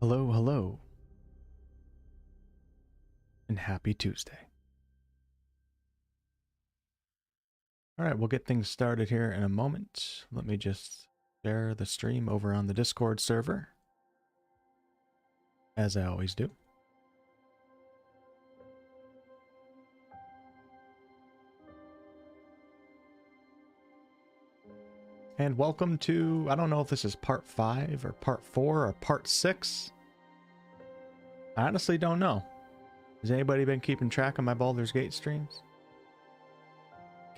Hello, hello, and happy Tuesday. All right, we'll get things started here in a moment. Let me just share the stream over on the Discord server, as I always do. And welcome to, I don't know if this is part 5 or part 4 or part 6. I honestly don't know. Has anybody been keeping track of my Baldur's Gate streams?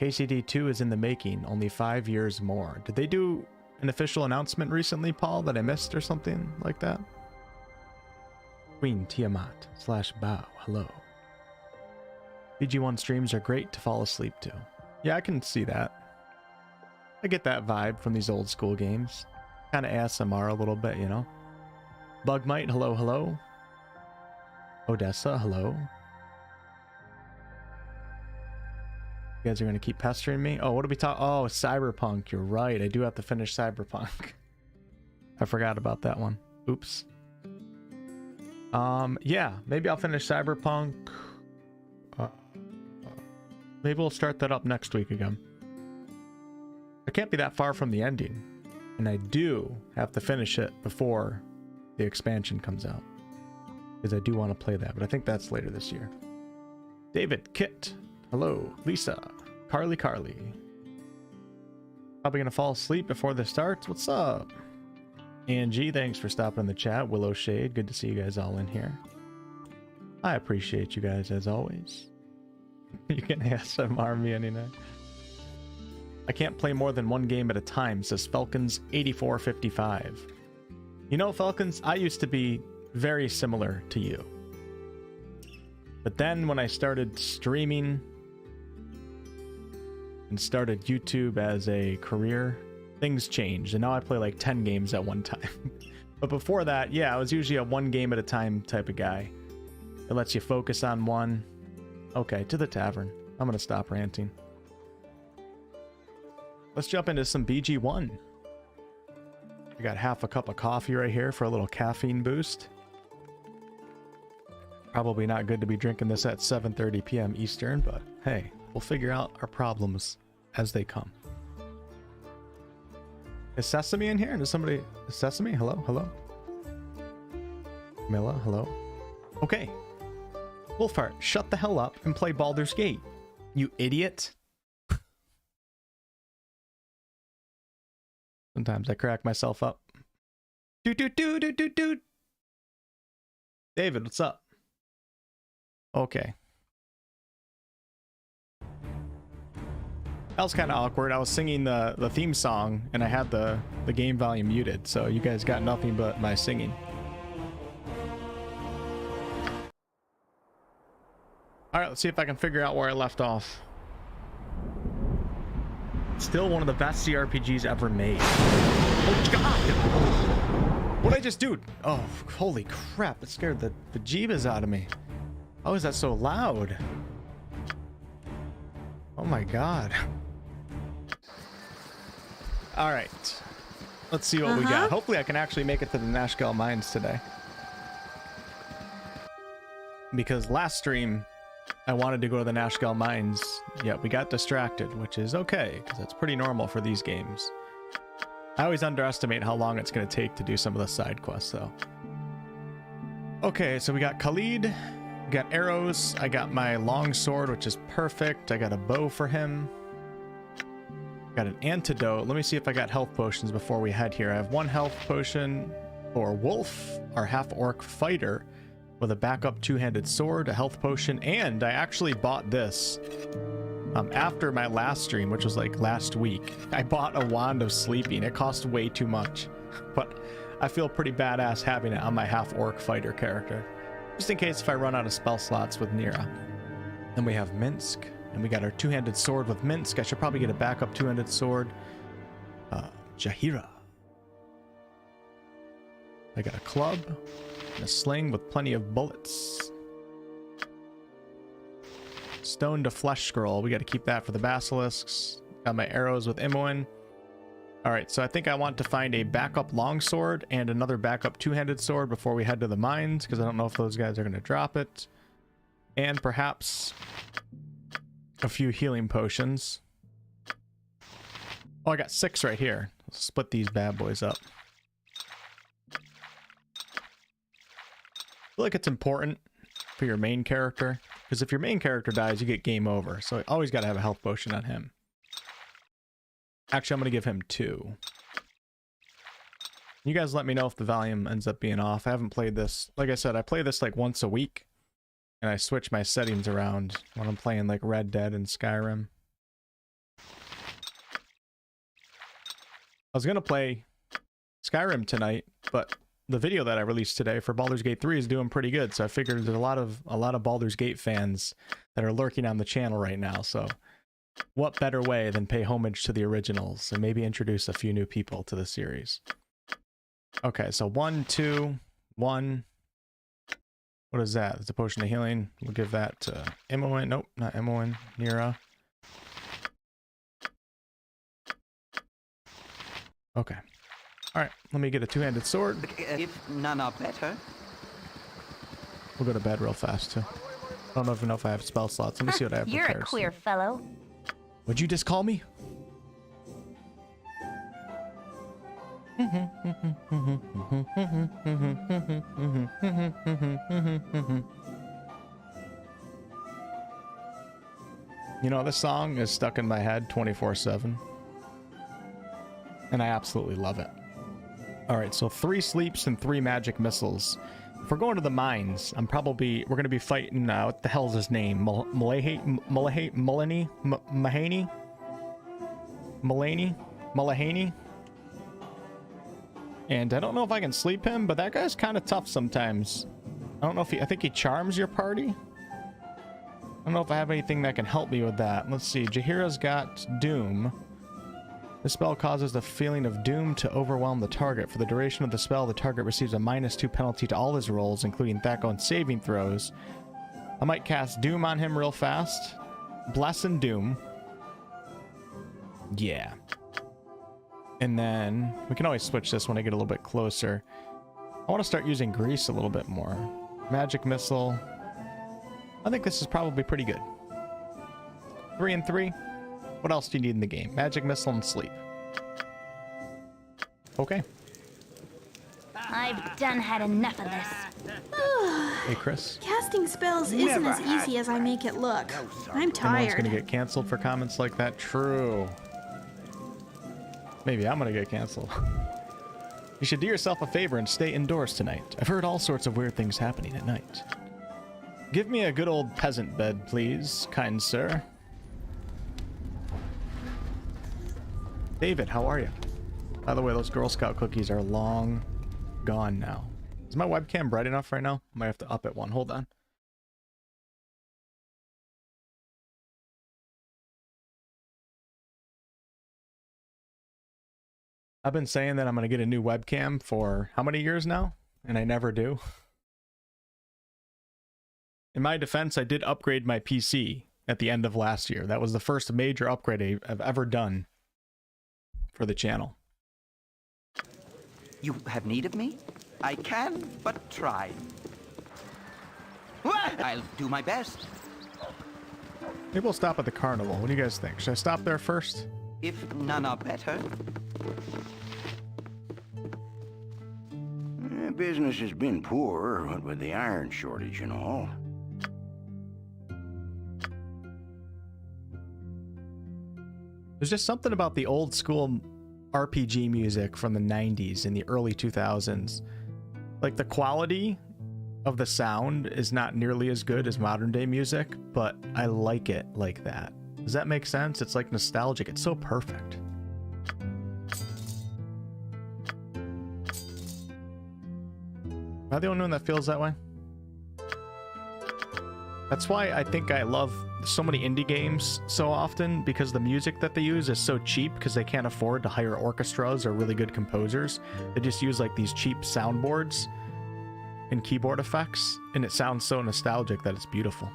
KCD 2 is in the making, only 5 years more. Did they do an official announcement recently, Paul, that I missed or something like that? Queen Tiamat / Bow, hello. BG1 streams are great to fall asleep to. Yeah, I can see that. I get that vibe from these old school games. Kind of ASMR a little bit, you know? Bugmite, hello, hello. Odessa, hello. You guys are going to keep pestering me? Oh, what are we talking? Oh, Cyberpunk. You're right. I do have to finish Cyberpunk. I forgot about that one. Oops. Yeah, maybe I'll finish Cyberpunk. Maybe we'll start that up next week again. I can't be that far from the ending, and I do have to finish it before the expansion comes out, because I do want to play that, but I think that's later this year. David, Kit, hello, Lisa, Carly, probably gonna fall asleep before this starts. What's up? Angie, thanks for stopping in the chat. Willow Shade, good to see you guys all in here. I appreciate you guys as always. You can ASMR me any night. I can't play more than one game at a time, says Falcons8455. You know, Falcons, I used to be very similar to you. But then when I started streaming and started YouTube as a career, things changed. And now I play like 10 games at one time. But before that, yeah, I was usually a one game at a time type of guy. It lets you focus on one. Okay, to the tavern. I'm going to stop ranting. Let's jump into some BG1. I got half a cup of coffee right here for a little caffeine boost. Probably not good to be drinking this at 7:30 p.m. Eastern, but hey, we'll figure out our problems as they come. Is Sesame in here? Does somebody... Sesame? Hello? Hello? Milla? Hello? Okay. Wolfheart, shut the hell up and play Baldur's Gate. You idiot. Sometimes I crack myself up. David, what's up? Okay. That was kind of awkward. I was singing the theme song and I had the game volume muted, so you guys got nothing but my singing. Alright, let's see if I can figure out where I left off. Still one of the best CRPGs ever made. Oh god! What'd I just do? Oh, holy crap, it scared the bejeebas out of me. How is that so loud? Oh my god. Alright. Let's see what we got. Hopefully I can actually make it to the Nashkel mines today. Because last stream, I wanted to go to the Nashkel mines. Yeah, we got distracted, which is okay, because that's pretty normal for these games. I always underestimate how long it's going to take to do some of the side quests, though. Okay, so we got Khalid, we got arrows, I got my long sword, which is perfect, I got a bow for him. Got an antidote. Let me see if I got health potions before we head here. I have one health potion for Wolf, our half-orc fighter, with a backup two-handed sword, a health potion, and I actually bought this after my last stream, which was like last week. I bought a wand of sleeping. It cost way too much, but I feel pretty badass having it on my half-orc fighter character, just in case if I run out of spell slots with Nira. Then we have Minsk, and we got our two-handed sword with Minsk. I should probably get a backup two-handed sword. Jahira. I got a club and a sling with plenty of bullets. Stone to flesh scroll. We got to keep that for the basilisks. Got my arrows with Imoen. All right, so I think I want to find a backup longsword and another backup two-handed sword before we head to the mines, because I don't know if those guys are going to drop it. And perhaps a few healing potions. Oh, I got 6 right here. Let's split these bad boys up. I feel like it's important for your main character, because if your main character dies, you get game over. So I always got to have a health potion on him. Actually, I'm going to give him 2. You guys let me know if the volume ends up being off. I haven't played this. Like I said, I play this like once a week. And I switch my settings around when I'm playing like Red Dead and Skyrim. I was going to play Skyrim tonight, but the video that I released today for Baldur's Gate 3 is doing pretty good. So I figured there's a lot of Baldur's Gate fans that are lurking on the channel right now. So what better way than pay homage to the originals and maybe introduce a few new people to the series. Okay, so 1, 2, 1. What is that? It's a potion of healing. We'll give that to Imoen. Nope, not Imoen. Nira. Okay. Alright, let me get a two-handed sword. If none are better. We'll go to bed real fast, too. I don't even know if I have spell slots. Let me see what I have. You're a queer fellow. Would you just call me? You know, this song is stuck in my head 24/7. And I absolutely love it. Alright, so 3 sleeps and 3 magic missiles. If we're going to the mines, we're going to be fighting, what the hell's his name? Mullahey? And I don't know if I can sleep him, but that guy's kind of tough sometimes. I don't know if I think he charms your party. I don't know if I have anything that can help me with that. Let's see, Jaheira's got Doom. The spell causes the feeling of doom to overwhelm the target. For the duration of the spell, the target receives a -2 penalty to all his rolls, including Thako and saving throws. I might cast Doom on him real fast. Bless and Doom. Yeah. And then we can always switch this when I get a little bit closer. I want to start using Grease a little bit more. Magic Missile. I think this is probably pretty good. 3 and 3. What else do you need in the game? Magic Missile and Sleep. Okay. I've done had enough of this. Hey, Chris. Casting spells isn't as easy as I make it look. I'm Everyone's tired. gonna get canceled for comments like that. True. Maybe I'm gonna get canceled. You should do yourself a favor and stay indoors tonight. I've heard all sorts of weird things happening at night. Give me a good old peasant bed, please, kind sir. David, how are you? By the way, those Girl Scout cookies are long gone now. Is my webcam bright enough right now? I might have to up it one. Hold on. I've been saying that I'm going to get a new webcam for how many years now? And I never do. In my defense, I did upgrade my PC at the end of last year. That was the first major upgrade I've ever done for the channel. You have need of me? I can but try. I'll do my best. Maybe we'll stop at the carnival. What do you guys think? Should I stop there first? If none are better. Business has been poor, what with the iron shortage and all. There's just something about the old school RPG music from the 90s and the early 2000s. Like, the quality of the sound is not nearly as good as modern day music, but I like it like that. Does that make sense? It's like nostalgic. It's so perfect. Am I the only one that feels that way? That's why I think I love so many indie games so often, because the music that they use is so cheap because they can't afford to hire orchestras or really good composers. They just use like these cheap soundboards and keyboard effects, and it sounds so nostalgic that it's beautiful.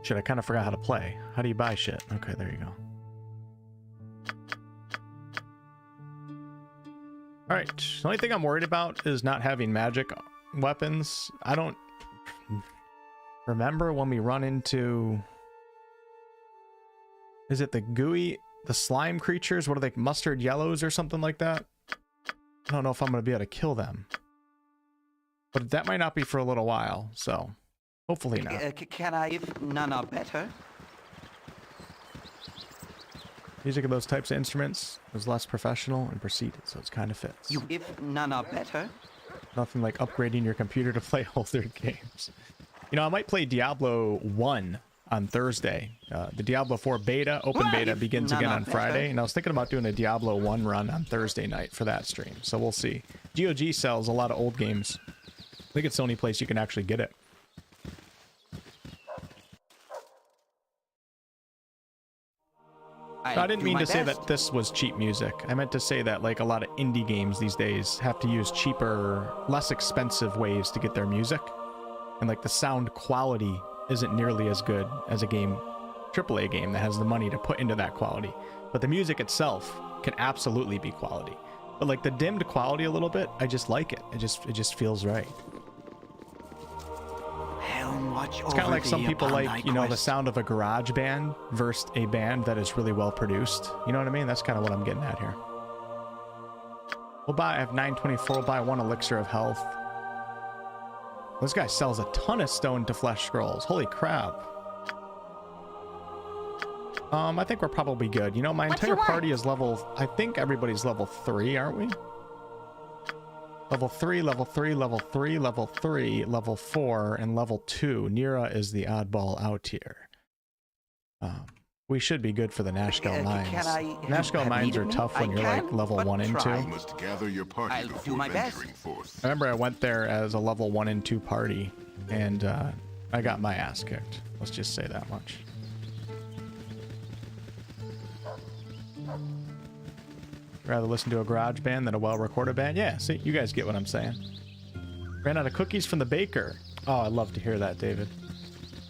Shit, I kind of forgot how to play. How do you buy shit? Okay, there you go. Alright, the only thing I'm worried about is not having magic weapons. I don't remember when we run into... Is it the slime creatures? What are they, mustard yellows or something like that? I don't know if I'm going to be able to kill them. But that might not be for a little while, so hopefully not. Can I, if none are better? Music of those types of instruments was less professional and proceeded, so it's kind of fits. If none are better? Nothing like upgrading your computer to play older games. You know, I might play Diablo 1 on Thursday. The Diablo 4 beta, open beta, begins again on Friday, and I was thinking about doing a Diablo 1 run on Thursday night for that stream, so we'll see. GOG sells a lot of old games. I think it's the only place you can actually get it. I didn't mean to say that this was cheap music. I meant to say that like a lot of indie games these days have to use cheaper, less expensive ways to get their music. And like the sound quality isn't nearly as good as a game, AAA game that has the money to put into that quality. But the music itself can absolutely be quality. But like the dimmed quality a little bit, I just like it. It just feels right. It's kind of like some people like, you know, the sound of a garage band versus a band that is really well produced. You know what I mean? That's kind of what I'm getting at here. I have 924, we'll buy 1 elixir of health. This guy sells a ton of stone to flesh scrolls. Holy crap. I think we're probably good. You know, my entire party is level... I think everybody's level 3, aren't we? Level 3, level 3, level 3, level 3, level 4, and level 2. Nira is the oddball out here. We should be good for the Nashkel mines. Nashkel mines are tough when you're like level 1 and 2. You must gather your party I'll do my best. forth. I remember I went there as a level 1 and 2 party, and I got my ass kicked. Let's just say that much. Rather listen to a garage band than a well-recorded band? Yeah, see, you guys get what I'm saying. Ran out of cookies from the baker. Oh, I'd love to hear that, David.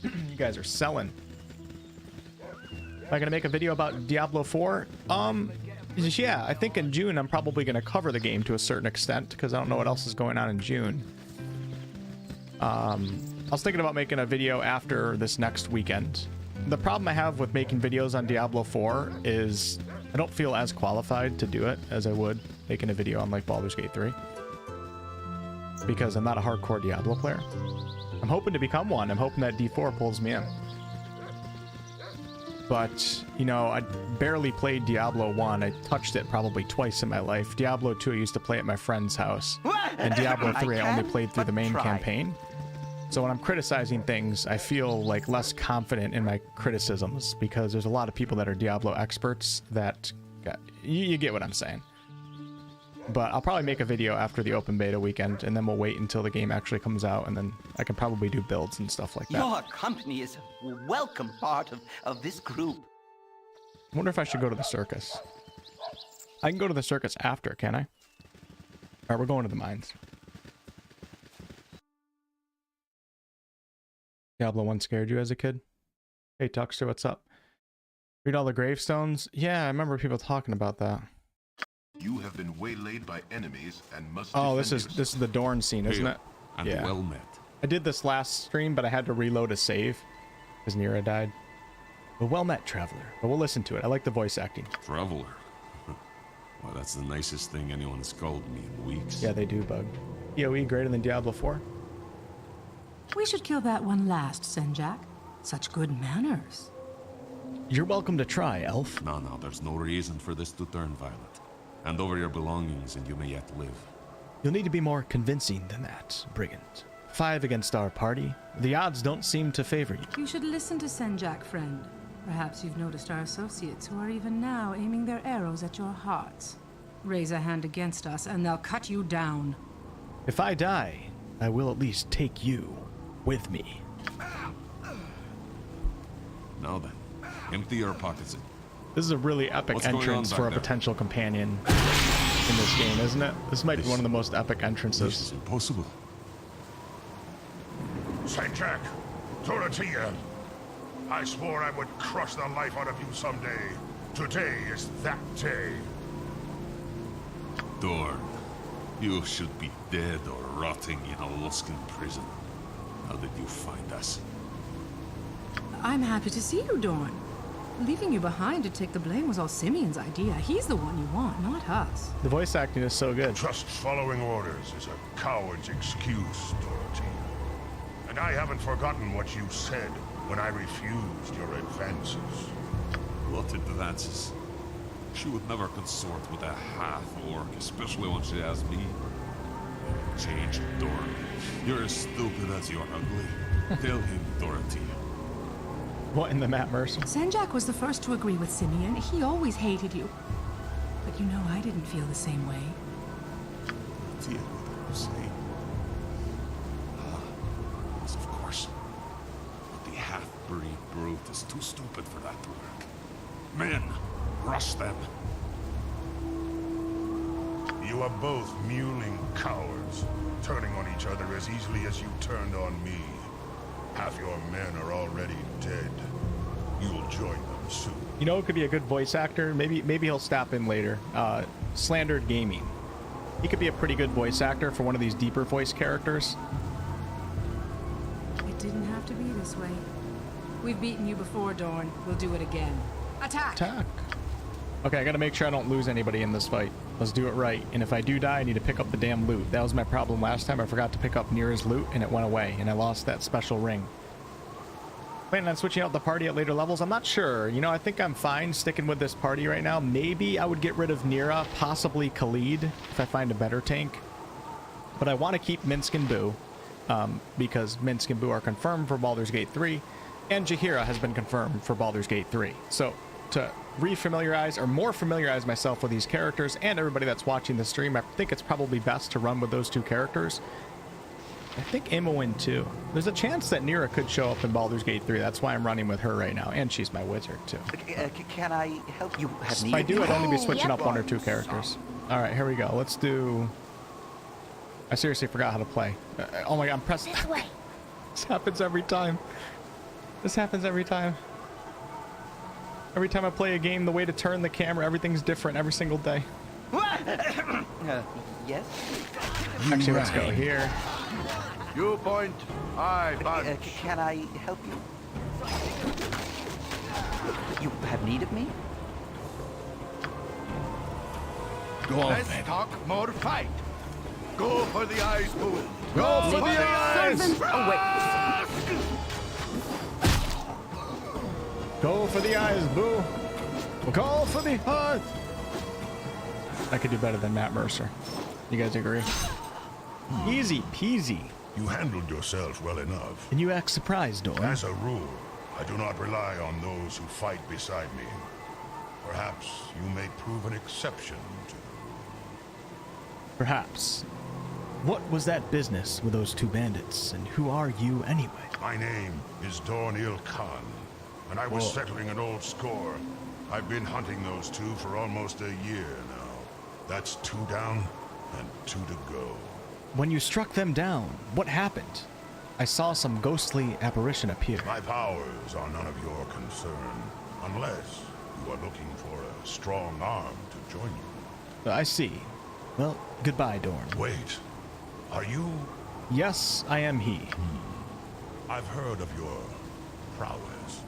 You guys are selling. Am I gonna make a video about Diablo 4? Yeah, I think in June I'm probably gonna cover the game to a certain extent because I don't know what else is going on in June. I was thinking about making a video after this next weekend. The problem I have with making videos on Diablo 4 is I don't feel as qualified to do it as I would making a video on like Baldur's Gate 3. Because I'm not a hardcore Diablo player. I'm hoping to become one. I'm hoping that D4 pulls me in. But, you know, I barely played Diablo 1. I touched it probably twice in my life. Diablo 2 I used to play at my friend's house. And Diablo 3 I only played through the main campaign. So when I'm criticizing things, I feel like less confident in my criticisms because there's a lot of people that are Diablo experts that you get what I'm saying. But I'll probably make a video after the open beta weekend, and then we'll wait until the game actually comes out, and then I can probably do builds and stuff like that. Your company is a welcome part of this group. I wonder if I should go to the circus. I can go to the circus after, can I? Alright, we're going to the mines. Diablo 1 scared you as a kid? Hey, Tuxter, what's up? Read all the gravestones? Yeah, I remember people talking about that. You have been waylaid by enemies and must this is the Dorn scene, isn't it? And Yeah. well met. I did this last stream, but I had to reload a save because Nira died. But well met, Traveler. But we'll listen to it. I like the voice acting. Traveler. Well, that's the nicest thing anyone's called me in weeks. Yeah, they do, Bug. PoE greater than Diablo 4? We should kill that one last, Senjak. Such good manners. You're welcome to try, Elf. No, there's no reason for this to turn violent. Hand over your belongings and you may yet live. You'll need to be more convincing than that, Brigand. 5 against our party. The odds don't seem to favor you. You should listen to Senjak, friend. Perhaps you've noticed our associates who are even now aiming their arrows at your hearts. Raise a hand against us and they'll cut you down. If I die, I will at least take you with me. Now then, empty your pockets. This is a really epic What's going on entrance back for a there? potential companion in this game, isn't it? This might be one of the most epic This entrances. is impossible. Saint Jack, Dorothea. I swore I would crush the life out of you someday. Today is that day. Dorn, you should be dead or rotting in a Luskan prison. How did you find us? I'm happy to see you, Dorn. Leaving you behind to take the blame was all Simeon's idea. He's the one you want, not us. The voice acting is so good. Just following orders is a coward's excuse, Dorothy. And I haven't forgotten what you said when I refused your advances. What advances? She would never consort with a half-orc, especially when she has me. Change, Dorn. You're as stupid as you're ugly. Tell him, Dorothy. What in the Matt Mercer? Senjak was the first to agree with Simeon. He always hated you. But you know, I didn't feel the same way. See what I'm saying? Yes, of course. But the half-breed brute is too stupid for that to work. Men, rush them. You are both mewling cowards, turning on each other as easily as you turned on me. Half your men are already dead. You'll join them soon. You know, it could be a good voice actor. Maybe he'll stop in later. Slandered Gaming. He could be a pretty good voice actor for one of these deeper voice characters. It didn't have to be this way. We've beaten you before, Dorn. We'll do it again. Attack! Attack. Okay, I gotta make sure I don't lose anybody in this fight. Let's do it right. And if I do die, I need to pick up the damn loot. That was my problem last time. I forgot to pick up Nira's loot, and it went away, and I lost that special ring. Planning on switching out the party at later levels? I'm not sure. You know, I think I'm fine sticking with this party right now. Maybe I would get rid of Nira, possibly Khalid, if I find a better tank. But I want to keep Minsk and Boo, because Minsk and Boo are confirmed for Baldur's Gate 3, and Jaheira has been confirmed for Baldur's Gate 3. So, to refamiliarize or more familiarize myself with these characters and everybody that's watching the stream, I think it's probably best to run with those two characters. I think Imoen too. There's a chance that Nira could show up in Baldur's Gate 3. That's why I'm running with her right now, and she's my wizard too. Can I help you? If I do, I'd only be switching up one or two characters. All right, here we go. Let's do. I seriously forgot how to play. Oh my god, I'm pressing. This way. This happens every time. This happens every time. Every time I play a game, the way to turn the camera, everything's different every single day. Yes? Actually, let's go here. You point, I punch. Can I help you? You have need of me? Go on, let's talk more fight. Go for the eyes, Boo. Go for the eyes! Oh, wait. Go for the eyes, Boo. Go for the heart. I could do better than Matt Mercer. You guys agree? Easy peasy. You handled yourself well enough. And you act surprised, Dorn. As a rule, I do not rely on those who fight beside me. Perhaps you may prove an exception to the rule. Perhaps. What was that business with those two bandits, and who are you anyway? My name is Dorn Khan, and I was settling an old score. I've been hunting those two for almost a year now. That's 2 down and 2 to go. When you struck them down, what happened? I saw some ghostly apparition appear. My powers are none of your concern, unless you are looking for a strong arm to join you. I see. Well, goodbye, Dorn. Wait, are you? Yes, I am he. I've heard of your prowess.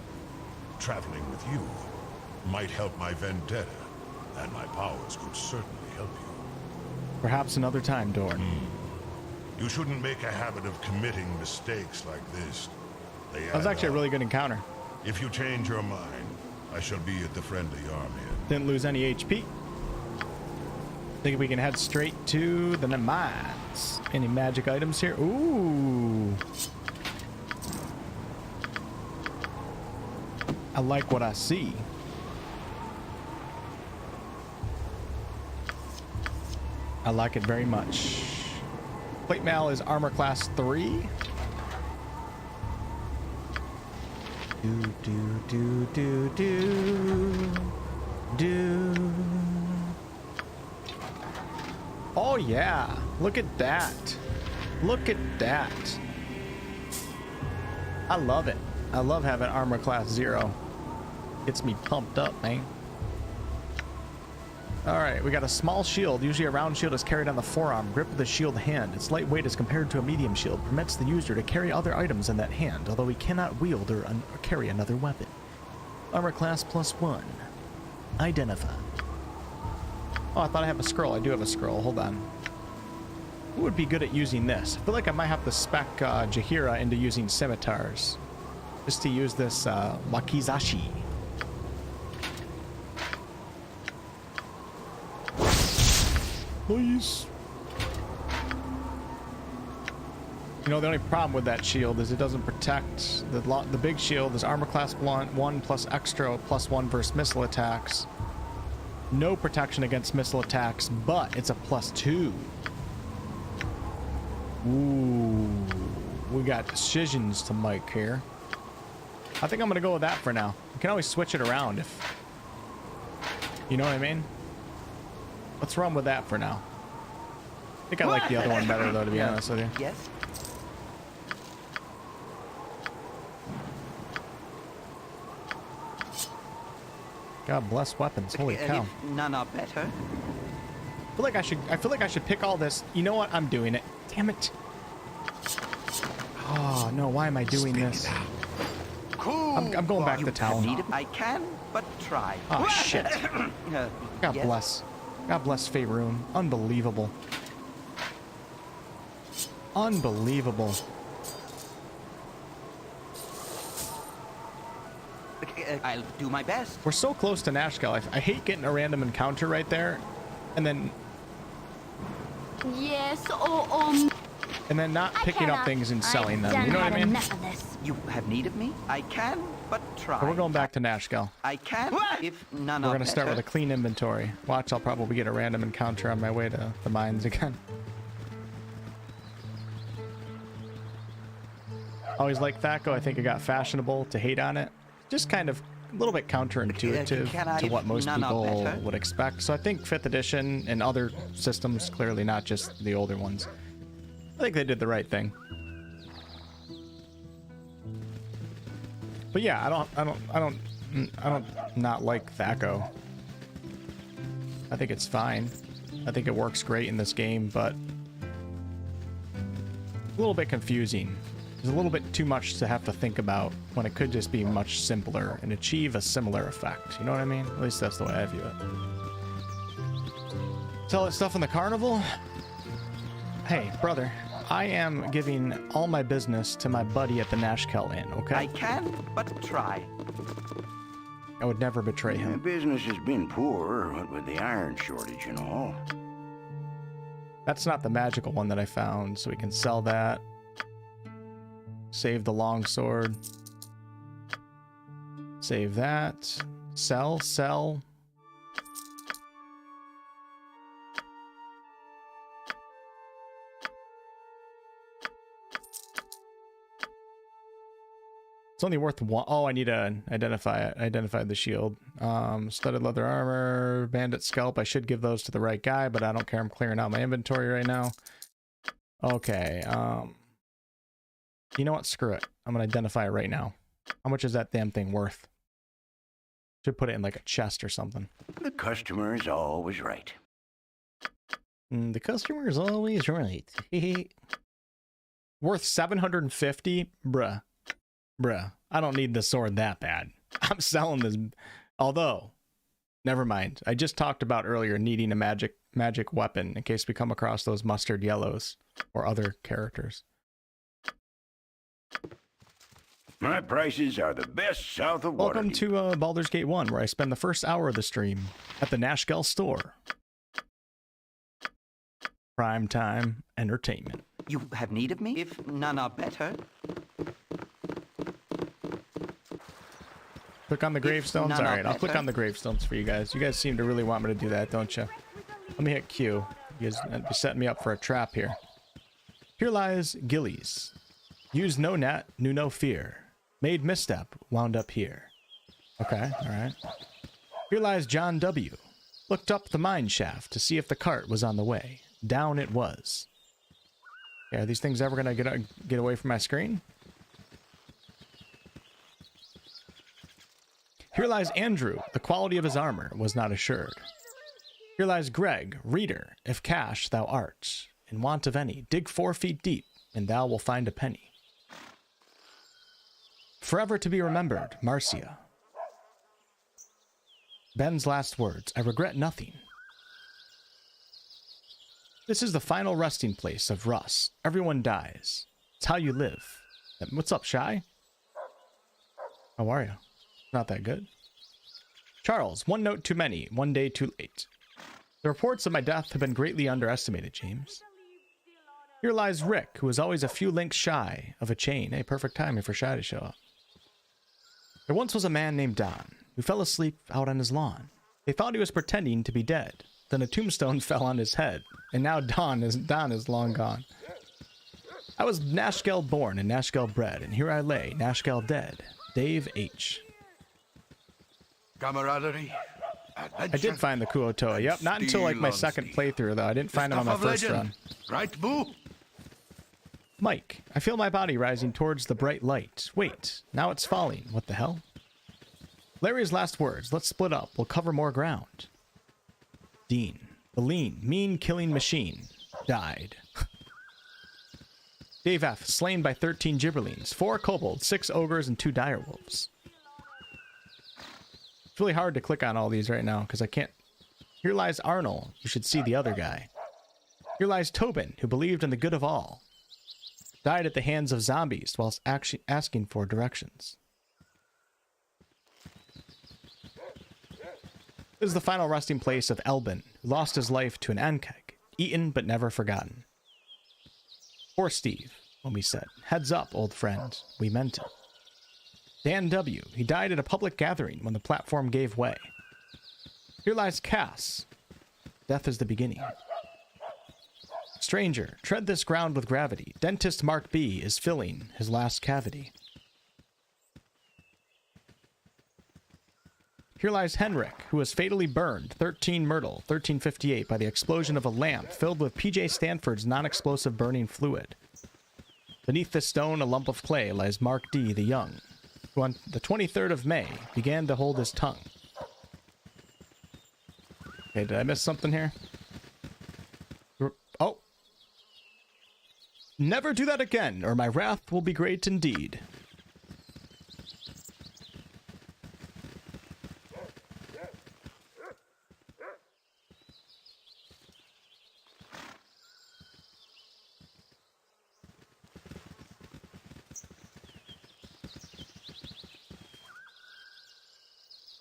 Traveling with you might help my vendetta, and my powers could certainly help you. Perhaps another time, Dorn. You shouldn't make a habit of committing mistakes like this. That was actually a really good encounter. If you change your mind, I shall be at the friendly army. Didn't lose any HP. Think we can head straight to the mines. Any magic items here? Ooh. I like what I see. I like it very much. Plate mail is armor class 3. Do. Oh yeah, look at that. Look at that. I love it. I love having armor class 0. Gets me pumped up, man. Alright, we got a small shield. Usually a round shield is carried on the forearm. Grip of the shield hand. Its lightweight as compared to a medium shield. Permits the user to carry other items in that hand, although he cannot wield or carry another weapon. Armor class +1. Identify. Oh, I thought I have a scroll. I do have a scroll. Hold on. Who would be good at using this? I feel like I might have to spec Jaheira into using scimitars. Just to use this wakizashi. Please. You know, the only problem with that shield is it doesn't protect. The big shield is armor class 1 plus extra +1 versus missile attacks. No protection against missile attacks, but it's a +2. Ooh, we got decisions to make here. I think I'm gonna go with that for now. You can always switch it around if you know what I mean. Let's run with that for now. I think I like the other one better though, to be honest with you. Yes. God bless weapons. Holy cow. If none are better. I feel like I should pick all this. You know what? I'm doing it. Damn it. Oh no, why am I doing this? Cool. I'm going back to town. I can, but try. Oh shit. God yes. bless. God bless Faerun. Unbelievable. Unbelievable. I'll do my best. We're so close to Nashkel. I hate getting a random encounter right there, and then Yes, not picking up things and selling them. You know what I mean? You have need of me? I can, but try. So we're going back to Nashkel. I can, if none We're are going to start better. with a clean inventory. Watch, I'll probably get a random encounter on my way to the mines again. Always like Thaco. I think it got fashionable to hate on it. Just kind of a little bit counterintuitive to what most people would expect. So I think 5th edition and other systems, clearly not just the older ones, I think they did the right thing. But yeah, I don't not like Thaco. I think it's fine. I think it works great in this game, but a little bit confusing. There's a little bit too much to have to think about when it could just be much simpler and achieve a similar effect. You know what I mean? At least that's the way I view it. Sell that stuff in the carnival? Hey, brother, I am giving all my business to my buddy at the Nashkel Inn, okay? I can, but try. I would never betray him. Business has been poor, what with the iron shortage and all. That's not the magical one that I found, so we can sell that. Save the longsword. Save that. Sell. It's only worth one. Oh, I need to identify it. Identify the shield. Studded leather armor, bandit scalp. I should give those to the right guy, but I don't care. I'm clearing out my inventory right now. Okay. You know what? Screw it. I'm gonna identify it right now. How much is that damn thing worth? Should put it in like a chest or something. The customer is always right. The customer is always right. Worth 750? Bruh. I don't need the sword that bad. I'm selling this. Although, never mind. I just talked about earlier needing a magic weapon in case we come across those mustard yellows or other characters. My prices are the best south of Waterdeep. Welcome to Baldur's Gate 1, where I spend the first hour of the stream at the Nashkel store. Prime time entertainment. You have need of me? If none are better. Click on the gravestones? none are Alright, I'll click better. on the gravestones for you guys. You guys seem to really want me to do that, don't you? Let me hit Q. You guys are setting me up for a trap here. Here lies Gillies. Used no net, knew no fear. Made misstep, wound up here. Okay, alright. Here lies John W. Looked up the mine shaft to see if the cart was on the way. Down it was. Yeah, are these things ever gonna get away from my screen? Here lies Andrew. The quality of his armor was not assured. Here lies Greg, reader. If cash thou art, in want of any, dig 4 feet deep, and thou will find a penny. Forever to be remembered, Marcia. Ben's last words. I regret nothing. This is the final resting place of Russ. Everyone dies. It's how you live. What's up, Shy? How are you? Not that good. Charles, 1 note too many, 1 day too late. The reports of my death have been greatly underestimated, James. Here lies Rick, who is always a few links shy of a chain. Hey, perfect timing for Shy to show up. There once was a man named Don, who fell asleep out on his lawn. They thought he was pretending to be dead. Then a tombstone fell on his head, and now Don is long gone. I was Nashkel born and Nashkel bred, and here I lay, Nashkel dead. Dave H. Camaraderie. I did find the Kuotoa. Yep, not until like my second playthrough, though. I didn't find him on my first run. Right, Boo? Mike, I feel my body rising towards the bright light. Wait, now it's falling. What the hell? Larry's last words. Let's split up. We'll cover more ground. Dean, the lean, mean killing machine, died. Dave F, slain by 13 gibberlings, 4 kobolds, 6 ogres, and 2 direwolves. It's really hard to click on all these right now, because I can't... Here lies Arnold. You should see the other guy. Here lies Tobin, who believed in the good of all. Died at the hands of zombies whilst actually asking for directions. This is the final resting place of Elbin, who lost his life to an ankeg, eaten but never forgotten. Poor Steve, when we said, heads up, old friend, we meant it. Dan W., he died at a public gathering when the platform gave way. Here lies Cass. Death is the beginning. Stranger, tread this ground with gravity. Dentist Mark B. is filling his last cavity. Here lies Henrik, who was fatally burned, 13 Myrtle, 1358, by the explosion of a lamp filled with P.J. Stanford's non-explosive burning fluid. Beneath this stone, a lump of clay, lies Mark D. the Young, who on the 23rd of May began to hold his tongue. Okay, did I miss something here? Oh. Never do that again, or my wrath will be great indeed.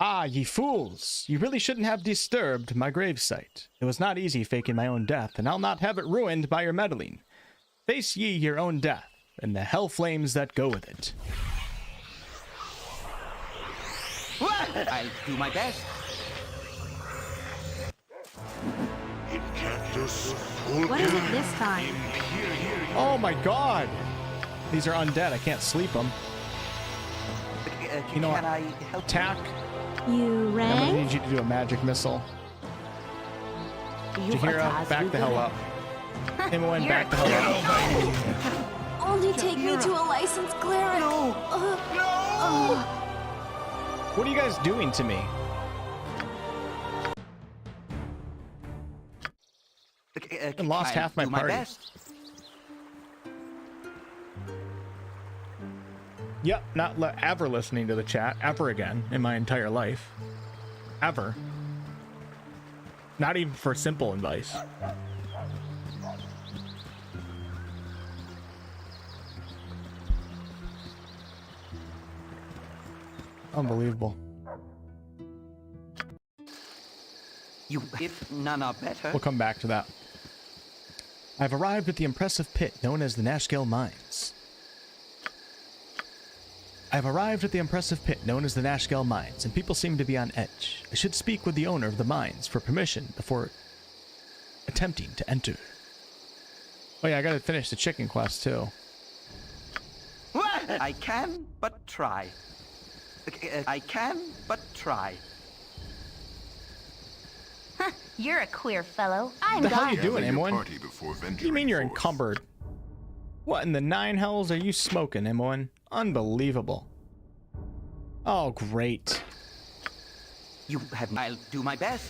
Ah, ye fools! You really shouldn't have disturbed my gravesite. It was not easy faking my own death, and I'll not have it ruined by your meddling. Face ye your own death, and the hell flames that go with it. I'll do my best. What is it this time? Oh my god! These are undead, I can't sleep them. You know what? Can I help Attack. You I'm gonna rang? need you to do a magic missile. Jahira, back the hell up. Imoen, back the hell up. Only take me to a licensed cleric. No. What are you guys doing to me? I lost half my party. Yep, not ever listening to the chat ever again in my entire life. Ever. Not even for simple advice. Unbelievable. You, if none are better. We'll come back to that. I've arrived at the impressive pit known as the Nashkel Mines. I've arrived at the impressive pit known as the Nashkel Mines, and people seem to be on edge. I should speak with the owner of the mines for permission before attempting to enter. Oh yeah, I gotta finish the chicken quest too. I can but try. I can but try. You're a queer fellow. I'm What the hell are you Gar. doing, Imoen? Party before What do you mean you're encumbered? What in the 9 hells are you smoking, Imoen? Unbelievable. Oh, great. You have. I'll do my best.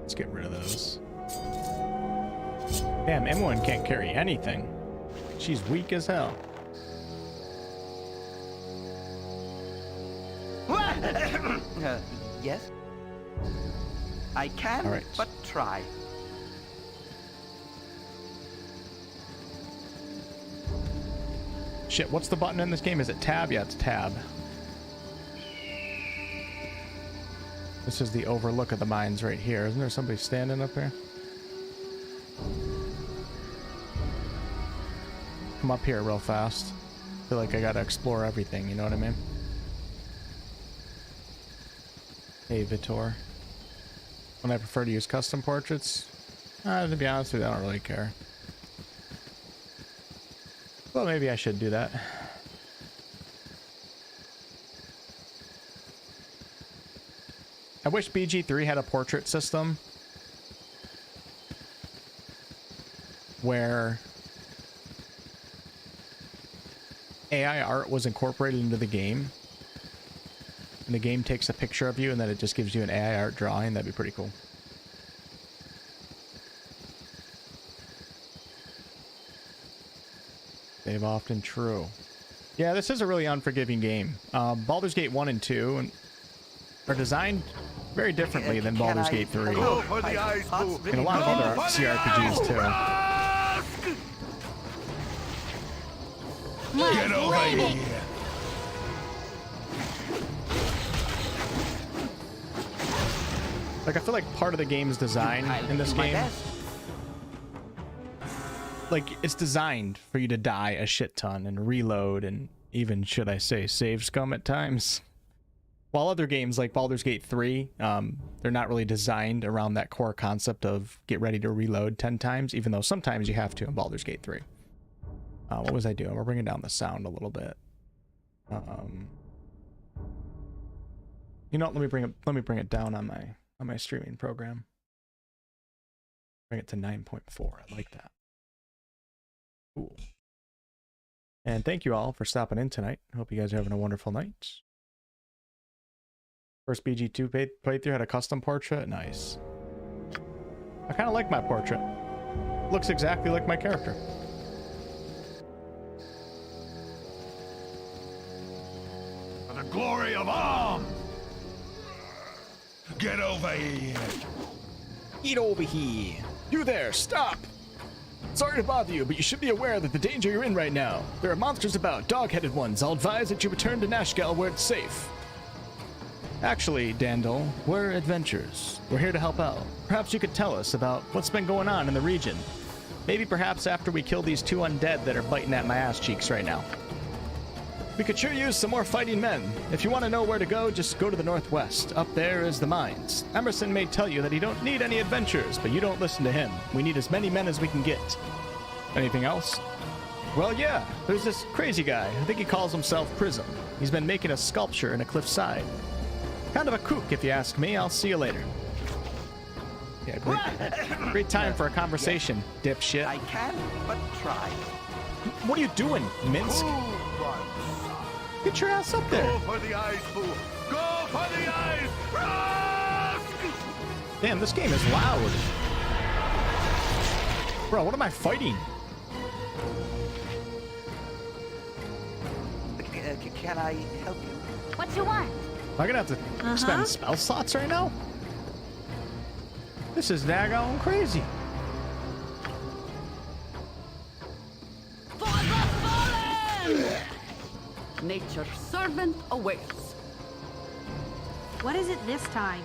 Let's get rid of those. Damn, M1 can't carry anything. She's weak as hell. Yes? I can, All right. but try. Shit, what's the button in this game? Is it tab? Yeah, it's tab. This is the overlook of the mines right here. Isn't there somebody standing up here? Come up here real fast. I feel like I gotta explore everything, you know what I mean? Hey, Vitor. When I prefer to use custom portraits? To be honest with you, I don't really care. Well, maybe I should do that. I wish BG3 had a portrait system where AI art was incorporated into the game. And the game takes a picture of you and then it just gives you an AI art drawing. That'd be pretty cool. They've often true. Yeah, this is a really unforgiving game. Baldur's Gate 1 and 2 are designed very differently than Baldur's Gate 3. And a lot of other CRPGs too. Get over here! Like, I feel like part of the game's design in this game, like, it's designed for you to die a shit ton and reload and even, should I say, save scum at times. While other games like Baldur's Gate 3, they're not really designed around that core concept of get ready to reload 10 times, even though sometimes you have to in Baldur's Gate 3. What was I doing? We're bringing down the sound a little bit. You know what? Let me bring it down on my streaming program. Bring it to 9.4. I like that. Cool. And thank you all for stopping in tonight. Hope you guys are having a wonderful night. First BG2 playthrough had a custom portrait. Nice. I kind of like my portrait. Looks exactly like my character. For the glory of arms! Get over here! Get over here. You there, stop! Sorry to bother you, but you should be aware that the danger you're in right now. There are monsters about, dog-headed ones. I'll advise that you return to Nashkel where it's safe. Actually, Dandel, we're adventurers. We're here to help out. Perhaps you could tell us about what's been going on in the region. Maybe perhaps after we kill these two undead that are biting at my ass cheeks right now. We could sure use some more fighting men. If you want to know where to go, just go to the northwest. Up there is the mines. Emerson may tell you that he don't need any adventurers, but you don't listen to him. We need as many men as we can get. Anything else? Well, yeah. There's this crazy guy. I think he calls himself Prism. He's been making a sculpture in a cliffside. Kind of a kook, if you ask me. I'll see you later. Yeah, great time for a conversation, dipshit. I can, but try. What are you doing, Minsk? Get your ass up there. Go for the eyes, fool! Go for the eyes! Rusk! Damn, this game is loud. Bro, what am I fighting? Can I help you? What you want? Am I gonna have to spend spell slots right now? This is daggone crazy. For the fallen! Nature's servant awaits. What is it this time?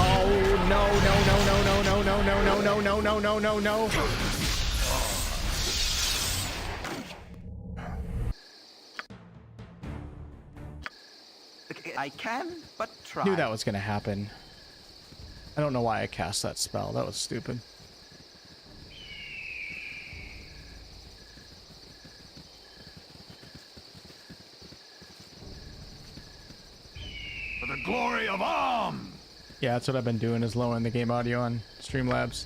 Oh no no no no no no no no no no no no no no. I can, but try. Knew that was gonna happen. I don't know why I cast that spell. That was stupid. glory of Om! Yeah, that's what I've been doing, is lowering the game audio on Streamlabs.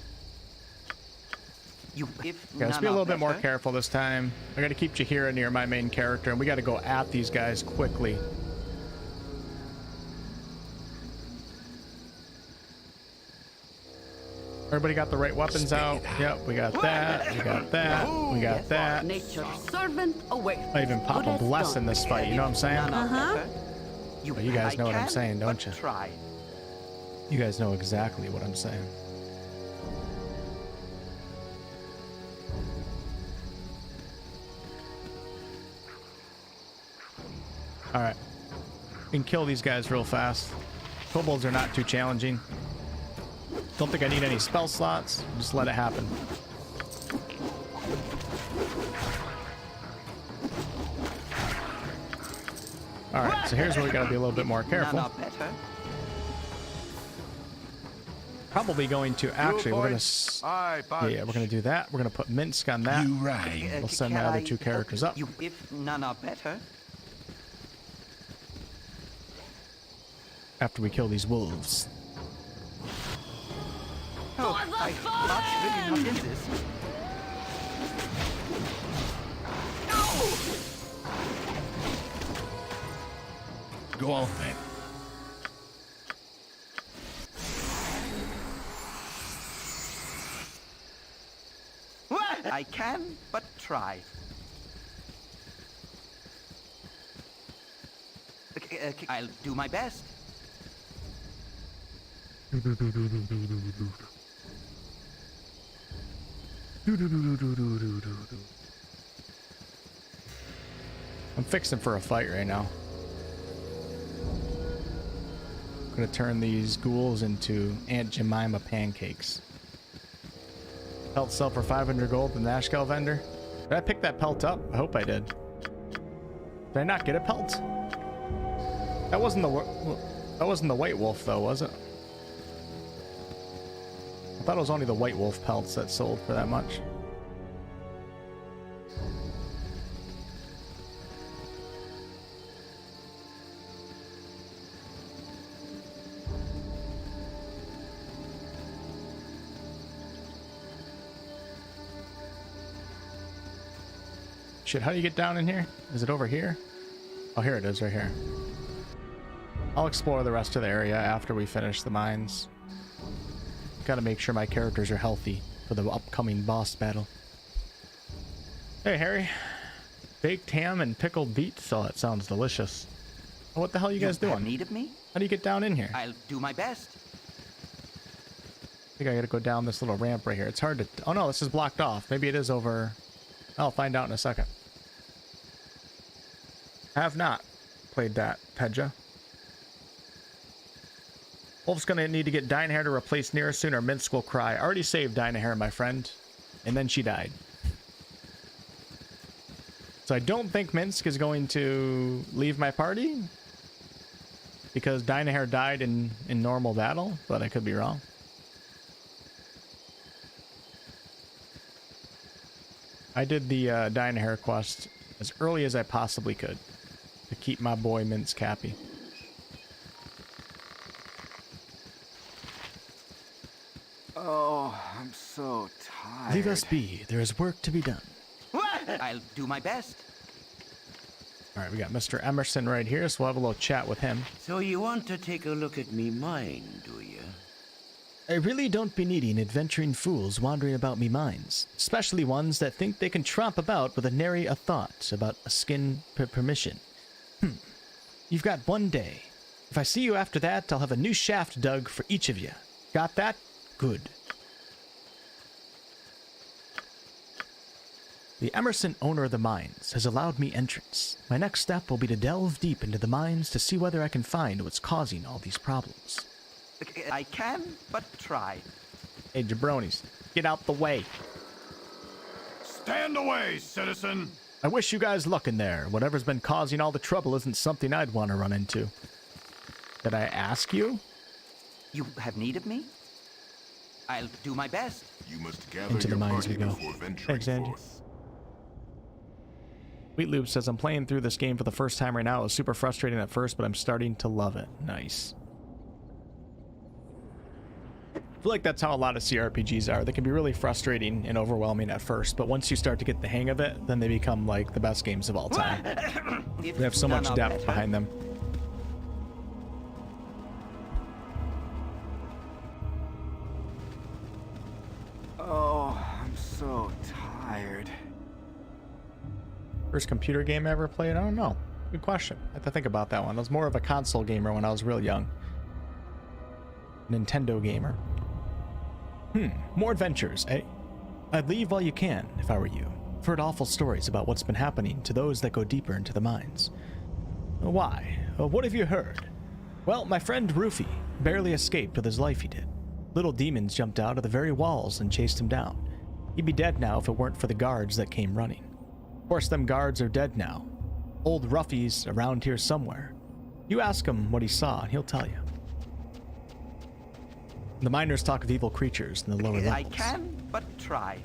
Okay, let's be a little bit more careful this time. I gotta keep Jahira near my main character, and we gotta go at these guys quickly. Everybody got the right weapons out? Yep, we got that, we got that, we got that. Nature's servant awaits. I even pop a bless in this fight, you know what I'm saying? Uh-huh. Well, you guys know what I'm saying, don't you? Try. You guys know exactly what I'm saying. Alright. We can kill these guys real fast. Kobolds are not too challenging. Don't think I need any spell slots. Just let it happen. Alright, so here's where we gotta be a little bit more careful. Probably going to actually, we're gonna do that. We're gonna put Minsk on that. We'll send my other two characters up. If none are better. After we kill these wolves. Oh, I thought really not in this. Go on, then. I can, but try. I'll do my best. I'm fixing for a fight right now. I'm gonna turn these ghouls into Aunt Jemima pancakes. Pelt sell for 500 gold, the Nashkel vendor. Did I pick that pelt up? I hope I did. Did I not get a pelt? That wasn't the white wolf though, was it? I thought it was only the white wolf pelts that sold for that much. Shit, how do you get down in here? Is it over here? Oh, here it is, right here. I'll explore the rest of the area after we finish the mines. Gotta make sure my characters are healthy for the upcoming boss battle. Hey, Harry. Baked ham and pickled beets. Oh, that sounds delicious. Oh, what the hell are you guys doing? Need of me? How do you get down in here? I'll do my best. I think I gotta go down this little ramp right here. It's hard to... Oh, no, this is blocked off. Maybe it is over... I'll find out in a second. I have not played that, Pedja. Wolf's gonna need to get Dynahair to replace Near soon or Minsk will cry. I already saved Dynahair, my friend. And then she died. So I don't think Minsk is going to leave my party. Because Dynahair died in normal battle, but I could be wrong. I did the Dynahair quest as early as I possibly could. To keep my boy Minsk happy. Oh, I'm so tired. Leave us be. There is work to be done. I'll do my best. All right, we got Mr. Emerson right here, so we'll have a little chat with him. So you want to take a look at me mine, do you? I really don't be needing adventuring fools wandering about me mines, especially ones that think they can tromp about with a nary a thought about a skin permission. You've got one day. If I see you after that, I'll have a new shaft dug for each of you. Got that? Good. The Emerson, owner of the mines, has allowed me entrance. My next step will be to delve deep into the mines to see whether I can find what's causing all these problems. I can, but try. Hey, jabronis, get out the way. Stand away, citizen! I wish you guys luck in there. Whatever's been causing all the trouble isn't something I'd want to run into. Did I ask you? You have need of me? I'll do my best. You must gather Into the your mines party we go. before venturing Thanks, Andy. forth. Wheat Loop says, I'm playing through this game for the first time right now. It was super frustrating at first, but I'm starting to love it. Nice. I feel like that's how a lot of CRPGs are. They can be really frustrating and overwhelming at first, but once you start to get the hang of it, then they become like the best games of all time. They have so much depth behind them. Oh, I'm so tired. First computer game I ever played? I don't know. Good question. I have to think about that one. I was more of a console gamer when I was real young. Nintendo gamer. More adventures, eh? I'd leave while you can, if I were you. I've heard awful stories about what's been happening to those that go deeper into the mines. Why? What have you heard? Well, my friend Rufy barely escaped with his life he did. Little demons jumped out of the very walls and chased him down. He'd be dead now if it weren't for the guards that came running. Of course, them guards are dead now. Old Ruffy's around here somewhere. You ask him what he saw, and he'll tell you. The miners talk of evil creatures in the lower levels. I can, but try.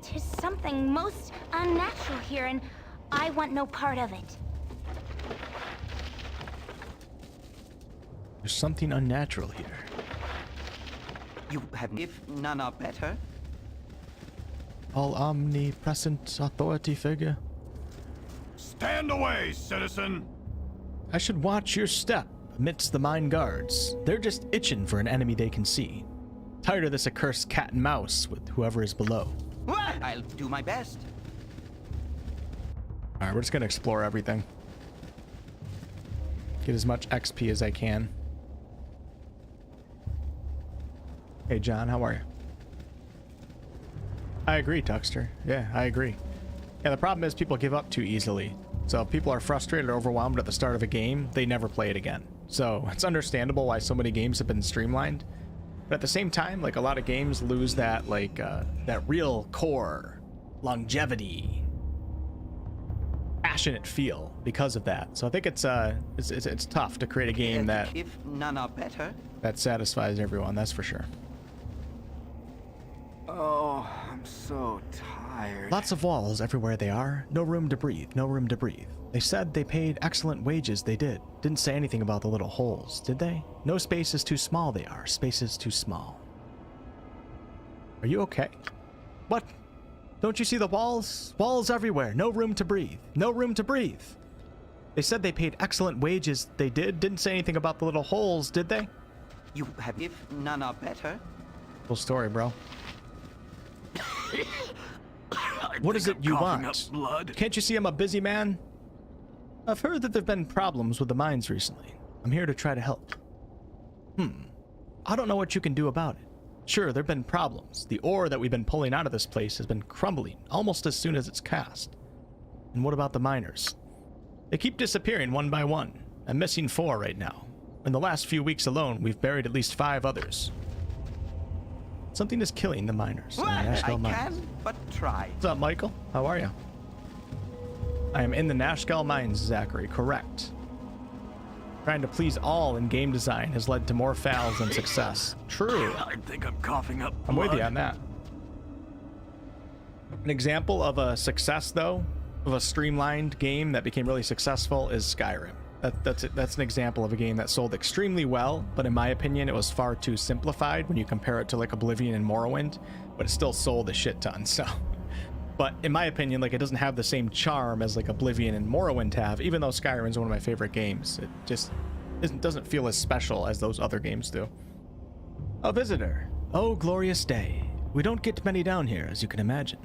There's something most unnatural here, and I want no part of it. There's something unnatural here. You have, if none are better. All omnipresent authority figure. Stand away, citizen! I should watch your step amidst the mine guards. They're just itching for an enemy they can see. Tired of this accursed cat and mouse with whoever is below. I'll do my best. Alright, we're just gonna explore everything. Get as much XP as I can. Hey John, how are you? I agree, Tuxter. Yeah, I agree. Yeah, the problem is people give up too easily. So if people are frustrated or overwhelmed at the start of a game, they never play it again. So it's understandable why so many games have been streamlined. But at the same time, like a lot of games lose that like that real core longevity, passionate feel because of that. So I think it's tough to create a game that if none are better, that satisfies everyone. That's for sure. Oh, I'm so tired. Lots of walls everywhere they are. No room to breathe. No room to breathe. They said they paid excellent wages. They did. Didn't say anything about the little holes, did they? No space is too small. They are. Space is too small. Are you okay? What? Don't you see the walls? Walls everywhere. No room to breathe. No room to breathe. They said they paid excellent wages. They did. Didn't say anything about the little holes, did they? you have, if none are better. Full story, bro. What is it you want? Can't you see I'm a busy man? I've heard that there have been problems with the mines recently. I'm here to try to help. I don't know what you can do about it. Sure, there have been problems. The ore that we've been pulling out of this place has been crumbling almost as soon as it's cast. And what about the miners? They keep disappearing one by one. I'm missing 4 right now. In the last few weeks alone, we've buried at least 5 others. Something is killing the miners. Well, I can but try. What's up, Michael? How are you? I am in the Nashkel mines, Zachary. Correct. Trying to please all in game design has led to more fails than success. True. I think I'm coughing up blood. I'm with you on that. An example of a success, though, of a streamlined game that became really successful is Skyrim. That's an example of a game that sold extremely well, but in my opinion, it was far too simplified when you compare it to like Oblivion and Morrowind, but it still sold a shit ton, so. But in my opinion, like, it doesn't have the same charm as like Oblivion and Morrowind have, even though Skyrim is one of my favorite games. It just doesn't feel as special as those other games do. A visitor. Oh, glorious day. We don't get many down here, as you can imagine.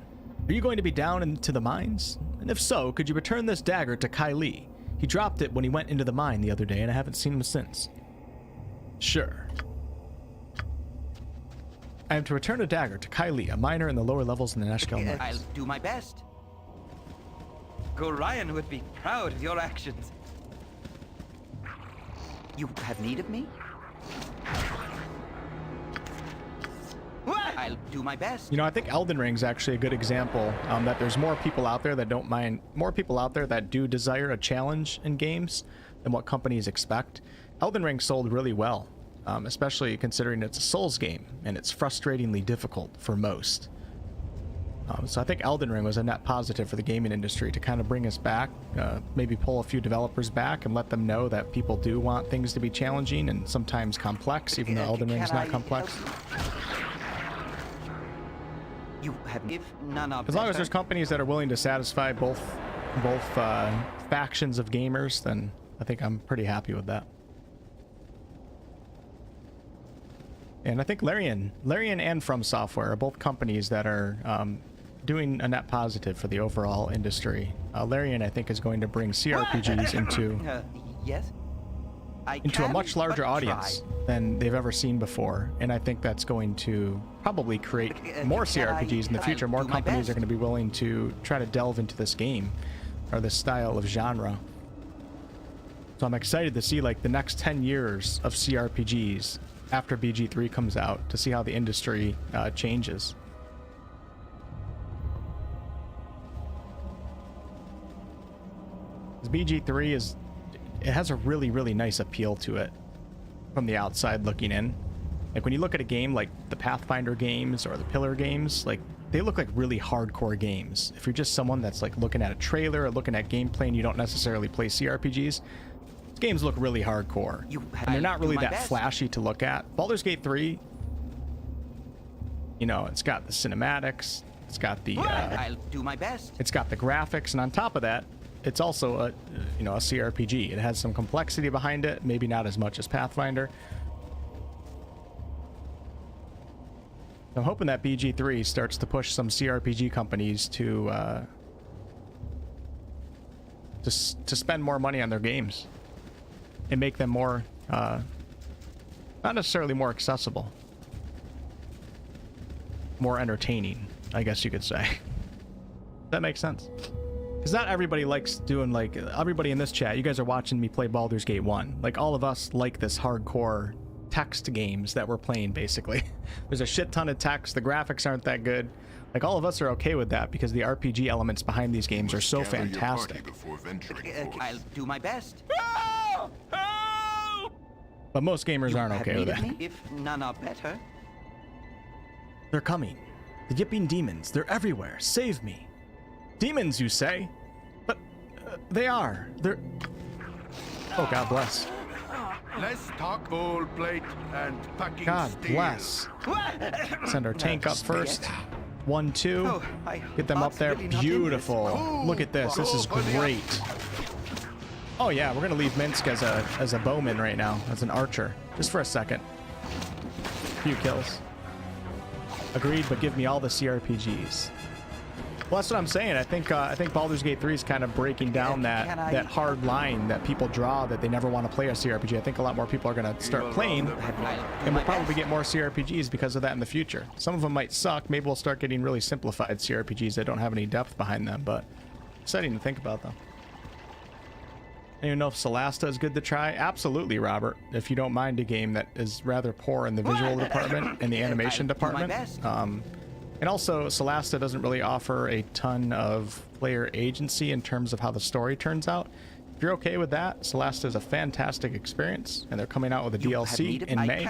Are you going to be down into the mines? And if so, could you return this dagger to Kai Li? He dropped it when he went into the mine the other day, and I haven't seen him since. Sure. I am to return a dagger to Kai Li, a miner in the lower levels in the Nashkel mines. I'll do my best. Gorion would be proud of your actions. You have need of me? I'll do my best. You know, I think Elden Ring's actually a good example that there's more people out there that don't mind, more people out there that do desire a challenge in games than what companies expect. Elden Ring sold really well. especially considering it's a Souls game and it's frustratingly difficult for most. So I think Elden Ring was a net positive for the gaming industry to kind of bring us back, maybe pull a few developers back and let them know that people do want things to be challenging and sometimes complex, even though Elden Ring is not complex. You have, if none are As long as there's companies that are willing to satisfy both factions of gamers, then I think I'm pretty happy with that. And I think Larian and From Software are both companies that are doing a net positive for the overall industry. Larian, I think, is going to bring CRPGs into yes? a much larger audience than they've ever seen before, and I think that's going to probably create more CRPGs in the future. More companies are going to be willing to try to delve into this game or this style of genre. So I'm excited to see like the next 10 years of CRPGs after BG3 comes out, to see how the industry changes. BG3 has a really nice appeal to it from the outside looking in. Like when you look at a game like the Pathfinder games or the Pillar games, like they look like really hardcore games. If you're just someone that's like looking at a trailer or looking at gameplay and you don't necessarily play CRPGs, these games look really hardcore. And they're not really that flashy to look at. Baldur's Gate 3, you know, it's got the cinematics, it's got the I'll do my best. It's got the graphics, and on top of that, it's also a CRPG. It has some complexity behind it, maybe not as much as Pathfinder. I'm hoping that BG3 starts to push some CRPG companies to spend more money on their games and make them more, not necessarily more accessible, more entertaining, I guess you could say. That makes sense. Because not everybody likes doing, like, everybody in this chat, you guys are watching me play Baldur's Gate 1. Like, all of us like this hardcore text games that we're playing, basically. There's a shit ton of text, the graphics aren't that good. Like, all of us are okay with that because the RPG elements behind these games are so fantastic. I'll do my best. But most gamers aren't okay with that. If none are better. They're coming. The yipping demons, they're everywhere. Save me. Demons, you say? But they are. They're... Oh, God bless. Let's talk full plate and packing God steel. Bless. Send our tank up first. 1, 2. Get them up there. Beautiful. Look at this. This is great. Oh yeah, we're gonna leave Minsk as a bowman right now, as an archer, just for a second. Few kills. Agreed, but give me all the CRPGs. Well, that's what I'm saying. I think Baldur's Gate 3 is kind of breaking down that hard line that people draw that they never want to play a CRPG. I think a lot more people are going to start playing, and we'll probably get more CRPGs because of that in the future. Some of them might suck. Maybe we'll start getting really simplified CRPGs that don't have any depth behind them, but exciting to think about, though. I don't even know if Solasta is good to try. Absolutely, Robert. If you don't mind a game that is rather poor in the visual department and the animation department. And also, Solasta doesn't really offer a ton of player agency in terms of how the story turns out. If you're okay with that, Solasta is a fantastic experience, and they're coming out with a DLC in May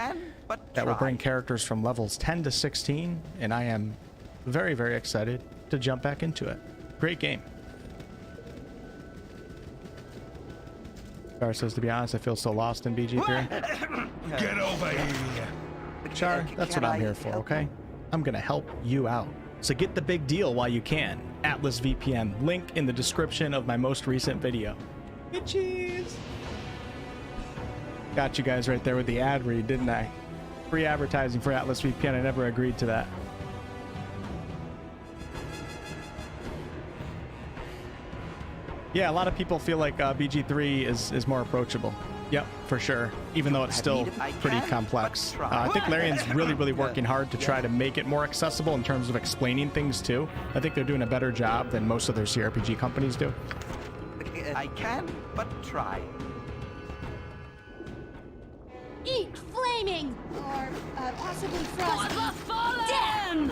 that will bring characters from levels 10 to 16, and I am very, very excited to jump back into it. Great game. Char says, to be honest, I feel so lost in BG3. Get over here. Char, that's what I'm here for, okay? I'm gonna help you out. So get the big deal while you can. Atlas VPN, link in the description of my most recent video. Bitches! Got you guys right there with the ad read, didn't I? Free advertising for Atlas VPN, I never agreed to that. Yeah, a lot of people feel like BG3 is more approachable. Yep, for sure. Even though it's still pretty complex. I think Larian's really working hard to try to make it more accessible in terms of explaining things too. I think they're doing a better job than most of their CRPG companies do. I can, but try. Eat flaming! Or possibly frost. Damn!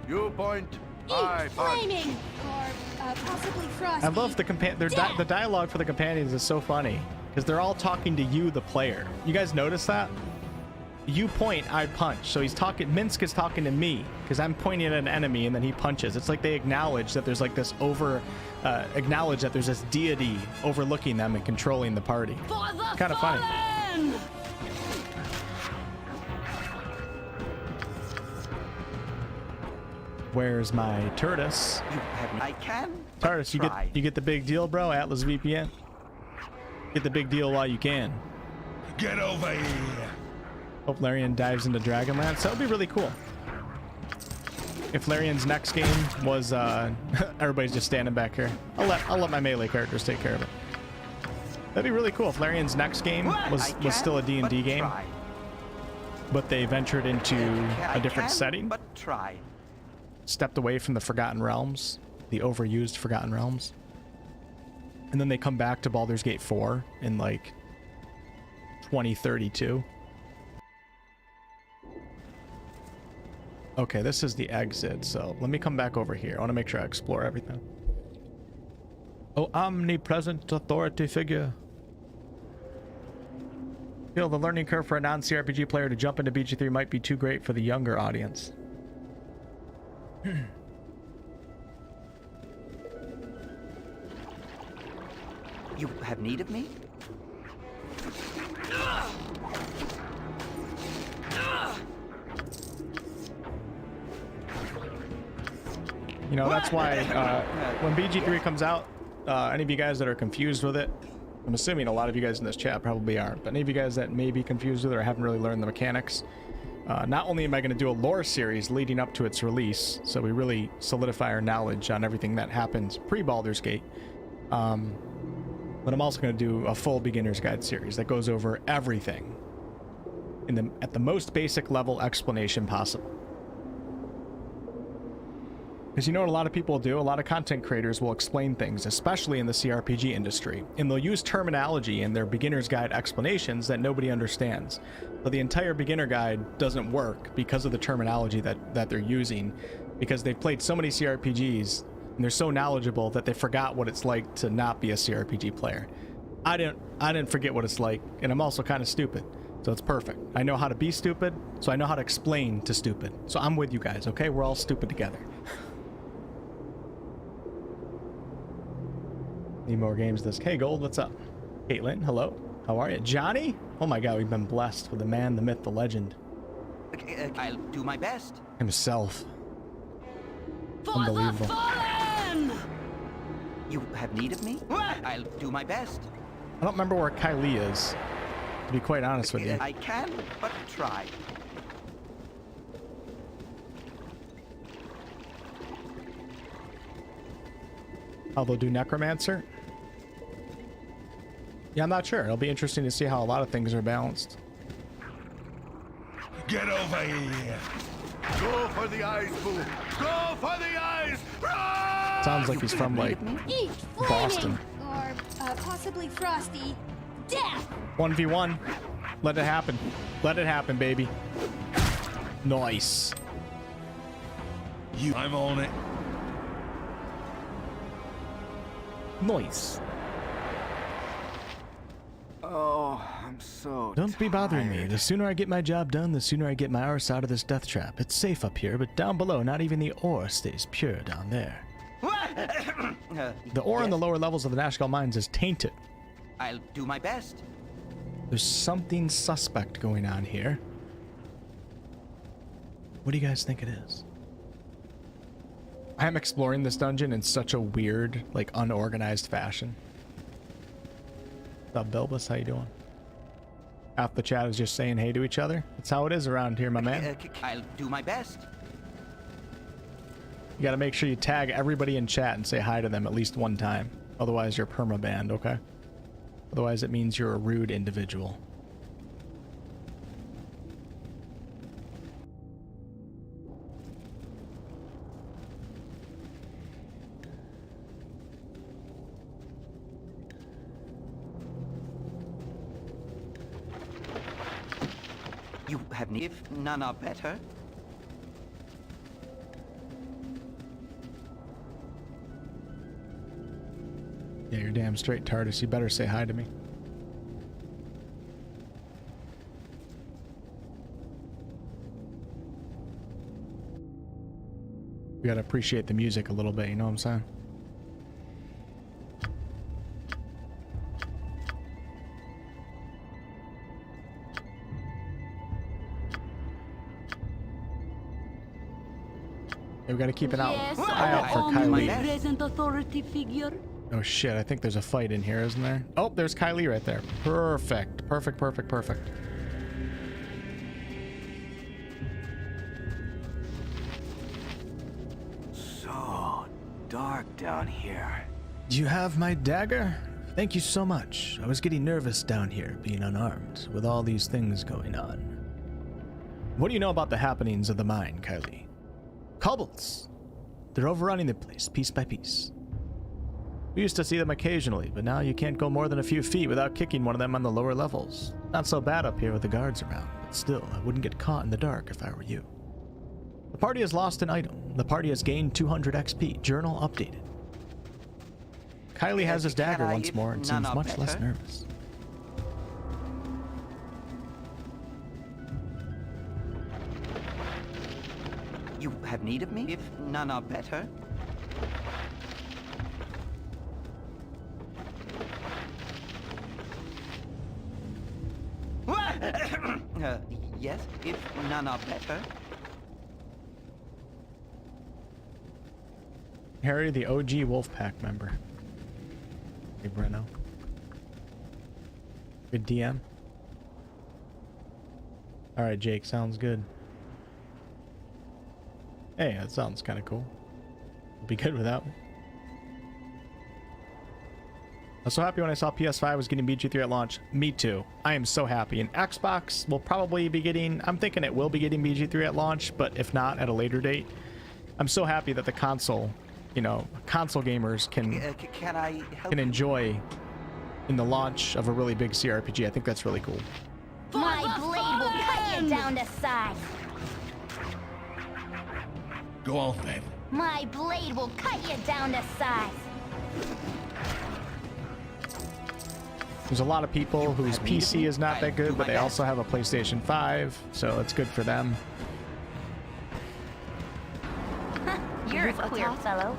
You point, Eat I punch. flaming! Or possibly frosty. I love the dialogue for the companions is so funny because they're all talking to you, the player. You guys notice that? You point, I punch. So he's talking. Minsk is talking to me because I'm pointing at an enemy, and then he punches. It's like they acknowledge that there's like this acknowledge that there's this deity overlooking them and controlling the party. Kind of funny. Where's my Turtus? I can. Turtus, you get the big deal, bro. Atlas VPN. Get the big deal while you can. Get over here. Hope Larian dives into Dragonlance. That would be really cool. If Larian's next game was everybody's just standing back here. I'll let my melee characters take care of it. That'd be really cool if Larian's next game was still a D&D game, but they ventured into a different setting. But try. Stepped away from the Forgotten Realms, the overused Forgotten Realms, and then they come back to Baldur's Gate 4 in like 2032. Okay, this is the exit, so let me come back over here. I want to make sure I explore everything. Oh, omnipresent authority figure. Feel the learning curve for a non-CRPG player to jump into BG3 might be too great for the younger audience. You have need of me? You know, that's why when BG3 comes out, any of you guys that are confused with it, I'm assuming a lot of you guys in this chat probably aren't, but any of you guys that may be confused with it or haven't really learned the mechanics, not only am I going to do a lore series leading up to its release, so we really solidify our knowledge on everything that happens pre-Baldur's Gate, but I'm also going to do a full beginner's guide series that goes over everything at the most basic level explanation possible. Because you know what a lot of people do? A lot of content creators will explain things, especially in the CRPG industry, and they'll use terminology in their beginner's guide explanations that nobody understands. But the entire beginner guide doesn't work because of the terminology that they're using, because they've played so many CRPGs and they're so knowledgeable that they forgot what it's like to not be a CRPG player. I didn't forget what it's like, and I'm also kind of stupid. So it's perfect. I know how to be stupid, so I know how to explain to stupid. So I'm with you guys, okay? We're all stupid together. Need more games this. Hey Gold, what's up? Caitlin, hello. How are you? Johnny? Oh my god, we've been blessed with the man, the myth, the legend. I'll do my best. Himself. For Unbelievable. the fallen! You have need of me? I'll do my best. I don't remember where Kylie is, to be quite honest with you. I can, but try. How they'll do Necromancer? Yeah, I'm not sure. It'll be interesting to see how a lot of things are balanced. Get over here. Go for the eyes, Boo. Go for the eyes. Run! Sounds like he's from like Eat Boston. Or possibly frosty. Death! 1v1. Let it happen. Let it happen, baby. Nice. I'm on it. Nice. Oh, I'm so Don't be bothering me. tired. The sooner I get my job done, the sooner I get my arse out of this death trap. It's safe up here, but down below, not even the ore stays pure down there. The ore in the lower levels of the Nashkel mines is tainted. I'll do my best. There's something suspect going on here. What do you guys think it is? I am exploring this dungeon in such a weird, like, unorganized fashion. What's up, Bilbus? How you doing? Half the chat is just saying hey to each other. That's how it is around here, my man. I'll do my best. You gotta make sure you tag everybody in chat and say hi to them at least one time. Otherwise, you're perma-banned, okay? Otherwise, it means you're a rude individual. You have need if none are better. Yeah, you're damn straight, TARDIS. You better say hi to me. We gotta appreciate the music a little bit, you know what I'm saying? We gotta keep an eye out for Kylie. Present authority figure. Oh shit, I think there's a fight in here, isn't there? Oh, there's Kylie right there. Perfect. Perfect, perfect, perfect. So dark down here. Do you have my dagger? Thank you so much. I was getting nervous down here, being unarmed, with all these things going on. What do you know about the happenings of the mine, Kylie? Kobolds. They're overrunning the place, piece by piece. We used to see them occasionally, but now you can't go more than a few feet without kicking one of them on the lower levels. Not so bad up here with the guards around, but still, I wouldn't get caught in the dark if I were you. The party has lost an item. The party has gained 200 XP. Journal updated. Kylie has his dagger once more and seems much less nervous. You have need of me, if none are better. Yes, if none are better. Harry, the OG Wolfpack member. Hey, Breno. Good DM. Alright, Jake, sounds good. Hey, that sounds kind of cool. I'll be good with that one. I was so happy when I saw PS5 was getting BG3 at launch. Me too. I am so happy. And Xbox will probably be getting... I'm thinking it will be getting BG3 at launch, but if not, at a later date. I'm so happy that the console, you know, console gamers can enjoy in the launch of a really big CRPG. I think that's really cool. My blade will cut you down to size. Go on, then. My blade will cut you down to size. There's a lot of people whose PC is not that good, but they also have a PlayStation 5, so it's good for them. You're a queer fellow.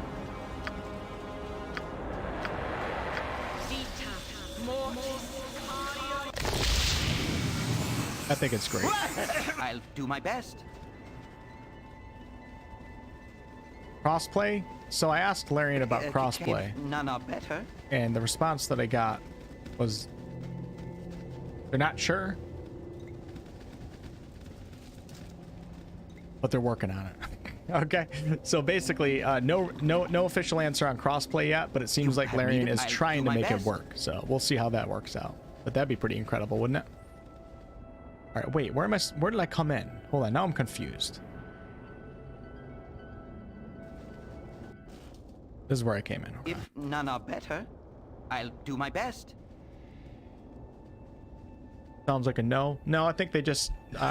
I think it's great. I'll do my best. Crossplay? So I asked Larian about crossplay, None are better. and the response that I got was they're not sure, but they're working on it. Okay, so basically no official answer on crossplay yet, but it seems like Larian is trying to make it work, so we'll see how that works out. But that'd be pretty incredible, wouldn't it? All right, wait, where did I come in? Hold on, now I'm confused. This is where I came in. Okay. If none are better, I'll do my best. Sounds like a no. No, I think they just...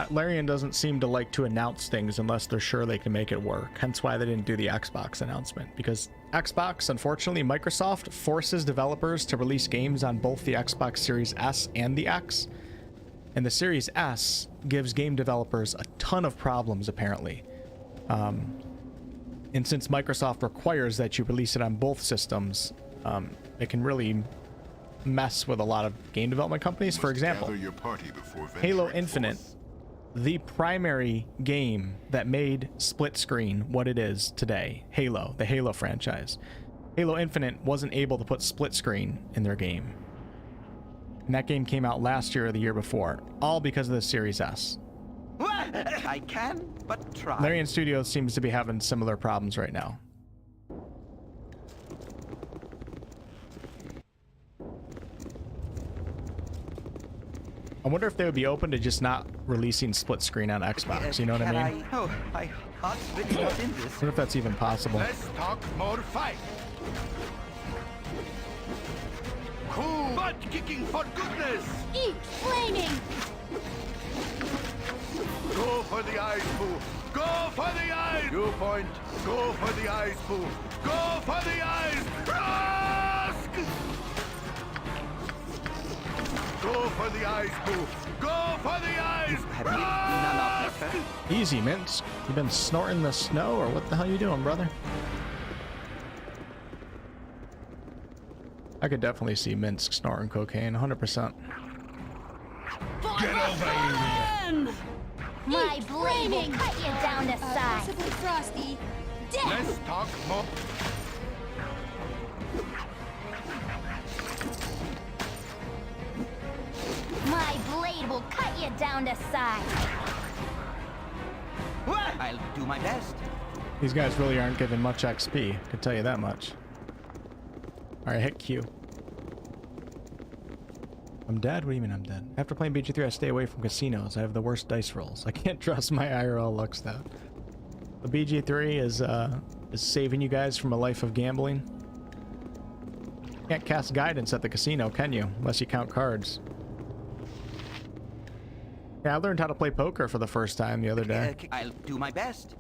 Larian doesn't seem to like to announce things unless they're sure they can make it work. Hence why they didn't do the Xbox announcement. Because Xbox, unfortunately, Microsoft forces developers to release games on both the Xbox Series S and the X. And the Series S gives game developers a ton of problems, apparently. And since Microsoft requires that you release it on both systems, it can really mess with a lot of game development companies. For example, Halo Infinite, the primary game that made split screen what it is today, Halo, the Halo franchise. Halo Infinite wasn't able to put split screen in their game. And that game came out last year or the year before, all because of the Series S. I can, but try. Larian Studios seems to be having similar problems right now. I wonder if they would be open to just not releasing split screen on Xbox, you know what I mean? My heart's really not in this. I wonder if that's even possible. Let's talk more fight. Cool. Butt kicking for goodness. Eat flaming. Go for the eyes, Pooh. Go for the eyes. You point. Go for the eyes, Pooh. Go for the eyes. Rusk! Go for the eyes, boo! Go for the eyes! Easy, Minsk. You been snorting the snow, or what the hell you doing, brother? I could definitely see Minsk snorting cocaine, 100%. Get over here! My blade will cut you down to size. Possibly frosty. Death! Let's talk more. My blade will cut you down to size. I'll do my best. These guys really aren't giving much XP, I can tell you that much. Alright, hit Q. I'm dead? What do you mean I'm dead? After playing BG3, I stay away from casinos. I have the worst dice rolls. I can't trust my IRL luck stat. The BG3 is saving you guys from a life of gambling. Can't cast guidance at the casino, can you? Unless you count cards. Yeah, I learned how to play poker for the first time the other day. I'll do my best.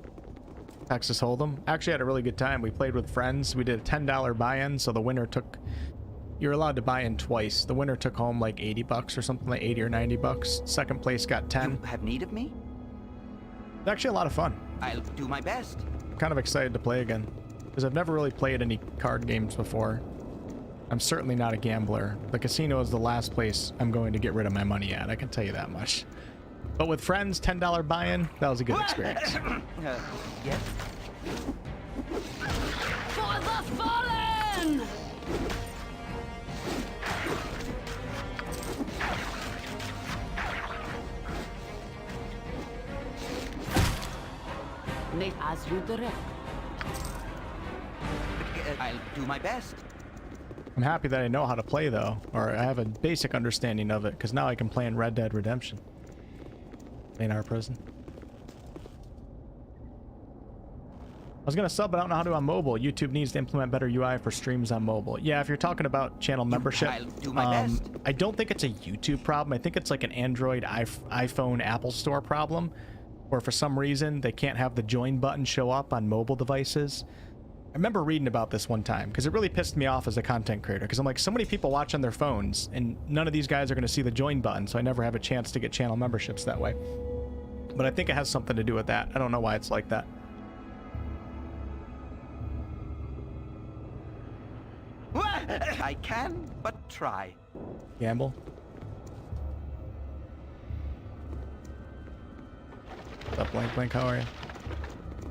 Texas Hold'em. Actually had a really good time. We played with friends. We did a $10 buy-in, so the winner took... You're allowed to buy in twice. The winner took home like 80 bucks or something, like 80 or 90 bucks. Second place got 10. You have need of me? It's actually a lot of fun. I'll do my best. I'm kind of excited to play again, because I've never really played any card games before. I'm certainly not a gambler. The casino is the last place I'm going to get rid of my money at, I can tell you that much. But with friends, $10 buy-in, that was a good experience. Yes? For the fallen! Nate, as you direct. I'll do my best. I'm happy that I know how to play, though, or I have a basic understanding of it, because now I can play in Red Dead Redemption. In our prison. I was gonna sub, but I don't know how to do on mobile. YouTube needs to implement better UI for streams on mobile. Yeah, if you're talking about channel membership, I'll do my best. I don't think it's a YouTube problem. I think it's like an Android, iPhone, Apple Store problem, where for some reason they can't have the join button show up on mobile devices. I remember reading about this one time because it really pissed me off as a content creator, because I'm like, so many people watch on their phones and none of these guys are going to see the join button, so I never have a chance to get channel memberships that way. But I think it has something to do with that. I don't know why it's like that. I can, but try. Gamble. What's up, Blank Blank? How are you?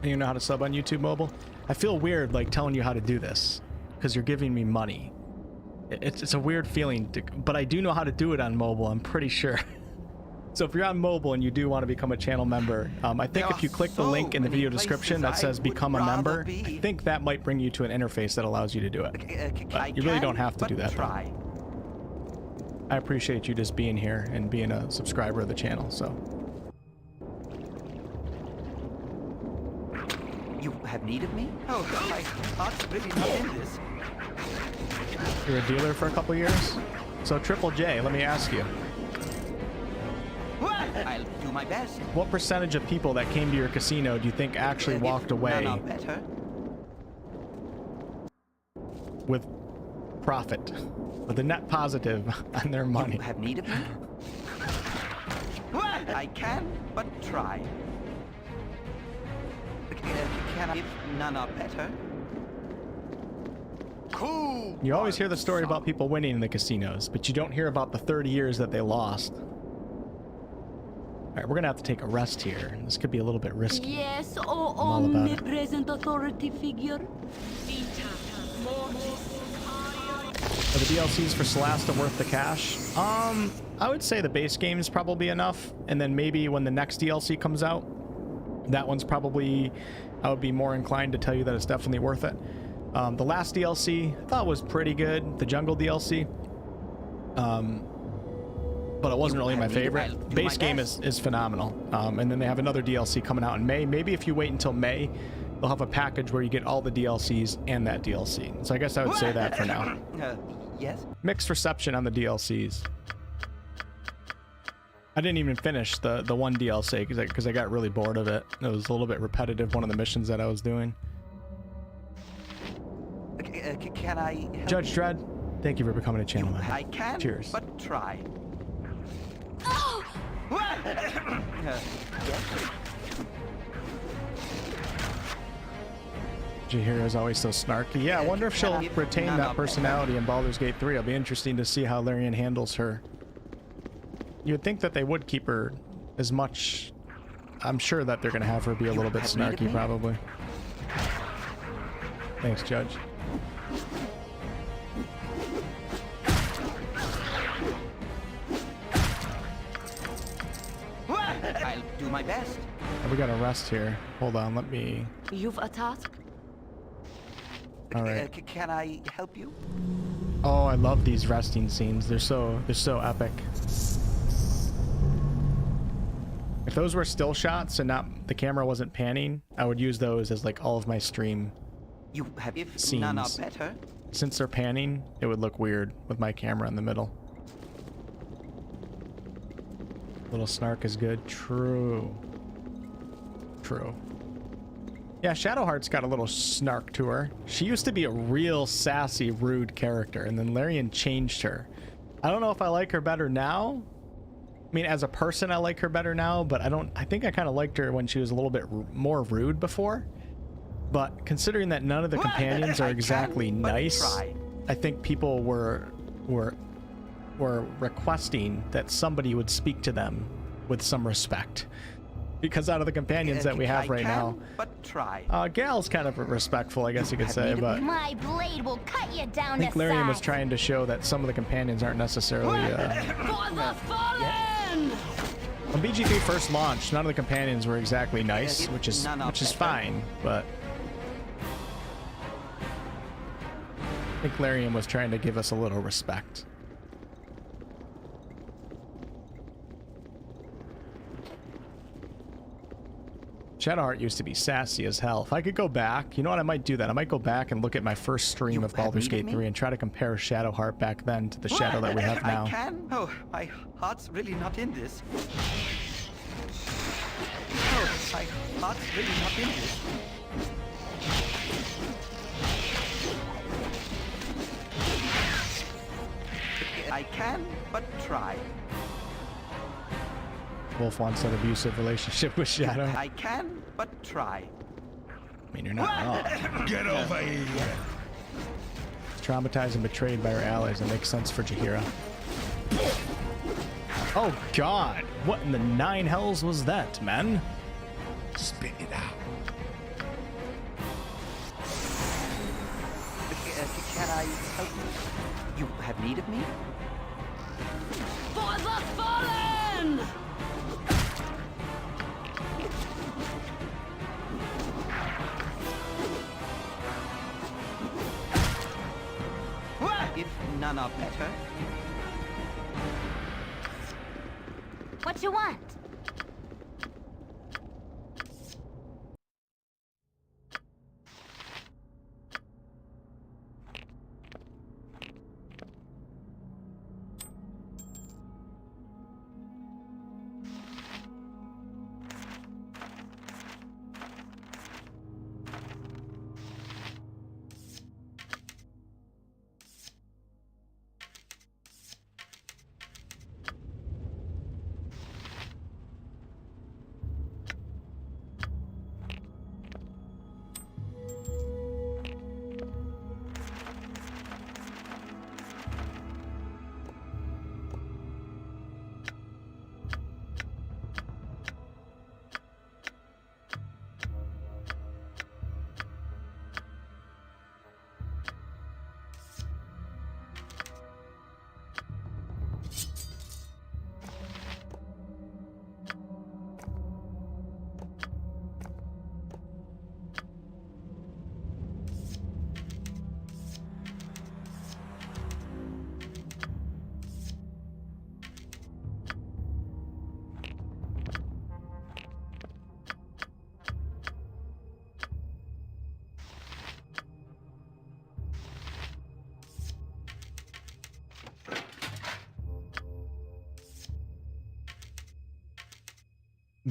You know how to sub on YouTube mobile? I feel weird like telling you how to do this because you're giving me money. It's a weird feeling, but I do know how to do it on mobile, I'm pretty sure. So if you're on mobile and you do want to become a channel member, I think if you click the link in the video description that says become a member, I think that might bring you to an interface that allows you to do it. But you really don't have to do that, though. I appreciate you just being here and being a subscriber of the channel, so. You have need of me? Oh, my heart's really not in this. You're a dealer for a couple years? So Triple J, let me ask you. I'll do my best. What percentage of people that came to your casino do you think actually walked away with profit, with a net positive on their money? You have need of me? I can, but try. Can I, if none are better? Cool. You always hear the story about people winning in the casinos, but you don't hear about the 30 years that they lost. All right, we're gonna have to take a rest here. This could be a little bit risky. Yes, oh omnipresent authority figure. Are the DLCs for Celasta worth the cash? I would say the base game is probably enough, and then maybe when the next DLC comes out, that one's probably, I would be more inclined to tell you that it's definitely worth it. The last DLC I thought was pretty good, the Jungle DLC, but it wasn't really my favorite. Base game is phenomenal, and then they have another DLC coming out in May. Maybe if you wait until May, they'll have a package where you get all the DLCs and that DLC. So I guess I would say that for now. Yes? Mixed reception on the DLCs. I didn't even finish the one DLC because I got really bored of it. It was a little bit repetitive, one of the missions that I was doing. Can I help? Judge Dredd, thank you for becoming a channel member. I can, Cheers. but try. Oh! Jaheira is always so snarky. Yeah, I wonder if she'll retain that personality in Baldur's Gate 3. It'll be interesting to see how Larian handles her. You would think that they would keep her as much... I'm sure that they're going to have her be a little bit snarky, probably. Thanks, Judge. I'll do my best. We got a rest here. Hold on, let me... You've a task? All right. Can I help you? Oh, I love these resting scenes. They're so epic. If those were still shots and not the camera wasn't panning, I would use those as like all of my stream If none are better. Since they're panning, it would look weird with my camera in the middle. Little snark is good. True. True. Yeah, Shadowheart's got a little snark to her. She used to be a real sassy, rude character, and then Larian changed her. I don't know if I like her better now. I mean, as a person, I like her better now, but I think I kind of liked her when she was a little bit more rude before. But considering that none of the companions are exactly nice, I think people were requesting that somebody would speak to them with some respect. Because out of the companions that we have right now, Gal's kind of respectful, I guess you could say, but my blade will cut you down. I think Larian was trying to show that some of the companions aren't necessarily. For the fallen! When BG3 first launched, none of the companions were exactly nice, which is fine, but I think Larian was trying to give us a little respect. Shadowheart used to be sassy as hell. If I could go back, you know what, I might do that. I might go back and look at my first stream of Baldur's Gate 3 and try to compare Shadowheart back then to the Shadow that we have now. I can? Oh, my heart's really not in this. Oh, my heart's really not in this. I can, but try. Wolf wants an abusive relationship with Shadow. I can, but try. I mean, you're not wrong. Get over here! Traumatized and betrayed by her allies. That makes sense for Jaheira. Oh God! What in the nine hells was that, man? Spit it out. Can I help you? You have need of me? For the fallen! If none are better. What you want?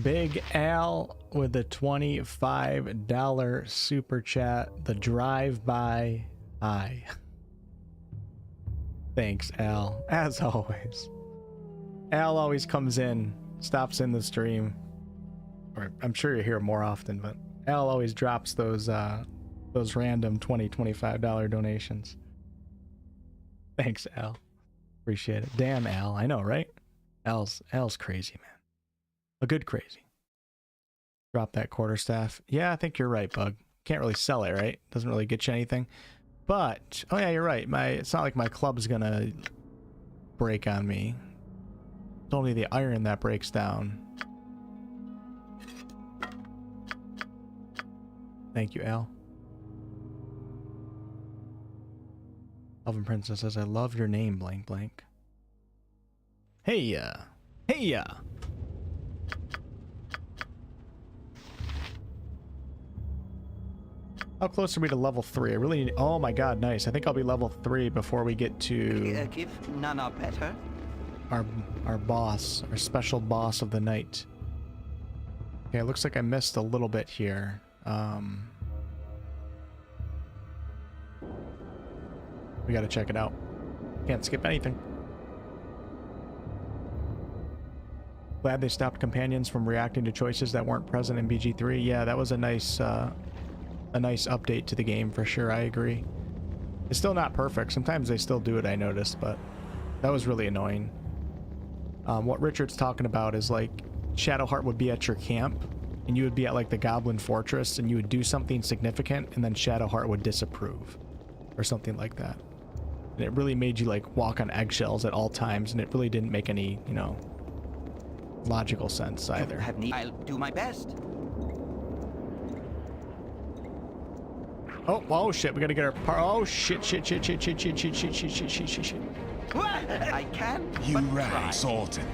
Big Al with a $25 super chat. The drive-by eye. Thanks, Al, as always. Al always comes in, stops in the stream. Or I'm sure you hear more often, but Al always drops those random $20, $25 donations. Thanks, Al. Appreciate it. Damn, Al. I know, right? Al's crazy, man. A good crazy. Drop that quarterstaff. Yeah, I think you're right, Bug. Can't really sell it, right? Doesn't really get you anything. But, oh yeah, you're right. It's not like my club's gonna break on me. It's only the iron that breaks down. Thank you, Al. Elven Princess says, I love your name, blank blank. Hey ya. Hey ya. How close are we to level 3? I really need... Oh my god, nice. I think I'll be level 3 before we get to... If none are better. Our boss. Our special boss of the night. Okay, it looks like I missed a little bit here. We gotta check it out. Can't skip anything. Glad they stopped companions from reacting to choices that weren't present in BG3. Yeah, that was a nice update to the game for sure. I agree. It's still not perfect. Sometimes they still do it, I noticed, but that was really annoying. What Richard's talking about is like Shadowheart would be at your camp and you would be at like the Goblin Fortress and you would do something significant and then Shadowheart would disapprove or something like that. And it really made you like walk on eggshells at all times, and it really didn't make any, you know, logical sense either. I'll do my best. Oh shit, we gotta get our oh shit. I can. You right, Sultan.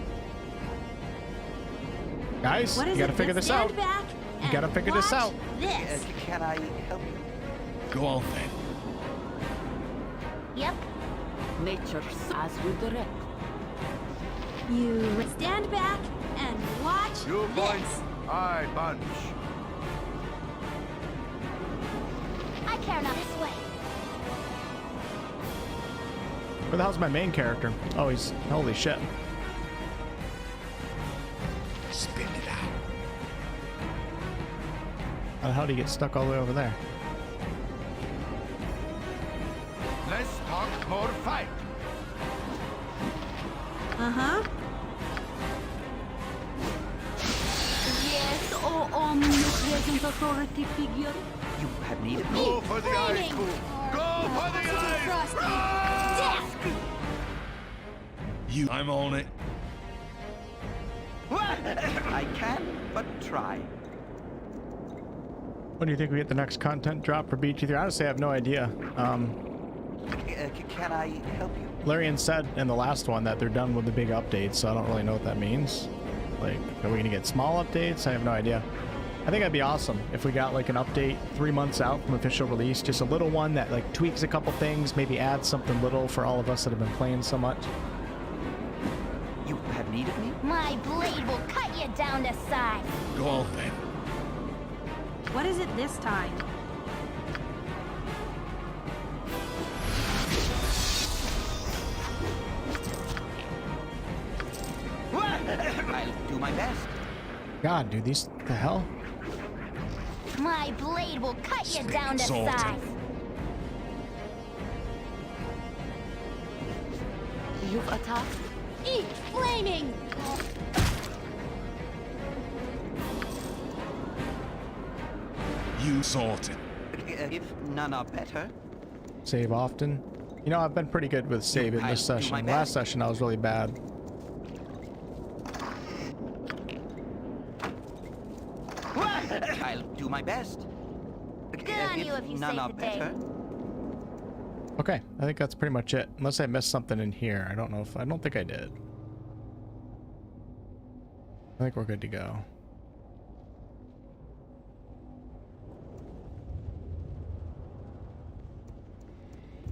Guys, you gotta figure this out. You gotta figure this out. Can I help you? Go on then. Yep. Nature as we direct. You stand back and watch You this. points, I bunch. I care not this way. Where the hell's my main character? Oh, he's... Holy shit. Spin it out. How do you get stuck all the way over there? Let's talk more fight. Uh-huh. Yes, oh omnipresent authority figure. You have need of me. Go for the eyes, fool. Go for the eyes. Run! You, I'm on it. I can, but try. When do you think we get the next content drop for BG3? Honestly, I have no idea. Can I help you? Larian said in the last one that they're done with the big updates, so I don't really know what that means. Like, are we gonna get small updates? I have no idea. I think that'd be awesome if we got like an update 3 months out from official release, just a little one that like tweaks a couple things, maybe adds something little for all of us that have been playing so much. You have need of me? My blade will cut you down to size. Go on then. What is it this time? I'll do my best. God, dude, these... the hell? My blade will cut you down to size. You've attacked. Eat flaming! You Sultan. If none are better. Save often. You know, I've been pretty good with saving I'll this do my session. best. Last session, I was really bad. I'll do my best. Good on you if you none save are the day. better. Okay, I think that's pretty much it. Unless I missed something in here. I don't know if... I don't think I did. I think we're good to go.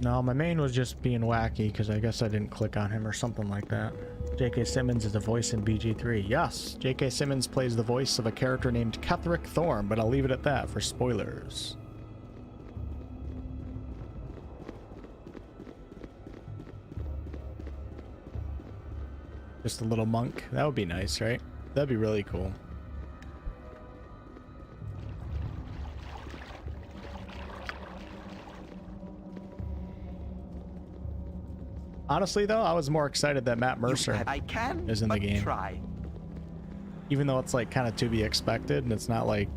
No, my main was just being wacky because I guess I didn't click on him or something like that. J.K. Simmons is a voice in BG3. Yes, J.K. Simmons plays the voice of a character named Ketheric Thorn, but I'll leave it at that for spoilers. Just a little monk. That would be nice, right? That'd be really cool. Honestly, though, I was more excited that Matt Mercer is in the game. Even though it's like kind of to be expected, and it's not like,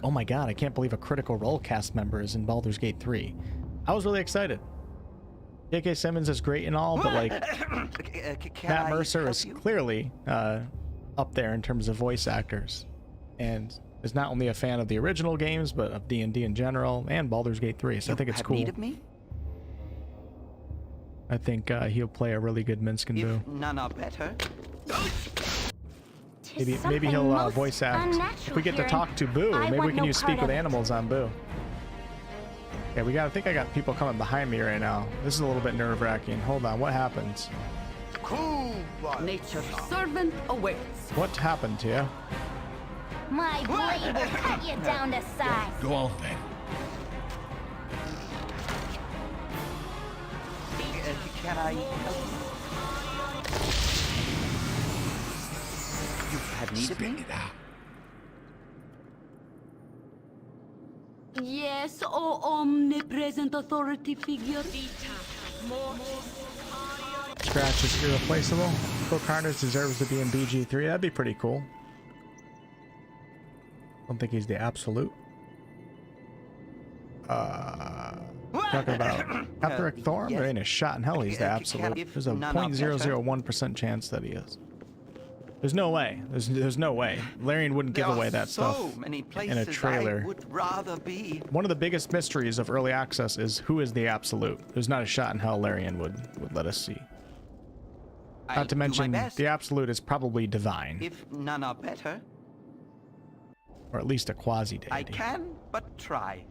oh my god, I can't believe a Critical Role cast member is in Baldur's Gate 3. I was really excited. J.K. Simmons is great and all, but like Matt Mercer is clearly up there in terms of voice actors, and is not only a fan of the original games, but of D&D in general and Baldur's Gate 3. So I think it's cool. I think he'll play a really good Minsc and Boo. None are better. Maybe he'll voice act. If we get to talk to Boo, maybe we can use Speak with Animals on Boo. Okay, I think I got people coming behind me right now. This is a little bit nerve-wracking. Hold on, what happens? Nature's servant awaits. What happened to you? My blade will cut you down to size. Go on then. Can I help? You have need of me? Yes, O omnipresent authority figure. Scratch is irreplaceable. Phil Carnage deserves to be in BG3. That'd be pretty cool. Don't think he's the absolute. Talking about Half-Orc Thorn? There ain't a shot in hell he's the absolute. There's a 0.001% chance that he is. There's no way. There's no way. Larian wouldn't give away that stuff in a trailer. One of the biggest mysteries of early access is who is the absolute. There's not a shot in hell Larian would let us see. Not to mention, the absolute is probably divine. If none are better, or at least a quasi-deity. I can but try.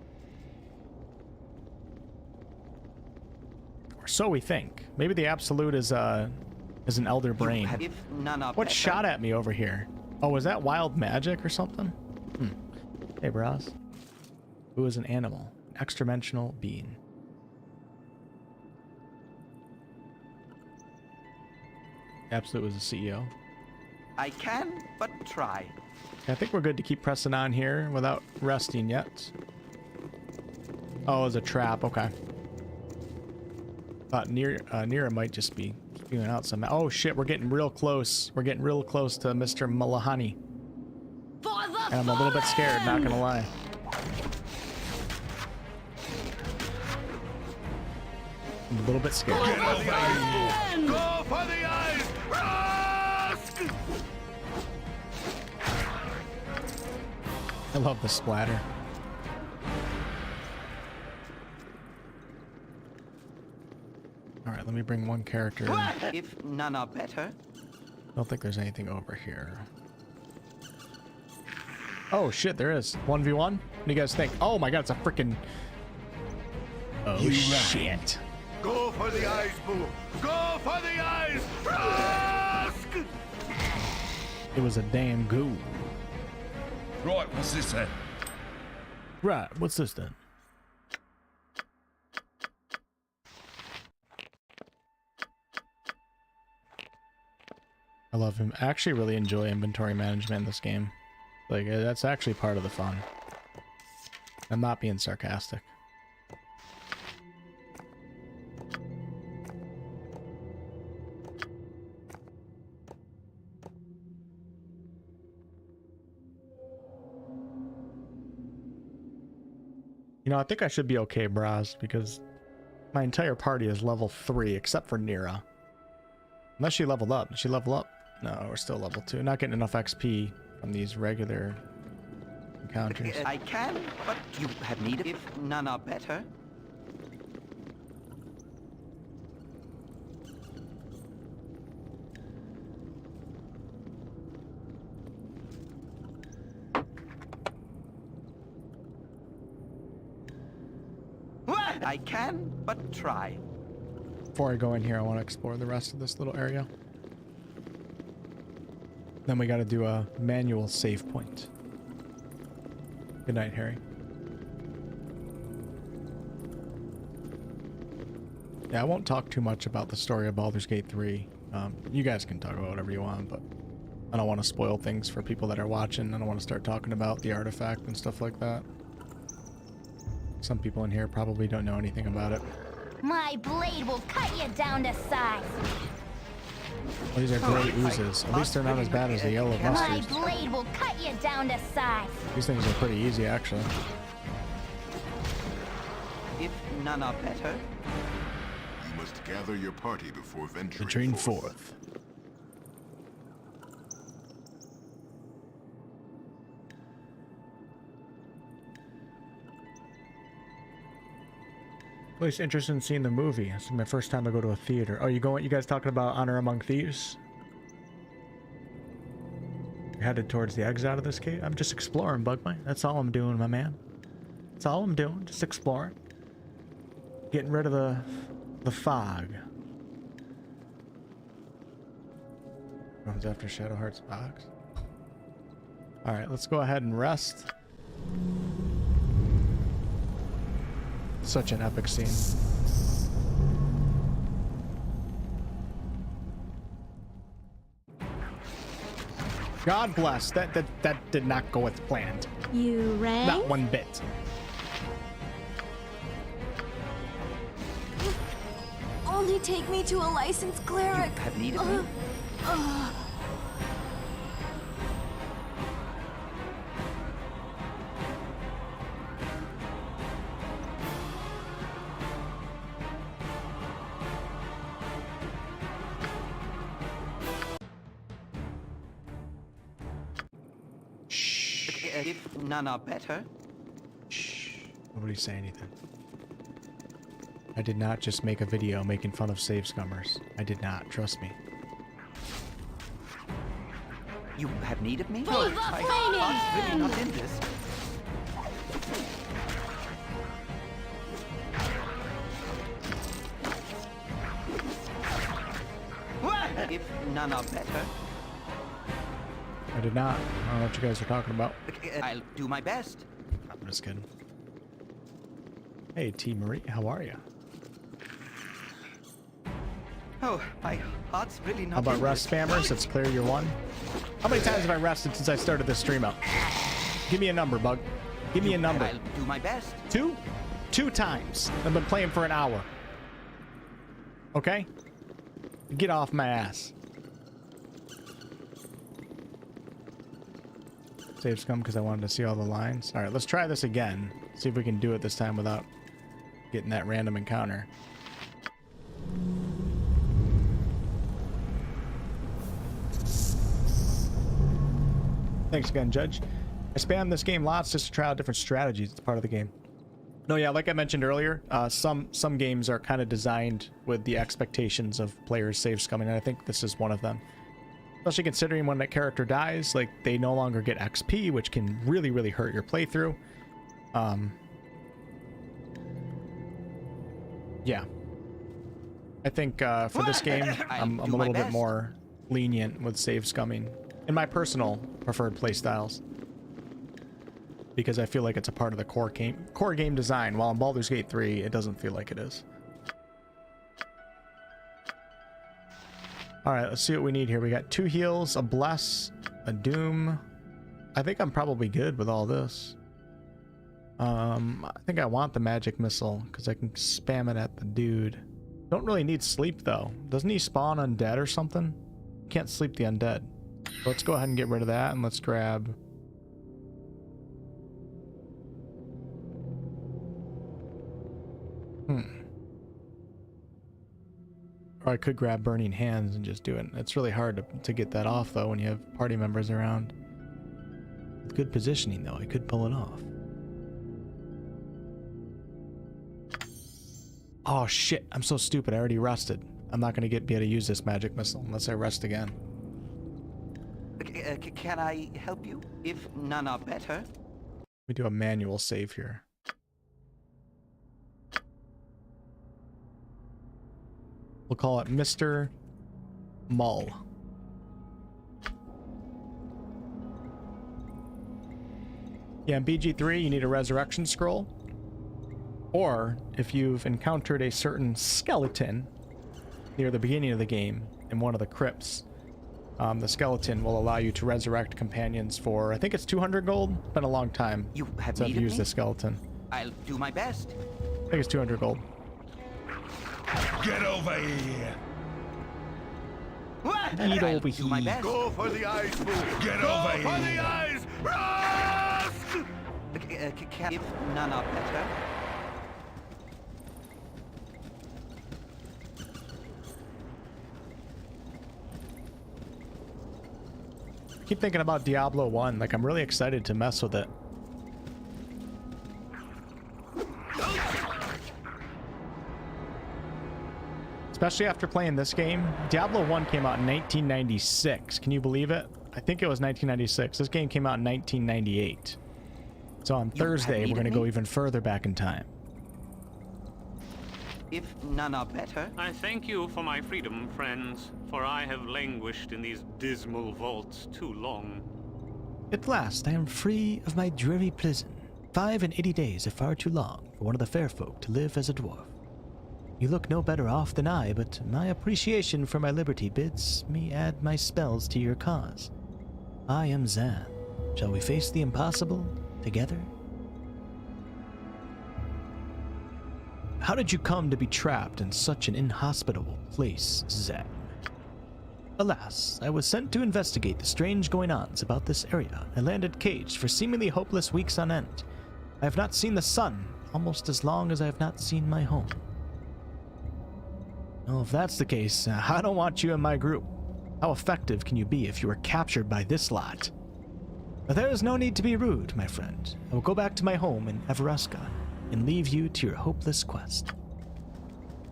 Or so we think. Maybe the absolute is an elder brain. What shot at me over here? Oh, was that wild magic or something? Hey, bros. Who is an animal? An extra-dimensional being. Absolute was a CEO. I can but try. I think we're good to keep pressing on here without resting yet. Oh, it's a trap. Okay. Thought Nira might just be spewing out some. Oh shit, we're getting real close. We're getting real close to Mr. Mullahey. And I'm a little bit scared, not gonna lie. I'm a little bit scared. Go for the eyes! Go for the eyes! Rask! I love the splatter. Alright, let me bring one character. If none are better. I don't think there's anything over here. Oh shit, there is. 1v1? What do you guys think? Oh my god, it's a freaking... Oh shit. Go for the eyes, Boo! Go for the eyes! Rask! It was a damn goo. Right, what's this then? Right, what's this then? I love him. I actually really enjoy inventory management in this game. Like, that's actually part of the fun. I'm not being sarcastic. You know, I think I should be okay, bros, because my entire party is level 3, except for Nira. Unless she leveled up. Did she level up? No, we're still level 2. Not getting enough XP from these regular encounters. I can, but you have need of if none are better. I can but try. Before I go in here, I want to explore the rest of this little area. Then we got to do a manual save point. Good night, Harry. Yeah, I won't talk too much about the story of Baldur's Gate 3. You guys can talk about whatever you want, but I don't want to spoil things for people that are watching. I don't want to start talking about the artifact and stuff like that. Some people in here probably don't know anything about it. My blade will cut you down to size. Well, these are great oozes. At least they're not as bad as the yellow My mustards. blade will cut you down to size. These things are pretty easy, actually. If none are better. You must gather your party before venturing Venturing forth. At least interested in seeing the movie. It's my first time to go to a theater. Oh, you guys talking about Honor Among Thieves? You're headed towards the exit out of this cave? I'm just exploring, Bugman. That's all I'm doing, my man. That's all I'm doing. Just exploring. Getting rid of the fog. Runs after Shadowheart's box. Alright, let's go ahead and rest. Such an epic scene. God bless. That did not go as planned. You rang? Not one bit. Only take me to a licensed cleric. You have need of me? If none are better. Shh. Nobody say anything. I did not just make a video making fun of save scummers. I did not. Trust me. You have need of me? Full of My flaming! heart's really not in this. If none are better. I did not. I don't know what you guys are talking about. I'll do my best. I'm just kidding. Hey, T. Marie, how are you? Oh, my heart's really not. How about in rest this. spammers? Let's clear your one. How many times have I rested since I started this stream out? Give me a number, Bug. Give me a number. I'll do my best. 2? 2 times. I've been playing for an hour. Okay? Get off my ass. Save scum because I wanted to see all the lines. Alright, let's try this again. See if we can do it this time without getting that random encounter. Thanks again, Judge. I spam this game lots just to try out different strategies. It's part of the game. No, yeah, like I mentioned earlier, some games are kind of designed with the expectations of players save scumming, and I think this is one of them. Especially considering when that character dies, like, they no longer get XP, which can really, really hurt your playthrough. Yeah. I think for this game, I'm a little bit more lenient with save scumming in my personal preferred playstyles, because I feel like it's a part of the core game design, while in Baldur's Gate 3 it doesn't feel like it is. Alright, let's see what we need here. We got 2 heals, a bless, a doom. I think I'm probably good with all this. I think I want the magic missile because I can spam it at the dude. Don't really need sleep though. Doesn't he spawn undead or something? Can't sleep the undead. So let's go ahead and get rid of that, and let's grab... Or I could grab Burning Hands and just do it. It's really hard to get that off though when you have party members around. With good positioning though, I could pull it off. Oh shit, I'm so stupid. I already rested. I'm not gonna be able to use this magic missile unless I rest again. Can I help you? If none are better. We do a manual save here. We'll call it Mr. Mull. Yeah, in BG3 you need a resurrection scroll. Or if you've encountered a certain skeleton near the beginning of the game in one of the crypts. The skeleton will allow you to resurrect companions for, I think it's 200 gold. Been a long time since I've used the skeleton. I'll do my best. I think it's 200 gold. Get over here! Get over do my here. best. Go for the eyes, fool! Get Go over for here. the eyes! Rusk! If none are better. Keep thinking about Diablo 1. Like, I'm really excited to mess with it. Especially after playing this game. Diablo 1 came out in 1996. Can you believe it? I think it was 1996. This game came out in 1998. So on Thursday, we're going to go even further back in time. If none are better. I thank you for my freedom, friends, for I have languished in these dismal vaults too long. At last, I am free of my dreary prison. 85 days are far too long for one of the fair folk to live as a dwarf. You look no better off than I, but my appreciation for my liberty bids me add my spells to your cause. I am Zan. Shall we face the impossible together? How did you come to be trapped in such an inhospitable place, Zan? Alas, I was sent to investigate the strange going-ons about this area. I landed caged for seemingly hopeless weeks on end. I have not seen the sun almost as long as I have not seen my home. Well, if that's the case, I don't want you in my group. How effective can you be if you were captured by this lot? But there is no need to be rude, my friend. I will go back to my home in Everuska and leave you to your hopeless quest.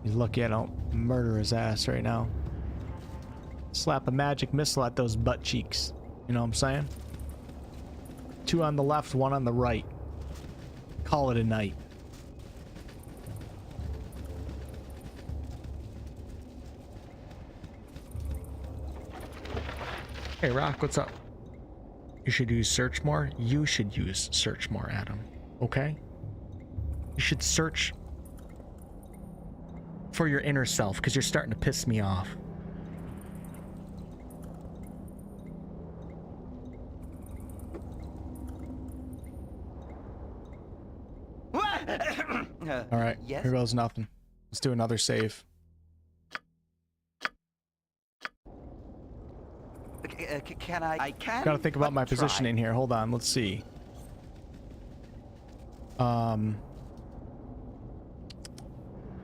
He's lucky I don't murder his ass right now. Slap a magic missile at those butt cheeks. You know what I'm saying? 2 on the left, 1 on the right. Call it a night. Hey, Rock, what's up? You should use search more. You should use search more, Adam. Okay? You should search for your inner self, because you're starting to piss me off. Alright, yes? here goes nothing. Let's do another save. Can I can. Gotta think about my try. positioning here. Hold on, let's see. What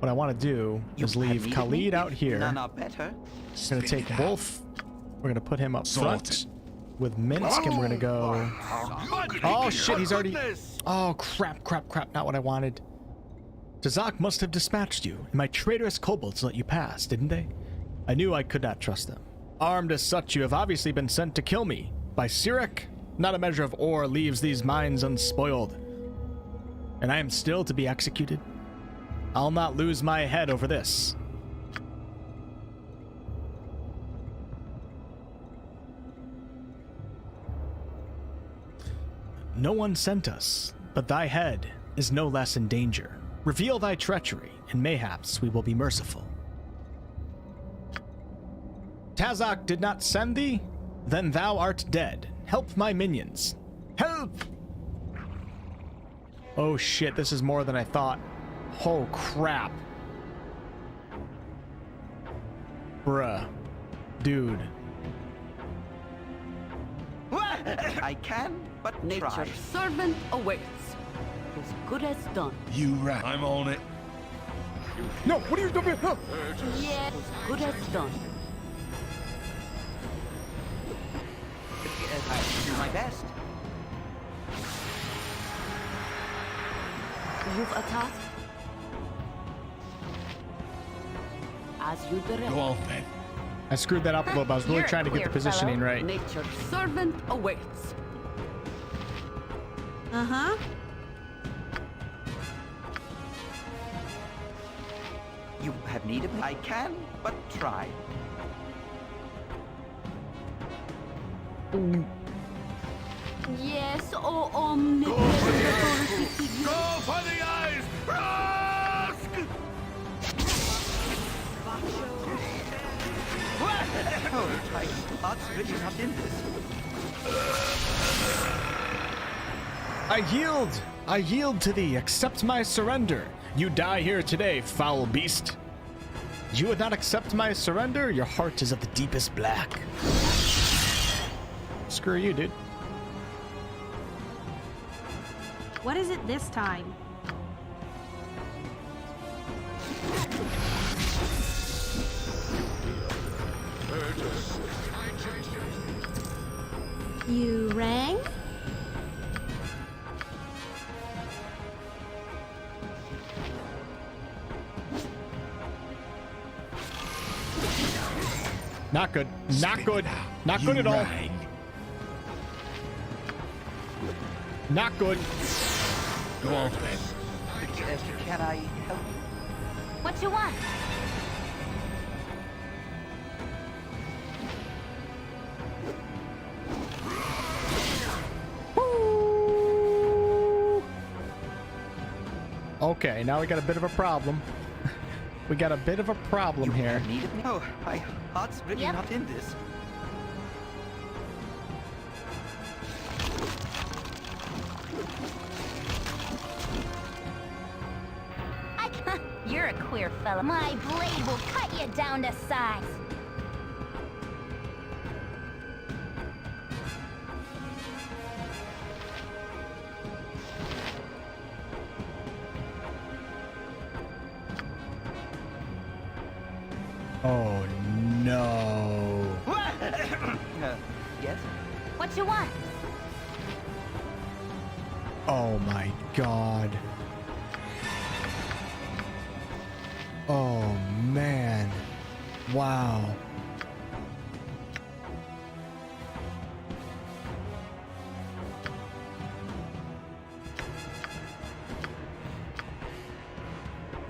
I want to do is leave Khalid out here. None are better. Gonna take Wolf. We're gonna put him up front with Minsk, and we're gonna go. Oh shit, he's already. Oh crap, crap, crap! Not what I wanted. Tazak must have dispatched you, and my traitorous kobolds let you pass, didn't they? I knew I could not trust them. Armed as such, you have obviously been sent to kill me. By Sirik, not a measure of ore leaves these mines unspoiled. And I am still to be executed. I'll not lose my head over this. No one sent us, but thy head is no less in danger. Reveal thy treachery, and mayhaps we will be merciful. Tazak did not send thee? Then thou art dead. Help my minions. Help! Oh shit, this is more than I thought. Oh crap. Bruh. Dude. I can, but try. Nature's servant awaits. As good as done. You right. I'm on it. No, what are you doing? No. Yes, as good as done. I'll do my best. You've attacked. As you direct. Go on, then. I screwed that up a little bit. I was really trying to get the positioning right. Nature's servant awaits. Uh-huh. You have need of me. I can, but try. Yes, oh omnipresent authority figure. Go for the eyes! Rusk! Oh, my heart's really not in this. I yield to thee. Accept my surrender. You die here today, foul beast. You would not accept my surrender? Your heart is of the deepest black. Screw you, dude. What is it this time? You rang? Not good. Not good. Not good at all. Not good. Go on, can I help you? What you want? Okay, now we got a bit of a problem. We got a bit of a problem here. Needed me? Oh, my heart's really not in this. You're a queer fella. My blade will cut you down to size. Oh no. Yes? What you want? Oh my god. Oh man. Wow.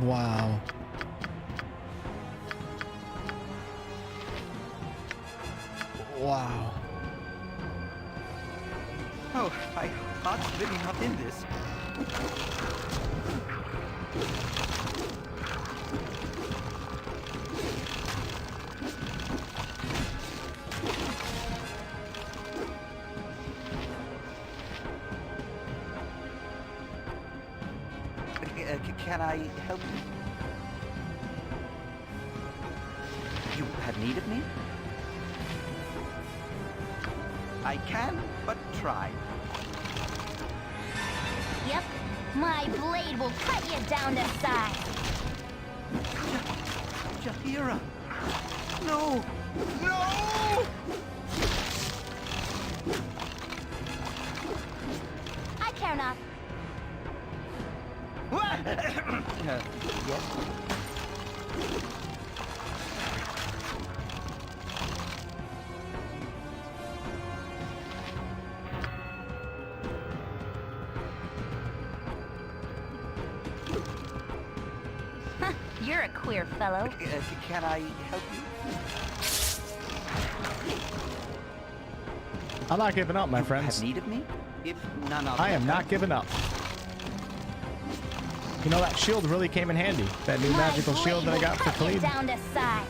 Wow. Wow. Oh, my heart's really not in this. Can I help you? You have need of me? I can, but try. Yep. My blade will cut you down to size. Jahira! No! No! I care not. Yes? You're a queer fellow. Can I help you? I'm not giving up, my friends. Have need of me? If none of I am not giving up. You know, that shield really came in handy. That new magical shield that I got for Khalid. Down to size.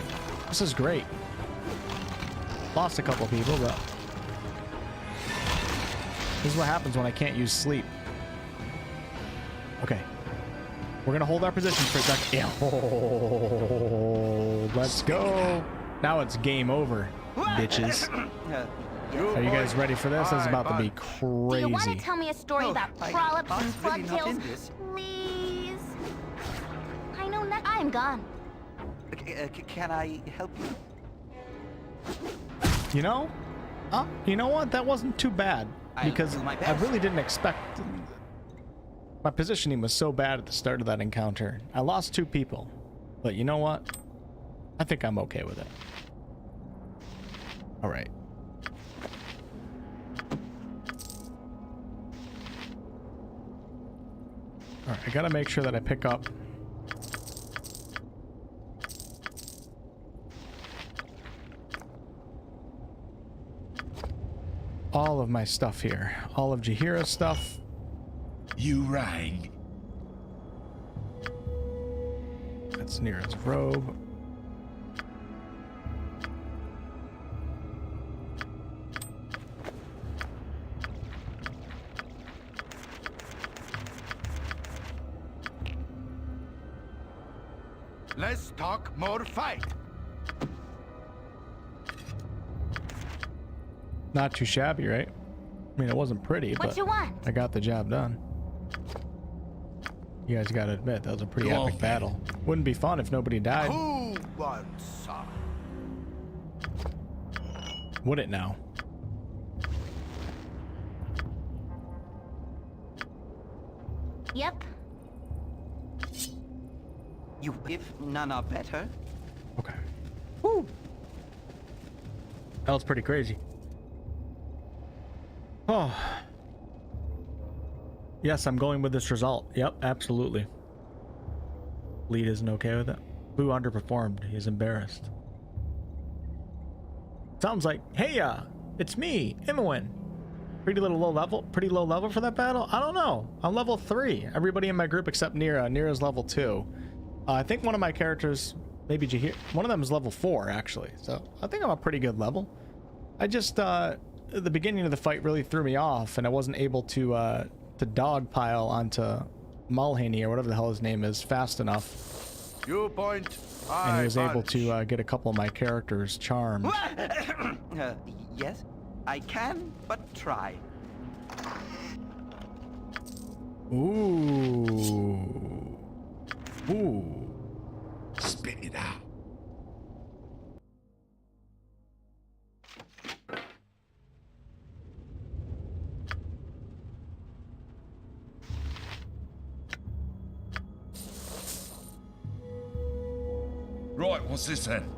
This is great. Lost a couple people, but this is what happens when I can't use sleep. Okay. We're gonna hold our position for a second. Oh, let's go. Now it's game over, bitches. Are you guys ready for this? This is about to be crazy. Do you want to tell me a story about trollops and slugtails? Please. I know that I'm gone. Can I help you? You know? You know what? That wasn't too bad. Because I really didn't expect... My positioning was so bad at the start of that encounter. I lost 2 people. But you know what? I think I'm okay with it. Alright. Alright, I gotta make sure that I pick up all of my stuff here. All of Jahira's stuff. You rang. That's Nira's robe. Let's talk more fight. Not too shabby, right? I mean, it wasn't pretty, What but you want? I got the job done. You guys gotta admit, that was a pretty epic battle. Wouldn't be fun if nobody died. Who wants some? Would it now? Yep. You, if none are better. Okay. Woo! That was pretty crazy. Oh. Yes, I'm going with this result. Yep, absolutely. Lead isn't okay with it. Boo underperformed. He's embarrassed. Sounds like, hey, it's me, Imowin. Pretty low level for that battle? I don't know. I'm level 3. Everybody in my group except Nira. Nira's level 2. I think one of my characters, maybe Jahir, one of them is level 4, actually. So I think I'm a pretty good level. I just, the beginning of the fight really threw me off, and I wasn't able to dogpile onto Mullahey, or whatever the hell his name is, fast enough. You point. And he was able to get a couple of my characters charmed. Yes, I can, but try. Ooh. Ooh. Spit it out. Right, what's this then?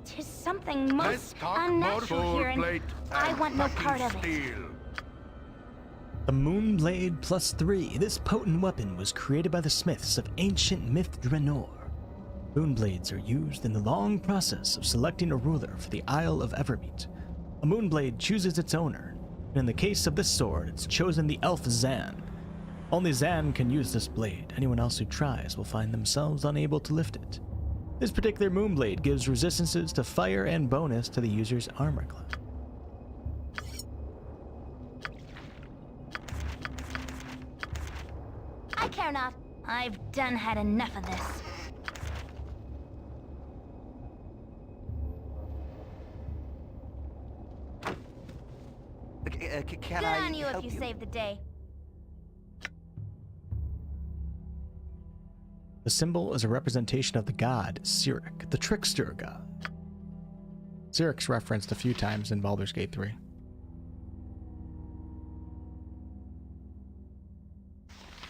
Tis something most unnatural here, and I want no part of it. The Moonblade +3. This potent weapon was created by the smiths of ancient myth Draenor. Moonblades are used in the long process of selecting a ruler for the Isle of Evermeet. A Moonblade chooses its owner. In the case of this sword, it's chosen the elf Zan. Only Zan can use this blade. Anyone else who tries will find themselves unable to lift it. This particular Moonblade gives resistances to fire and bonus to the user's armor class. I care not. I've done had enough of this. Can Good I on you if help you saved the day. The symbol is a representation of the god Cyric, the trickster god. Cyric's referenced a few times in Baldur's Gate 3.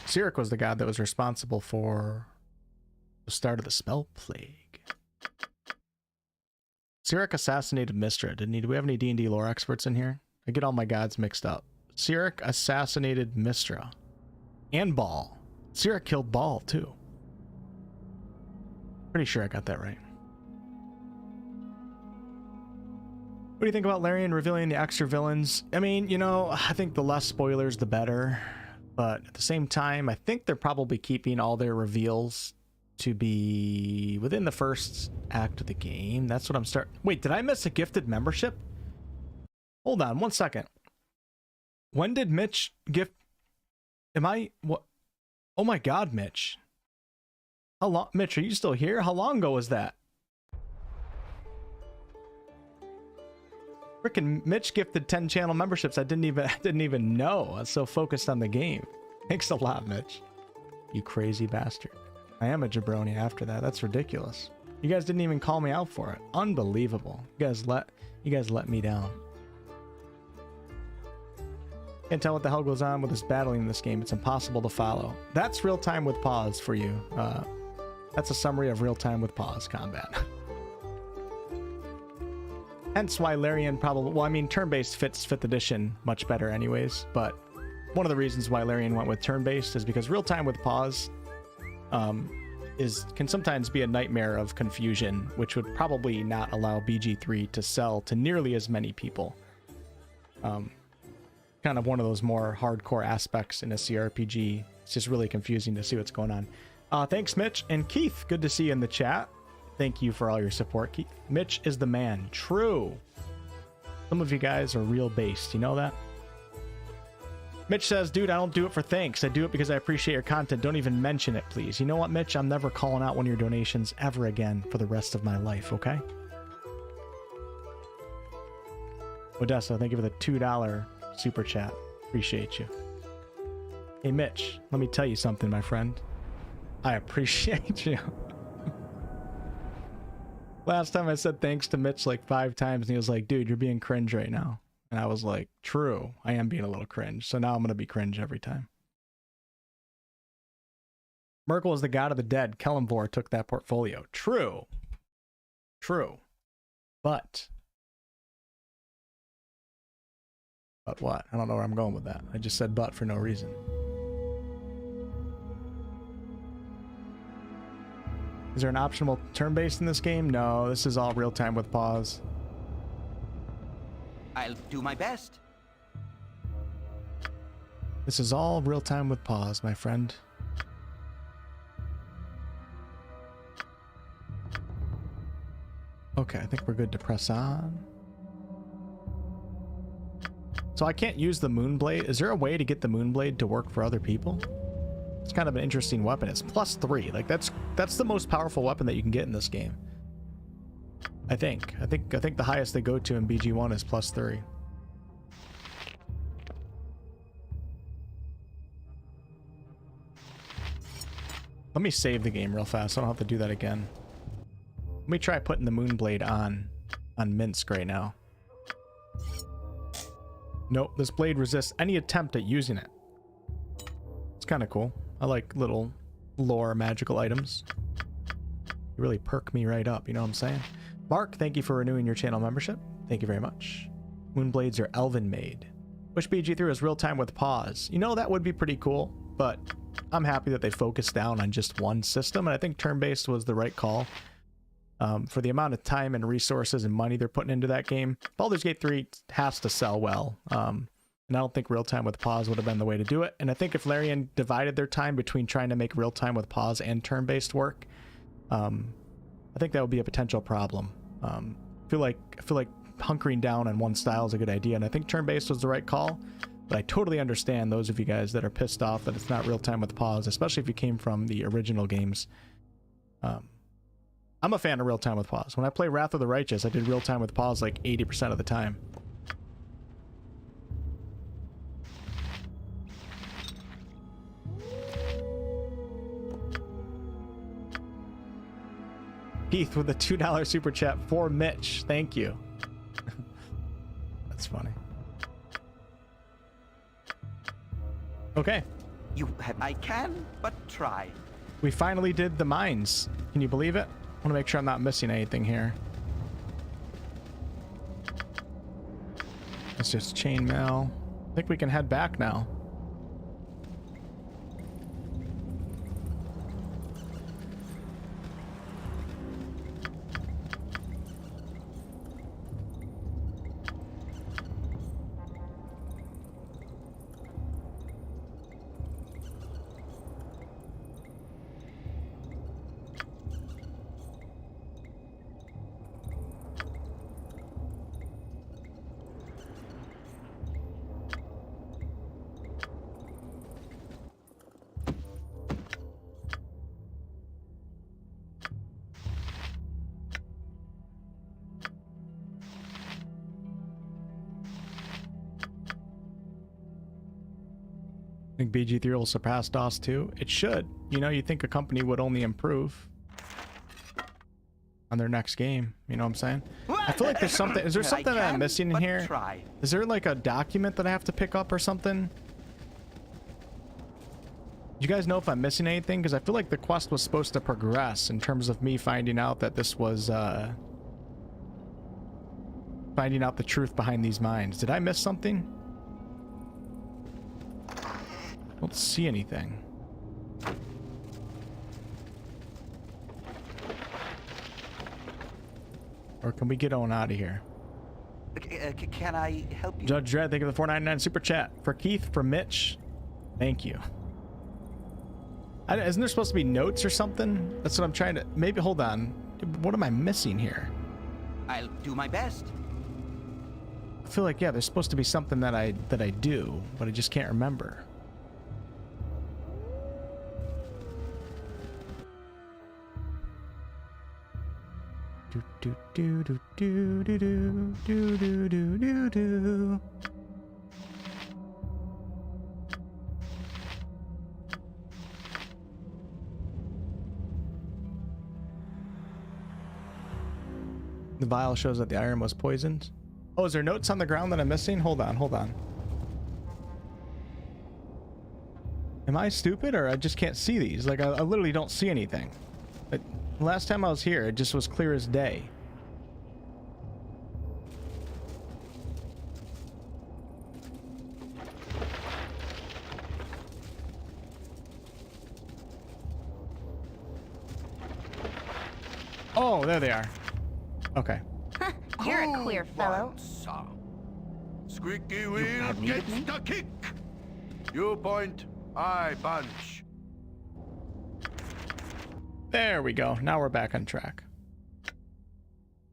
Cyric was the god that was responsible for the start of the spell plague. Cyric assassinated Mystra, didn't he? Do we have any D&D lore experts in here? I get all my gods mixed up. Cyric assassinated Mystra. And Baal. Cyric killed Baal, too. Pretty sure I got that right. What do you think about Larian revealing the extra villains? I mean, you know, I think the less spoilers, the better. But at the same time, I think they're probably keeping all their reveals to be within the first act of the game. That's what I'm starting. Wait, did I miss a gifted membership? Hold on 1 second. When did Mitch gift? What? Oh my God, Mitch. How long? Mitch, are you still here? How long ago was that? Frickin' Mitch gifted 10 channel memberships. I didn't even know. I was so focused on the game. Thanks a lot, Mitch. You crazy bastard. I am a jabroni after that. That's ridiculous. You guys didn't even call me out for it. Unbelievable. You guys let me down. Can't tell what the hell goes on with this battling in this game. It's impossible to follow. That's real time with pause for you. That's a summary of real time with pause combat. Hence why Larian probably, well, I mean, turn-based fits 5th edition much better anyways, but one of the reasons why Larian went with turn-based is because real time with pause can sometimes be a nightmare of confusion, which would probably not allow BG3 to sell to nearly as many people. Kind of one of those more hardcore aspects in a CRPG. It's just really confusing to see what's going on. Thanks, Mitch. And Keith, good to see you in the chat. Thank you for all your support, Keith. Mitch is the man. True. Some of you guys are real based. You know that? Mitch says, dude, I don't do it for thanks. I do it because I appreciate your content. Don't even mention it, please. You know what, Mitch? I'm never calling out one of your donations ever again for the rest of my life, okay? Odessa, thank you for the $2 super chat. Appreciate you. Hey, Mitch, let me tell you something, my friend. I appreciate you. Last time I said thanks to Mitch like 5 times, and he was like, dude, you're being cringe right now. And I was like, true, I am being a little cringe. So now I'm going to be cringe every time. Merkel is the god of the dead. Kellenvor took that portfolio. True. True. But what? I don't know where I'm going with that. I just said but for no reason. Is there an optional turn-based in this game? No, this is all real-time with pause. I'll do my best. This is all real-time with pause, my friend. Okay, I think we're good to press on. So I can't use the Moonblade. Is there a way to get the Moonblade to work for other people? It's kind of an interesting weapon. It's +3. Like that's the most powerful weapon that you can get in this game. I think the highest they go to in BG1 is +3. Let me save the game real fast. I don't have to do that again. Let me try putting the Moonblade on Minsk right now. Nope, this blade resists any attempt at using it. It's kind of cool. I like little lore magical items. You really perk me right up, you know what I'm saying? Mark, thank you for renewing your channel membership. Thank you very much. Moonblades are elven made. Wish BG3 was real time with pause. You know, that would be pretty cool, but I'm happy that they focused down on just one system, and I think turn-based was the right call. For the amount of time and resources and money they're putting into that game, Baldur's Gate 3 has to sell well. And I don't think real time with pause would have been the way to do it. And I think if Larian divided their time between trying to make real time with pause and turn-based work, I think that would be a potential problem. I feel like hunkering down on one style is a good idea, and I think turn-based was the right call. But I totally understand those of you guys that are pissed off that it's not real time with pause, especially if you came from the original games. I'm a fan of real time with pause. When I play Wrath of the Righteous, I did real time with pause like 80% of the time. Heath with a $2 super chat for Mitch. Thank you. That's funny. Okay. I can but try. We finally did the mines. Can you believe it? I want to make sure I'm not missing anything here. It's just chainmail. I think we can head back now. I think BG3 will surpass DOS 2. It should. You know, you think a company would only improve on their next game. You know what I'm saying? I feel like there's something. Is there something that I'm missing in here? Is there like a document that I have to pick up or something? Do you guys know if I'm missing anything? Because I feel like the quest was supposed to progress in terms of me finding out that this was finding out the truth behind these mines. Did I miss something? I don't see anything. Or can we get on out of here? Can I help you? Judge Dredd, thank you for the $4.99 super chat. For Keith, for Mitch, thank you. Isn't there supposed to be notes or something? That's what I'm trying to... Maybe, hold on. What am I missing here? I'll do my best. I feel like, yeah, there's supposed to be something that I do, but I just can't remember. Do do do do do do do do do do do. The vial shows that the iron was poisoned. Oh, is there notes on the ground that I'm missing? Hold on, hold on. Am I stupid or I just can't see these? Like, I literally don't see anything. But last time I was here, it just was clear as day. Oh, there they are. Okay. You're a queer fellow. Squeaky wheel gets the kick. You point, I punch. There we go. Now we're back on track.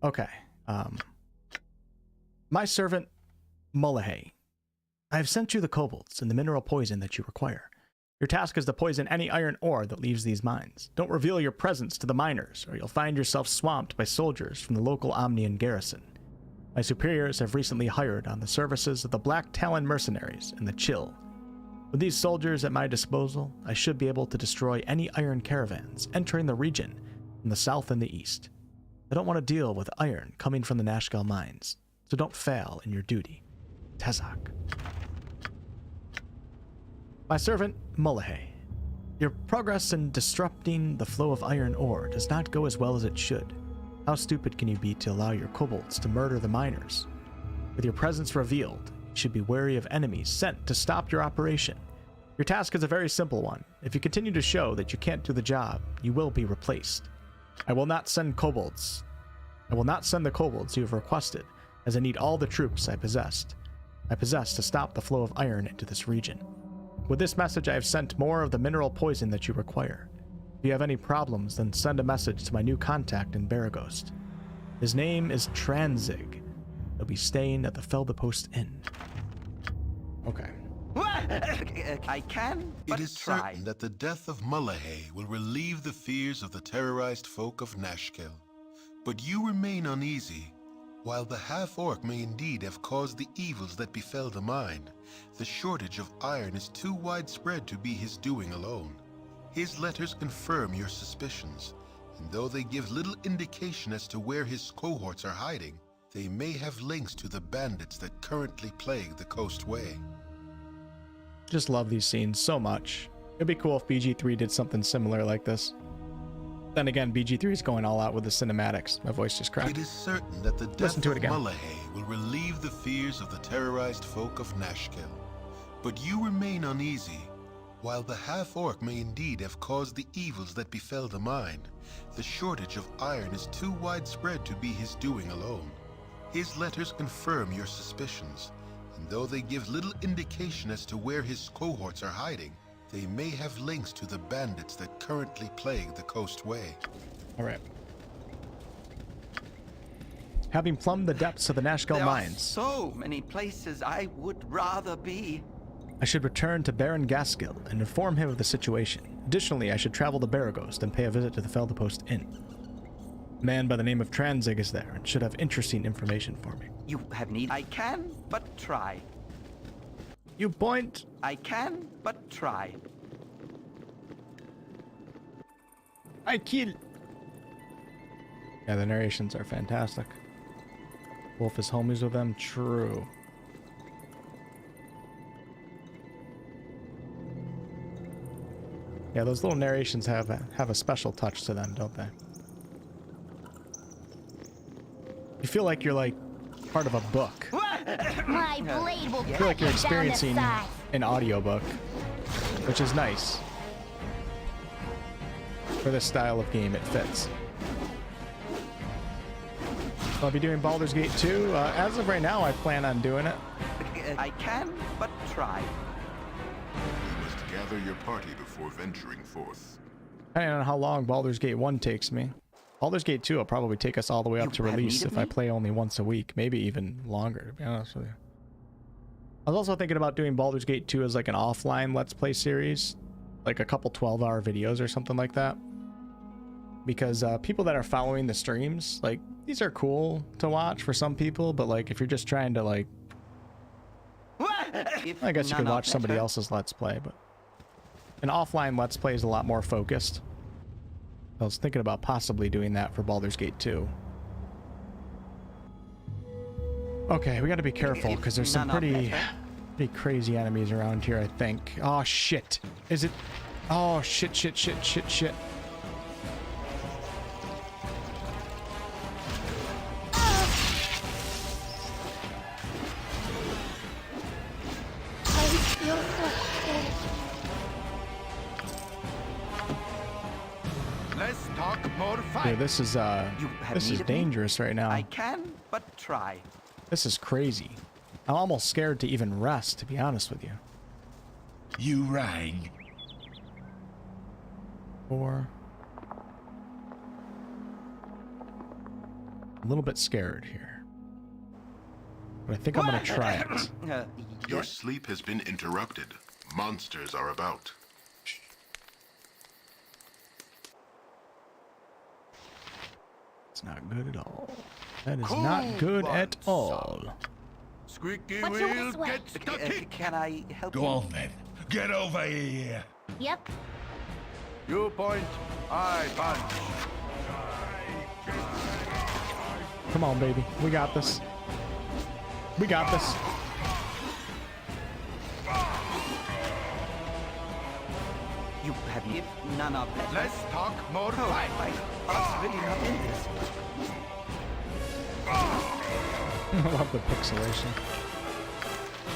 Okay. My servant, Mullahey. I have sent you the kobolds and the mineral poison that you require. Your task is to poison any iron ore that leaves these mines. Don't reveal your presence to the miners, or you'll find yourself swamped by soldiers from the local Omnian garrison. My superiors have recently hired on the services of the Black Talon mercenaries and the Chill. With these soldiers at my disposal, I should be able to destroy any iron caravans entering the region from the south and the east. I don't want to deal with iron coming from the Nashkel mines, so don't fail in your duty. Tezak. My servant, Mullahey. Your progress in disrupting the flow of iron ore does not go as well as it should. How stupid can you be to allow your kobolds to murder the miners? With your presence revealed, you should be wary of enemies sent to stop your operation. Your task is a very simple one. If you continue to show that you can't do the job, you will be replaced. I will not send kobolds. I will not send the kobolds you have requested, as I need all the troops I possess to stop the flow of iron into this region. With this message, I have sent more of the mineral poison that you require. If you have any problems, then send a message to my new contact in Baragost. His name is Tranzig. He'll be staying at the Feldepost Inn. Okay. I can, but it is try. certain that the death of Mullahey will relieve the fears of the terrorized folk of Nashkel. But you remain uneasy. While the Half-Orc may indeed have caused the evils that befell the mine, the shortage of iron is too widespread to be his doing alone. His letters confirm your suspicions, and though they give little indication as to where his cohorts are hiding, they may have links to the bandits that currently plague the Coastway. Just love these scenes so much. It'd be cool if BG3 did something similar like this. Then again, BG3 is going all out with the cinematics. My voice just cracked. It is certain that the death of Mullahey will relieve the fears of the terrorized folk of Nashkel. But you remain uneasy. While the Half-Orc may indeed have caused the evils that befell the mine, the shortage of iron is too widespread to be his doing alone. His letters confirm your suspicions, and though they give little indication as to where his cohorts are hiding, they may have links to the bandits that currently plague the Coastway. All right. Having plumbed the depths of the Nashkel mines, so many places I would rather be. I should return to Baron Gaskill and inform him of the situation. Additionally, I should travel to Baragost and pay a visit to the Feldepost Inn. A man by the name of Tranzig is there and should have interesting information for me. You have need. I can, but try. You point. I can, but try. I kill. Yeah, the narrations are fantastic. Wolf is homies with them. True. Yeah, those little narrations have a special touch to them, don't they? You feel like you're like part of a book. My blade will I feel like you're cut you down to experiencing size. an audiobook, which is nice. For this style of game, it fits. I'll be doing Baldur's Gate 2. As of right now, I plan on doing it. I can, but try. You must gather your party before venturing forth. Depending on how long Baldur's Gate 1 takes me. Baldur's Gate 2 will probably take us all the way up to release if I play only once a week, maybe even longer, to be honest with you. I was also thinking about doing Baldur's Gate 2 as like an offline Let's Play series, like a couple 12-hour videos or something like that. Because people that are following the streams, like, these are cool to watch for some people, but like if you're just trying to like, I guess you could watch somebody else's Let's Play, but an offline Let's Play is a lot more focused. I was thinking about possibly doing that for Baldur's Gate 2. Okay, we got to be careful because there's some pretty crazy enemies around here, I think. Oh shit! Is it? Oh shit! Shit! Shit! Shit! Shit! Let's talk more fight. Dude, this is dangerous right now. I can but try. This is crazy. I'm almost scared to even rest, to be honest with you. You rang. 4. A little bit scared here, but I think I'm gonna try it. Your sleep has been interrupted. Monsters are about. It's not good at all. That is not good at all. Squeaky What's your wheel whistle? gets stucky. Can I help you? Go on then. Get over here. Yep. You point, I punch. Come on, baby. We got this. We got this. You have none of that. Let's talk more fight. Us really not in this. I love the pixelation.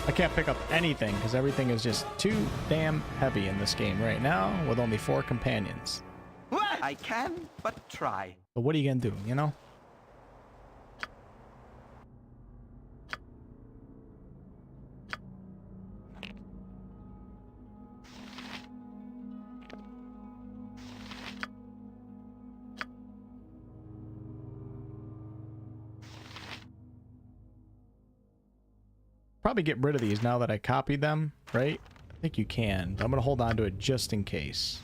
I can't pick up anything because everything is just too damn heavy in this game right now with only 4 companions. I can but try. But what are you gonna do, you know? Probably get rid of these now that I copied them, right? I think you can, but I'm gonna hold on to it just in case.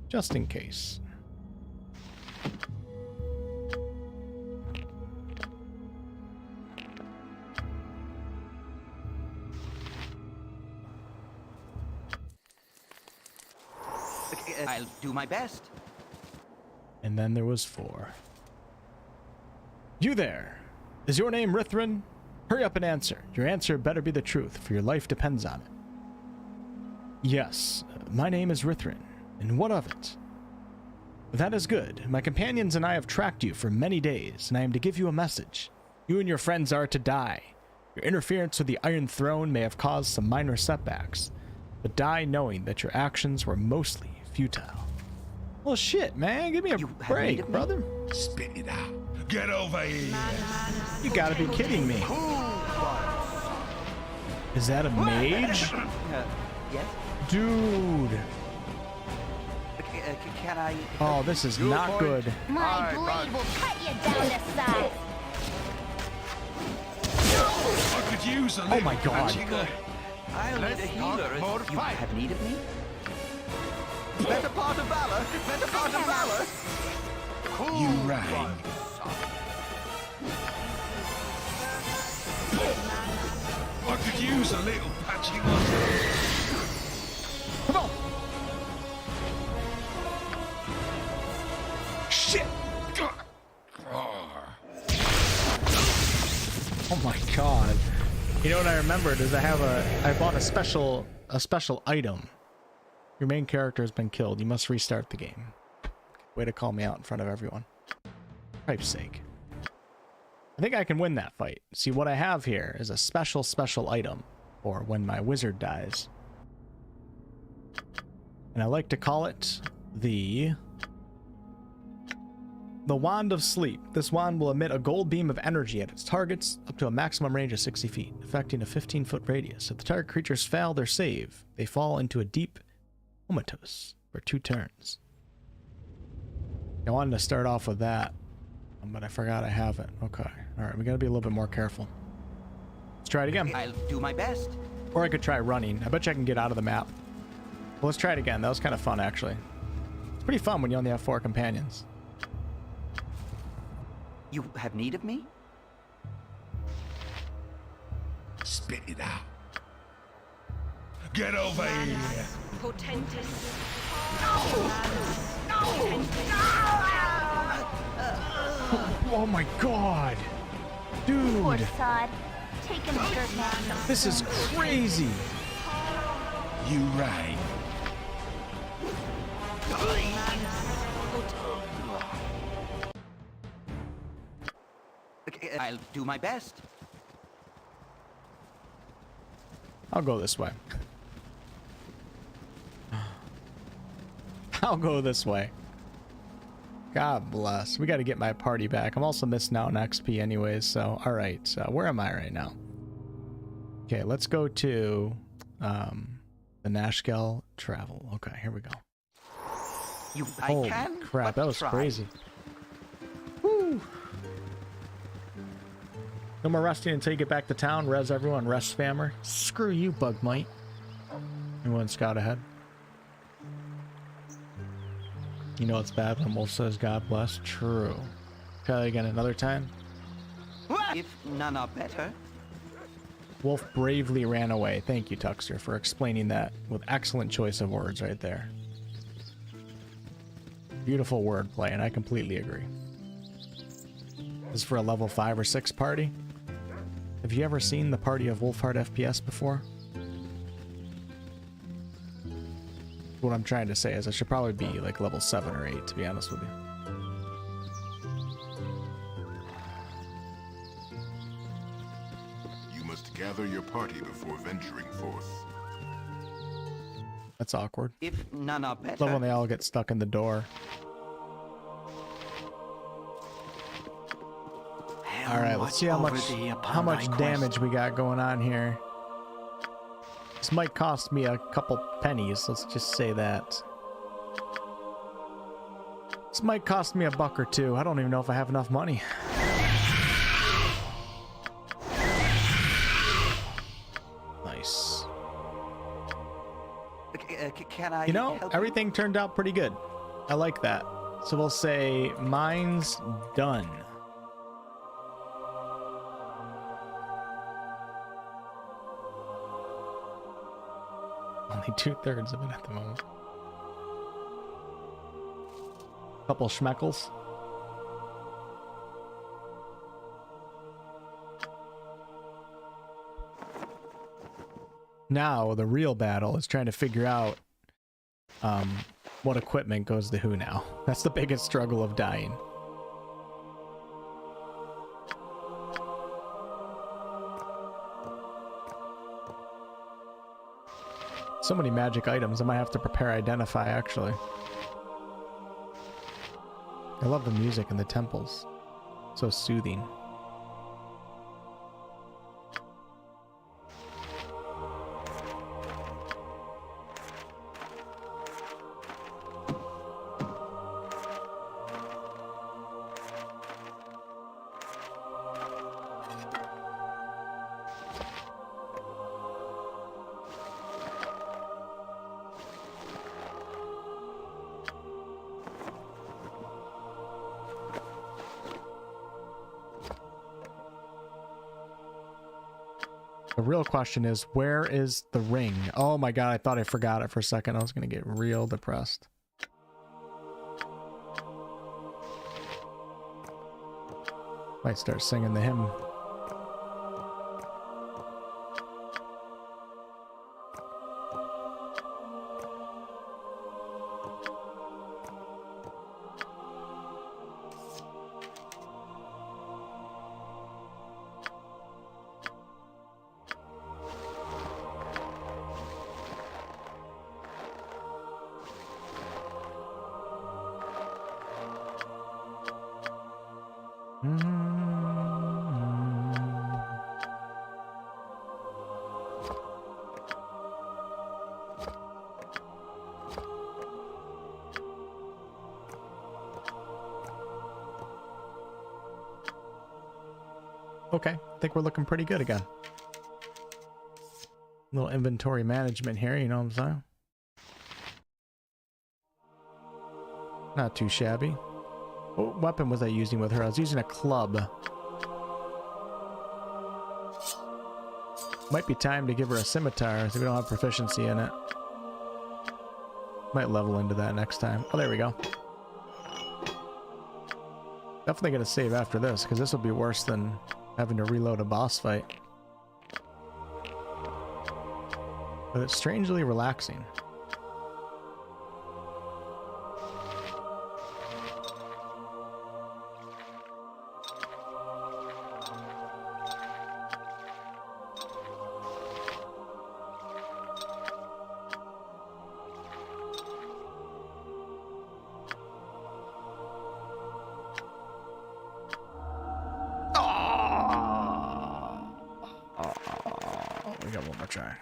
Just in case. I'll do my best. And then there was 4. You there! Is your name Rithrin? Hurry up and answer. Your answer better be the truth, for your life depends on it. Yes, my name is Rithrin, and what of it? That is good. My companions and I have tracked you for many days, and I am to give you a message. You and your friends are to die. Your interference with the Iron Throne may have caused some minor setbacks, but die knowing that your actions were mostly futile. Well, shit, man. Give me a break, brother. Spit it out. Get over here. You gotta be kidding me. Is that a mage? Yes? Dude. Can I... Oh, this is not good. My blade will cut you down to size. I could use a Oh my god. I'll need a healer. You have need of me? Better part of valor. Better part of valor. You rang. I could use a little patchy one. Come on. Shit. Oh my god. You know what I remembered is I bought a special item. Your main character has been killed. You must restart the game. Way to call me out in front of everyone. For Christ's sake. I think I can win that fight. See, what I have here is a special item for when my wizard dies. And I like to call it the Wand of Sleep. This wand will emit a gold beam of energy at its targets up to a maximum range of 60 feet, affecting a 15-foot radius. If the target creatures fail their save, they fall into a deep comatose for 2 turns. I wanted to start off with that, but I forgot I have it. Okay. All right, we gotta be a little bit more careful. Let's try it again. I'll do my best. Or I could try running. I bet you I can get out of the map. Well, let's try it again. That was kind of fun, actually. It's pretty fun when you only have 4 companions. You have need of me? Spit it out. Get over here! Potentis. Oh my god! Dude! Poor sod. Taking a dirt nap. This is crazy! You right. I'll do my best. I'll go this way. I'll go this way. God bless. We got to get my party back. I'm also missing out on XP anyways, so alright. So where am I right now? Okay, let's go to the Nashkel travel. Okay, here we go. Holy crap, that was crazy. Woo! No more resting until you get back to town. Res everyone, rest spammer. Screw you, bug mite. Anyone scout ahead? You know it's bad when Wolf says God bless. True. Try that again another time. If none are better. Wolf bravely ran away. Thank you, Tuxter, for explaining that with excellent choice of words right there. Beautiful wordplay, and I completely agree. This is for a level 5 or 6 party. Have you ever seen the party of WolfheartFPS before? What I'm trying to say is I should probably be like level 7 or 8, to be honest with you. You must gather your party before venturing forth. That's awkward. If none are better. Love when they all get stuck in the door. All right, let's see how much damage we got going on here. This might cost me a couple pennies. Let's just say that. This might cost me $1 or $2. I don't even know if I have enough money. Nice. Can I? You know, everything turned out pretty good. I like that. So we'll say mine's done. Only 2/3 of it at the moment. Couple schmeckles. Now the real battle is trying to figure out what equipment goes to who now. That's the biggest struggle of dying. So many magic items. I might have to prepare identify, actually. I love the music in the temples. So soothing. The real question is, where is the ring? Oh my god, I thought I forgot it for a second. I was gonna get real depressed. Might start singing the hymn. Okay, I think we're looking pretty good again. Little inventory management here, you know what I'm saying? Not too shabby. What weapon was I using with her? I was using a club. Might be time to give her a scimitar, so we don't have proficiency in it. Might level into that next time. Oh, there we go. Definitely gonna save after this, because this will be worse than having to reload a boss fight. But it's strangely relaxing. We got one more try.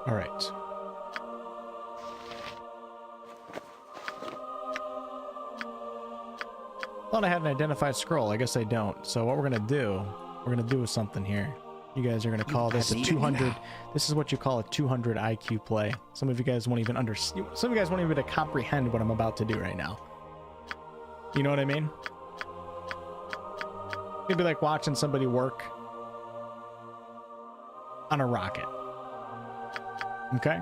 All right. Thought I had an identified scroll. I guess I don't. So what we're gonna do something here. You guys are gonna call this a 200. This is what you call a 200 IQ play. Some of you guys won't even understand. Some of you guys won't even comprehend what I'm about to do right now. You know what I mean? It'd be like watching somebody work on a rocket. Okay?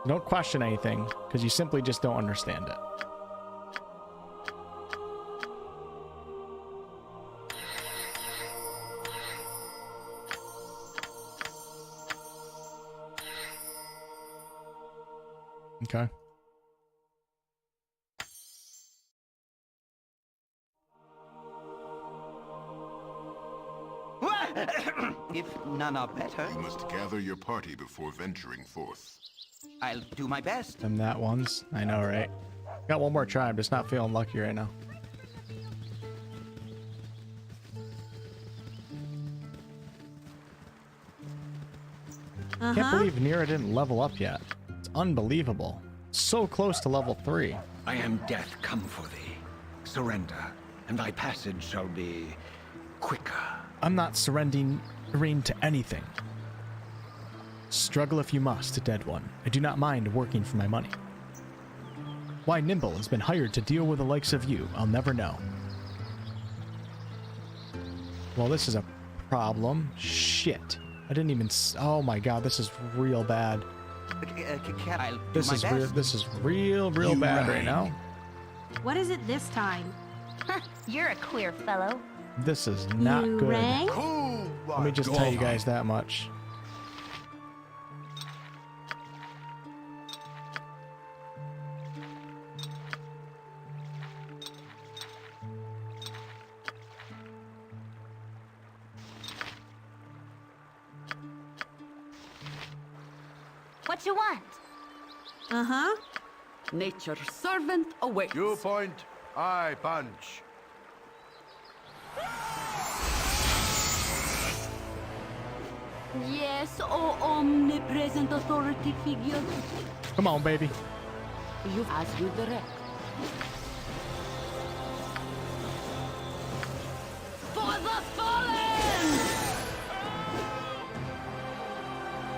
Don't question anything, because you simply just don't understand it. Okay. If none are better, You must gather your party before venturing forth. I'll do my best. Them that ones. I know, right? Got one more try. I'm just not feeling lucky right now. Can't believe Nira didn't level up yet. It's unbelievable. So close to level 3. I am death come for thee. Surrender, and thy passage shall be quicker. I'm not surrendering to anything. Struggle if you must, dead one. I do not mind working for my money. Why Nimble has been hired to deal with the likes of you, I'll never know. Well, this is a problem. Shit. I didn't even... Oh my god, this is real bad. This is real bad right now. What is it this time? You're a queer fellow. This is not You good. rang? Let me just tell you guys that much. What you want? Uh-huh. Nature's servant awaits. You point, I punch. Yes, oh omnipresent authority figure. Come on, baby. You as you direct. For the fallen!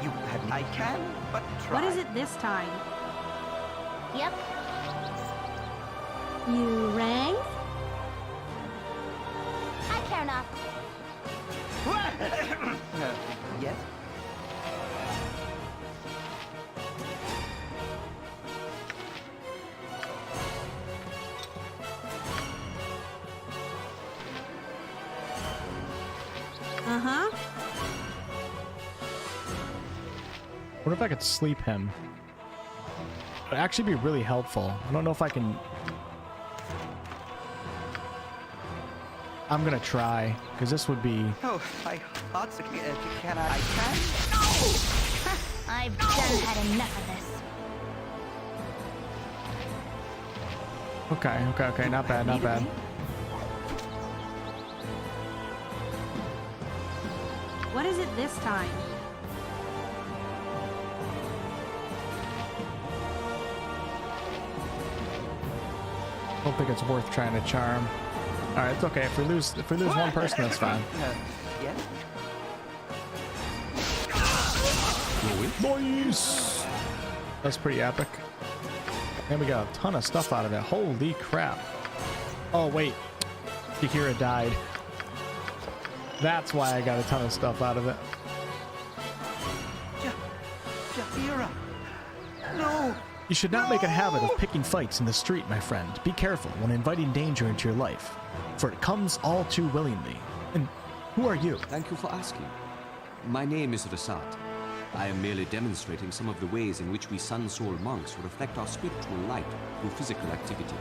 You had I can, but try. What is it this time? Yep. You rang? I care not. Yes? Uh-huh. What if I could sleep him? It'd actually be really helpful. I don't know if I can... I'm gonna try, because this would be... Oh, I thought so. Can I can? No! I've done had enough of this. Okay. Not bad, not bad. What is it this time? don't think it's worth trying to charm. All right, it's okay. If we lose one person, that's fine. Yeah? Nice. That's pretty epic. And we got a ton of stuff out of it. Holy crap. Oh, wait. Yakira died. That's why I got a ton of stuff out of it. Yakira! No! You should not make a habit of picking fights in the street, my friend. Be careful when inviting danger into your life, for it comes all too willingly. And who are you? Thank you for asking. My name is Rasad. I am merely demonstrating some of the ways in which we Sun Soul monks reflect our spiritual light through physical activity.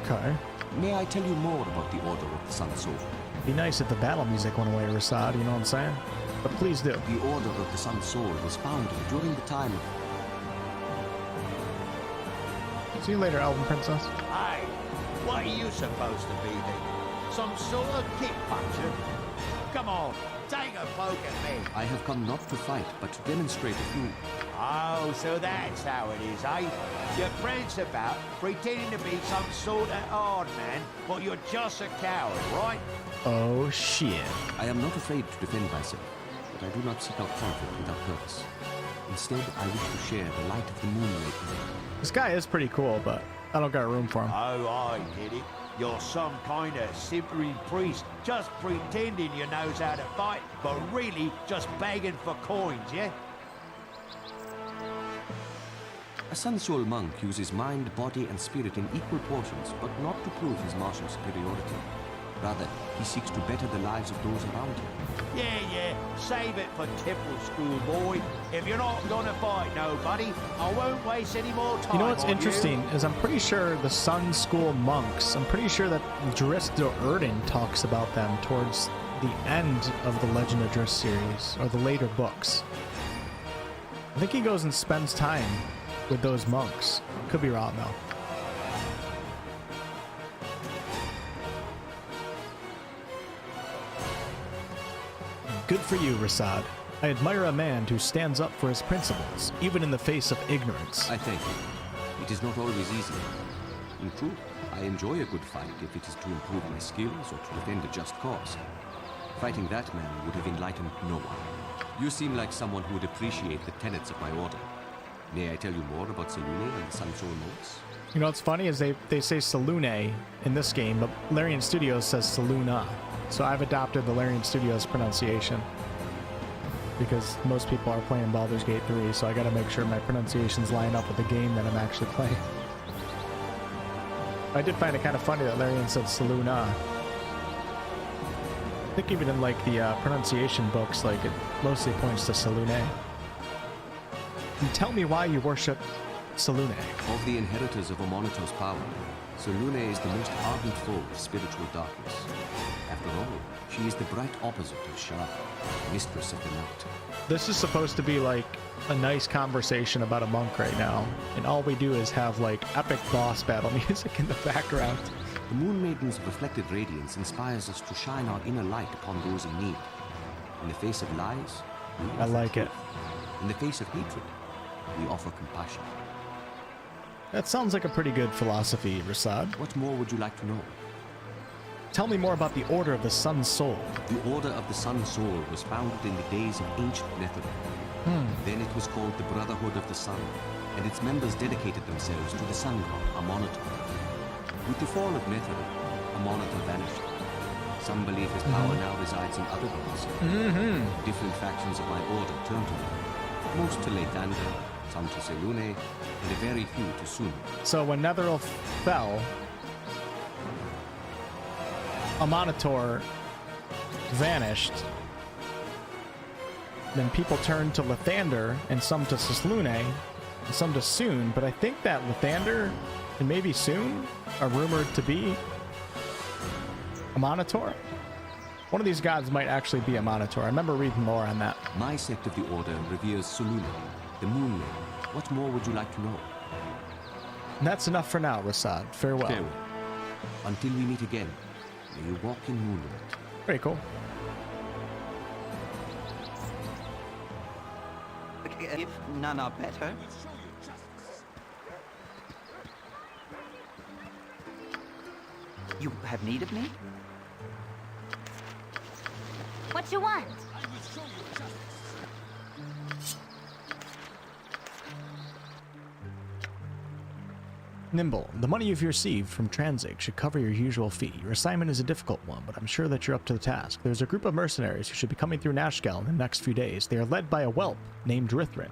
Okay. May I tell you more about the Order of the Sun Soul? Be nice if the battle music went away, Rasad, you know what I'm saying? But please do. The Order of the Sun Soul was founded during the time of... See you later, Elven Princess. Hey, what are you supposed to be then? Some sort of kickboxer? Come on, take a poke at me. I have come not to fight, but to demonstrate a few... Oh, so that's how it is, eh? Your friend's about pretending to be some sort of hard man, but you're just a coward, right? Oh, shit. I am not afraid to defend myself, but I do not seek out conflict without purpose. Instead, I wish to share the light of the moonlight. This guy is pretty cool, but I don't got room for him. Oh, I get it. You're some kind of simpering priest, just pretending you knows how to fight, but really just begging for coins, yeah? A Sun Soul monk uses mind, body, and spirit in equal portions, but not to prove his martial superiority. Rather, he seeks to better the lives of those around him. Yeah, save it for temple school, boy. If you're not gonna fight nobody, I won't waste any more time. You know what's on interesting is I'm pretty sure the Sun School monks, I'm pretty sure that Drizzt Do'Urden talks about them towards the end of the Legend of Drizzt series, or the later books. I think he goes and spends time with those monks. Could be wrong, though. Good for you, Rasad. I admire a man who stands up for his principles, even in the face of ignorance. I thank you. It is not always easy. In truth, I enjoy a good fight if it is to improve my skills or to defend a just cause. Fighting that man would have enlightened no one. You seem like someone who would appreciate the tenets of my order. May I tell you more about Selune and the Sun Soul monks? You know what's funny is they say Selune in this game, but Larian Studios says Seluna. So I've adopted the Larian Studios pronunciation because most people are playing Baldur's Gate 3, so I gotta make sure my pronunciations line up with the game that I'm actually playing. I did find it kind of funny that Larian said Seluna. I think even in like the pronunciation books, like it mostly points to Selune. And tell me why you worship Selune. Of the inheritors of Omonitor's power, Selune is the most ardent foe of spiritual darkness. After all, she is the bright opposite of Shah, mistress of the night. This is supposed to be like a nice conversation about a monk right now, and all we do is have like epic boss battle music in the background. The Moon Maiden's reflected radiance inspires us to shine our inner light upon those in need. In the face of lies, we offer I like truth. it. In the face of hatred, we offer compassion. That sounds like a pretty good philosophy, Rasad. What more would you like to know? Tell me more about the Order of the Sun Soul. The Order of the Sun Soul was founded in the days of ancient Netherland. Then it was called the Brotherhood of the Sun, and its members dedicated themselves to the sun god, Amonitor. With the fall of Netherland, Amonitor vanished. Some believe his power now resides in other gods. Different factions of my order turned to him. Most to Lathander, some to Selune, and a very few to Sun. So when Netheril fell, Amonitor vanished. Then people turned to Lathander, and some to Selune, and some to Sun. But I think that Lathander and maybe Sun are rumored to be Amonitor. One of these gods might actually be Amonitor. I remember reading more on that. My sect of the order reveres Selune, the Moon Maiden. What more would you like to know? And that's enough for now, Rasad. Farewell. Farewell. Until we meet again, may you walk in moonlight. Very cool. If none are better. You have need of me? What you want? Nimble, the money you've received from Transit should cover your usual fee. Your assignment is a difficult one, but I'm sure that you're up to the task. There's a group of mercenaries who should be coming through Nashkell in the next few days. They are led by a whelp named Rithrin.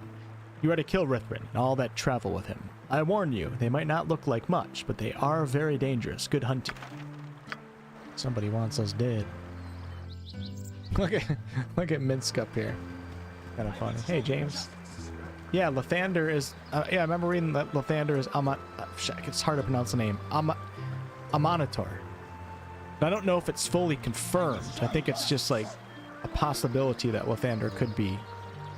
You are to kill Rithrin and all that travel with him. I warn you, they might not look like much, but they are very dangerous. Good hunting. Somebody wants us dead. Look at Minsk up here. Kind of funny. Hey, James. Yeah, Lathander is... yeah, I remember reading that Lathander is... it's hard to pronounce the name. Amonitor. But I don't know if it's fully confirmed. I think it's just like a possibility that Lathander could be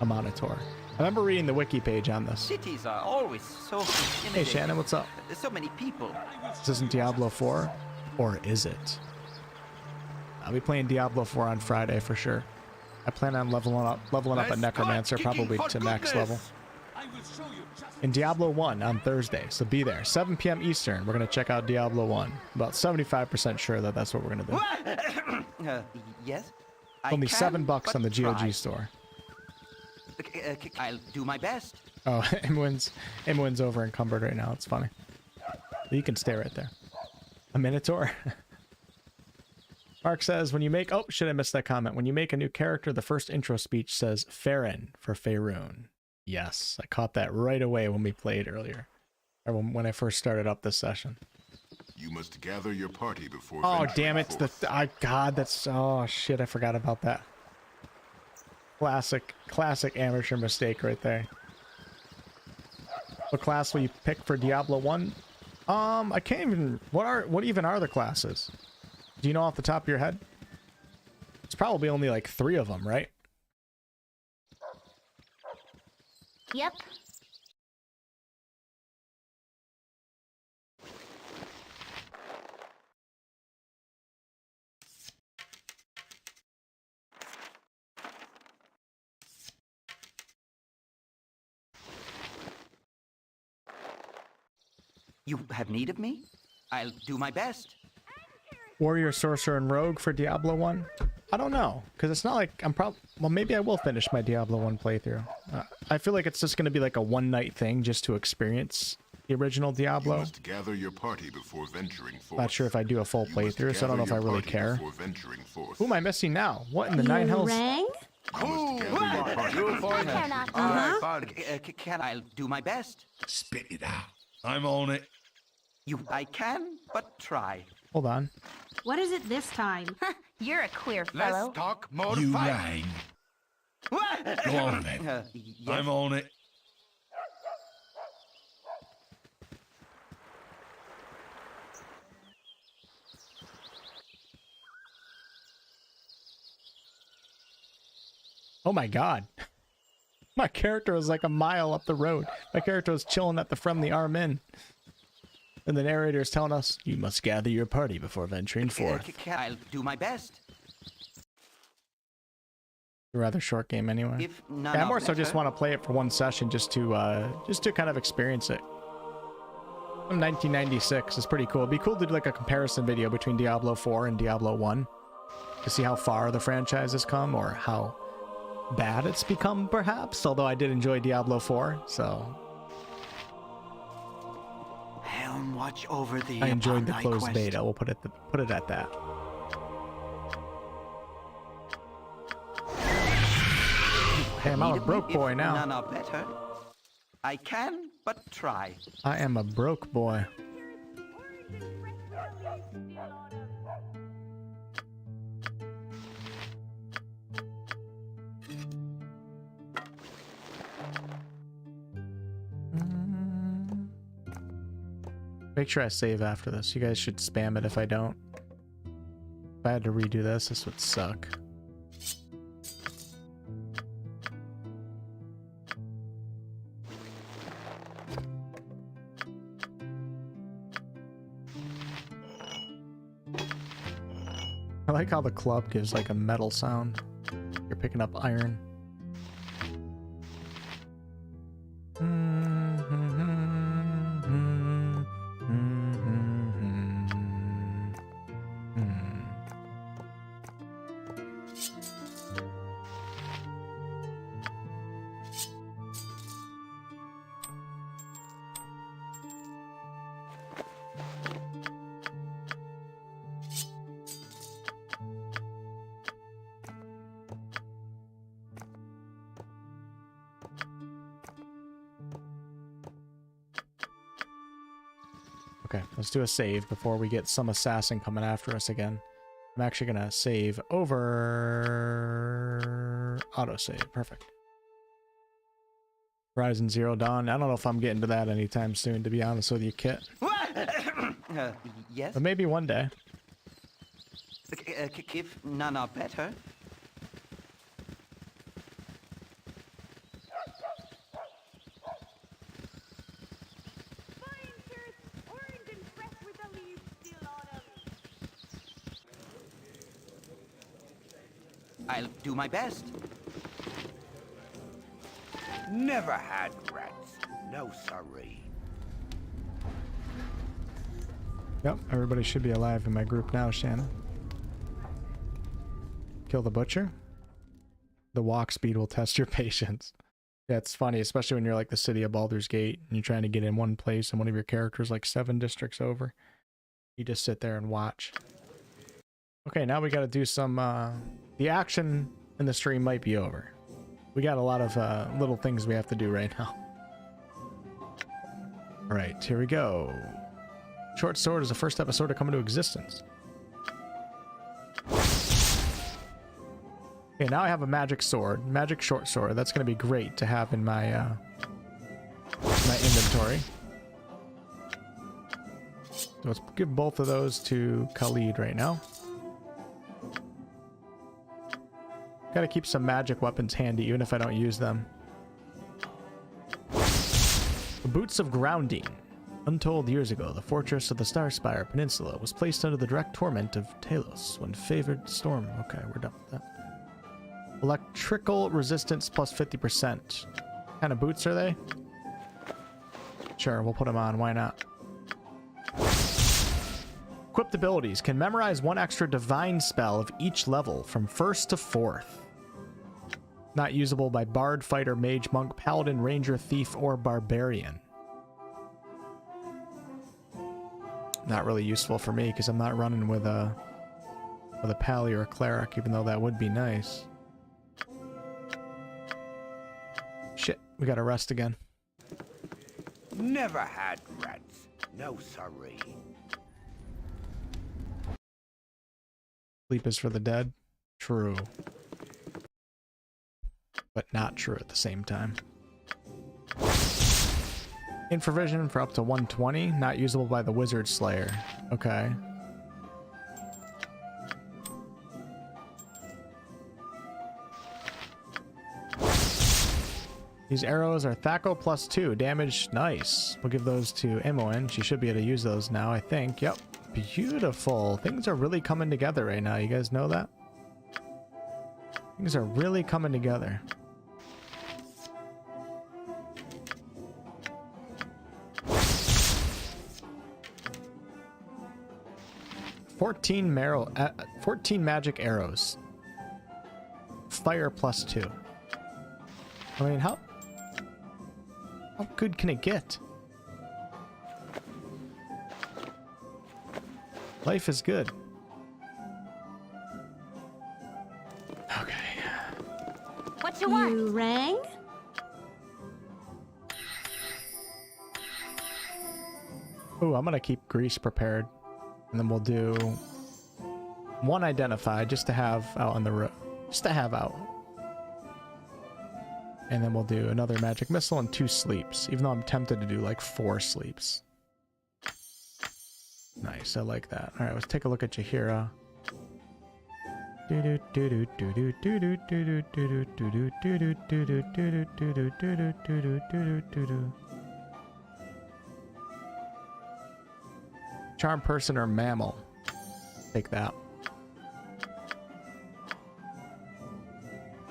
a Monitor. I remember reading the wiki page on this. Cities are always so intimidating. Hey Shannon, what's up? So many people. This isn't Diablo 4? Or is it? I'll be playing Diablo 4 on Friday for sure. I plan on leveling up at Necromancer, probably to max level. In Diablo 1 on Thursday, so be there. 7 p.m. Eastern, we're going to check out Diablo 1. About 75% sure that that's what we're going to do. Yes? Only $7 on the GOG store. I'll do my best. Oh, Imwin's over encumbered right now. It's funny. You can stay right there. A Minotaur? Mark says, when you make... Oh, shit, I missed that comment. When you make a new character, the first intro speech says Farron for Faerun. Yes, I caught that right away when we played earlier. Or when I first started up this session. You must gather your party before... Oh, damn it. God, that's... Oh, shit, I forgot about that. Classic amateur mistake right there. What class will you pick for Diablo 1? I can't even... What even are the classes? Do you know off the top of your head? It's probably only like 3 of them, right? Yep. You have need of me? I'll do my best. Warrior, Sorcerer, and Rogue for Diablo 1? I don't know, because it's not like I'm well, maybe I will finish my Diablo 1 playthrough. I feel like it's just going to be like a one-night thing just to experience the original Diablo. You must gather your party before venturing forth. Not sure if I do a full playthrough, so I don't know if I really care. Who am I missing now? What in the nine hells? Rang? I'll do my best. Spit it out. I'm on it. I can, but try. Hold on. What is it this time? You're a queer fellow. Let's talk more. You rang. Go on then. Yes. I'm on it. Oh my god. My character was like a mile up the road. My character was chilling at the Friendly Arm Inn. And the narrator is telling us, you must gather your party before venturing forth. I'll do my best. A rather short game anyway. Yeah, I more so just want to play it for one session just to kind of experience it. From 1996 is pretty cool. It'd be cool to do like a comparison video between Diablo 4 and Diablo 1 to see how far the franchise has come or how bad it's become, perhaps. Although I did enjoy Diablo 4, so Helm, watch over thee. I enjoyed the upon thy closed quest. beta. We'll put it at that. Damn, I'm a broke boy now. None are better. I can, but try. I am a broke boy. Make sure I save after this. You guys should spam it if I don't. If I had to redo this would suck. I like how the club gives like a metal sound. You're picking up iron. Okay, let's do a save before we get some assassin coming after us again. I'm actually gonna save over autosave. Perfect. Horizon Zero Dawn. I don't know if I'm getting to that anytime soon, to be honest with you, Kit. Yes? But maybe one day. If none are better. I'll do my best. Never had rats. No sorry. Yep, everybody should be alive in my group now, Shannon. Kill the butcher. The walk speed will test your patience. Yeah, it's funny, especially when you're like the city of Baldur's Gate and you're trying to get in one place and one of your characters like 7 districts over. You just sit there and watch. Okay, now we got to do some, the action in the stream might be over. We got a lot of little things we have to do right now. All right, here we go. Short sword is the first episode to come into existence. Okay, now I have a magic sword, magic short sword. That's going to be great to have in my my inventory. So let's give both of those to Khalid right now. Gotta keep some magic weapons handy, even if I don't use them. The Boots of Grounding. Untold years ago, the fortress of the Starspire Peninsula was placed under the direct torment of Talos when favored storm. Okay, we're done with that. Electrical resistance plus 50%. What kind of boots are they? Sure, we'll put them on. Why not? Equipped abilities. Can memorize 1 extra divine spell of each level from 1st to 4th. Not usable by Bard, Fighter, Mage, Monk, Paladin, Ranger, Thief, or Barbarian. Not really useful for me because I'm not running with a Pally or a Cleric, even though that would be nice. Shit, we gotta rest again. Never had rats. No sorry. Sleep is for the dead. True. But not true at the same time. Infravision for up to 120. Not usable by the Wizard Slayer. Okay. These arrows are Thaco plus 2. Damage, nice. We'll give those to Imoen. She should be able to use those now, I think. Yep. Beautiful. Things are really coming together right now. You guys know that? Things are really coming together. $14 magic arrows. Fire plus 2. I mean, how good can it get? Life is good. Okay. What you want? You rang? Ooh, I'm gonna keep grease prepared. And then we'll do 1 identify just to have out on the road. Just to have out. And then we'll do another magic missile and 2 sleeps. Even though I'm tempted to do like 4 sleeps. Nice, I like that. Alright, let's take a look at Jaheira. Charm person or mammal. Take that.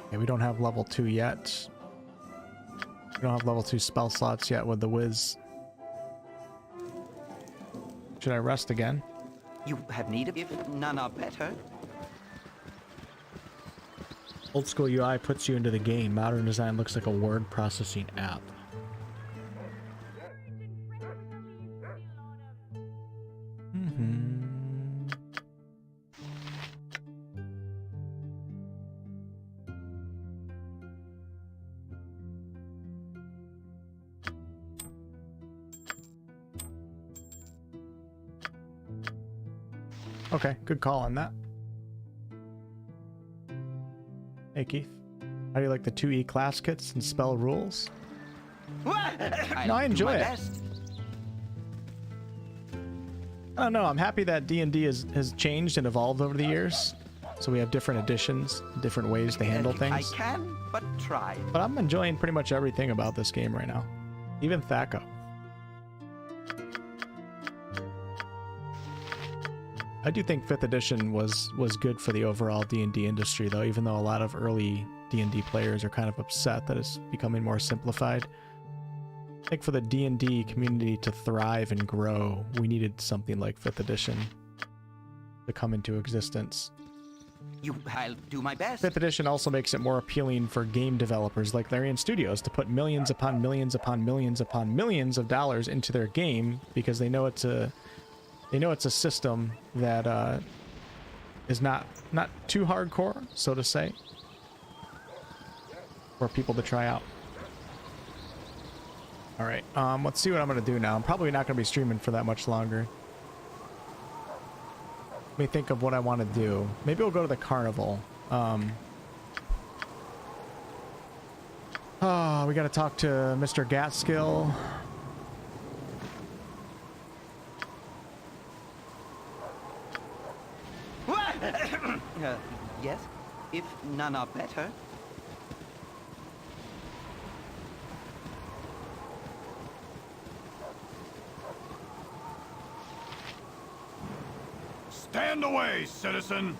Okay, we don't have level 2 yet. We don't have level 2 spell slots yet with the Wiz. Should I rest again? You have need of if none are better. Old school UI puts you into the game. Modern design looks like a word processing app. Okay, good call on that. Hey, Keith. How do you like the 2E class kits and spell rules? No, I enjoy it. I don't know. I'm happy that D&D has changed and evolved over the years. So we have different editions, different ways to handle things. I can, but try. But I'm enjoying pretty much everything about this game right now. Even Thaco. I do think 5th edition was good for the overall D&D industry, though, even though a lot of early D&D players are kind of upset that it's becoming more simplified. I think for the D&D community to thrive and grow, we needed something like 5th edition to come into existence. I'll do my best. 5th edition also makes it more appealing for game developers like Larian Studios to put millions upon millions upon millions upon millions of dollars into their game because they know it's a system that is not too hardcore, so to say, for people to try out. All right, let's see what I'm gonna do now. I'm probably not gonna be streaming for that much longer. Let me think of what I want to do. Maybe we'll go to the carnival. We got to talk to Mr. Gatskill. Yes, if none are better. Stand away, citizen!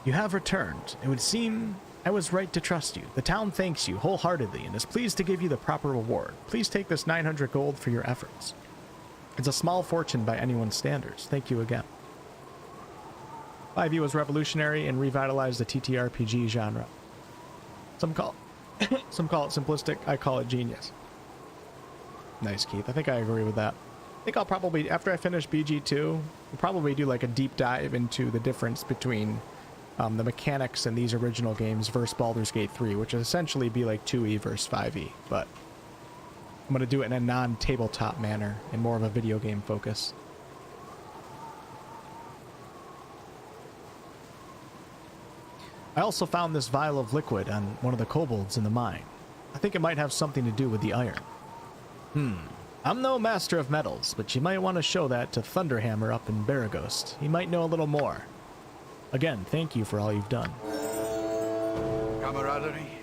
You have returned. It would seem I was right to trust you. The town thanks you wholeheartedly and is pleased to give you the proper reward. Please take this 900 gold for your efforts. It's a small fortune by anyone's standards. Thank you again. 5e was revolutionary and revitalized the TTRPG genre. Some call it simplistic. I call it genius. Nice, Keith. I think I agree with that. I think I'll probably, after I finish BG2, we'll probably do like a deep dive into the difference between the mechanics in these original games versus Baldur's Gate 3, which would essentially be like 2E versus 5E, but I'm going to do it in a non-tabletop manner and more of a video game focus. I also found this vial of liquid on one of the kobolds in the mine. I think it might have something to do with the iron. I'm no master of metals, but you might want to show that to Thunderhammer up in Baragost. He might know a little more. Again, thank you for all you've done. Camaraderie,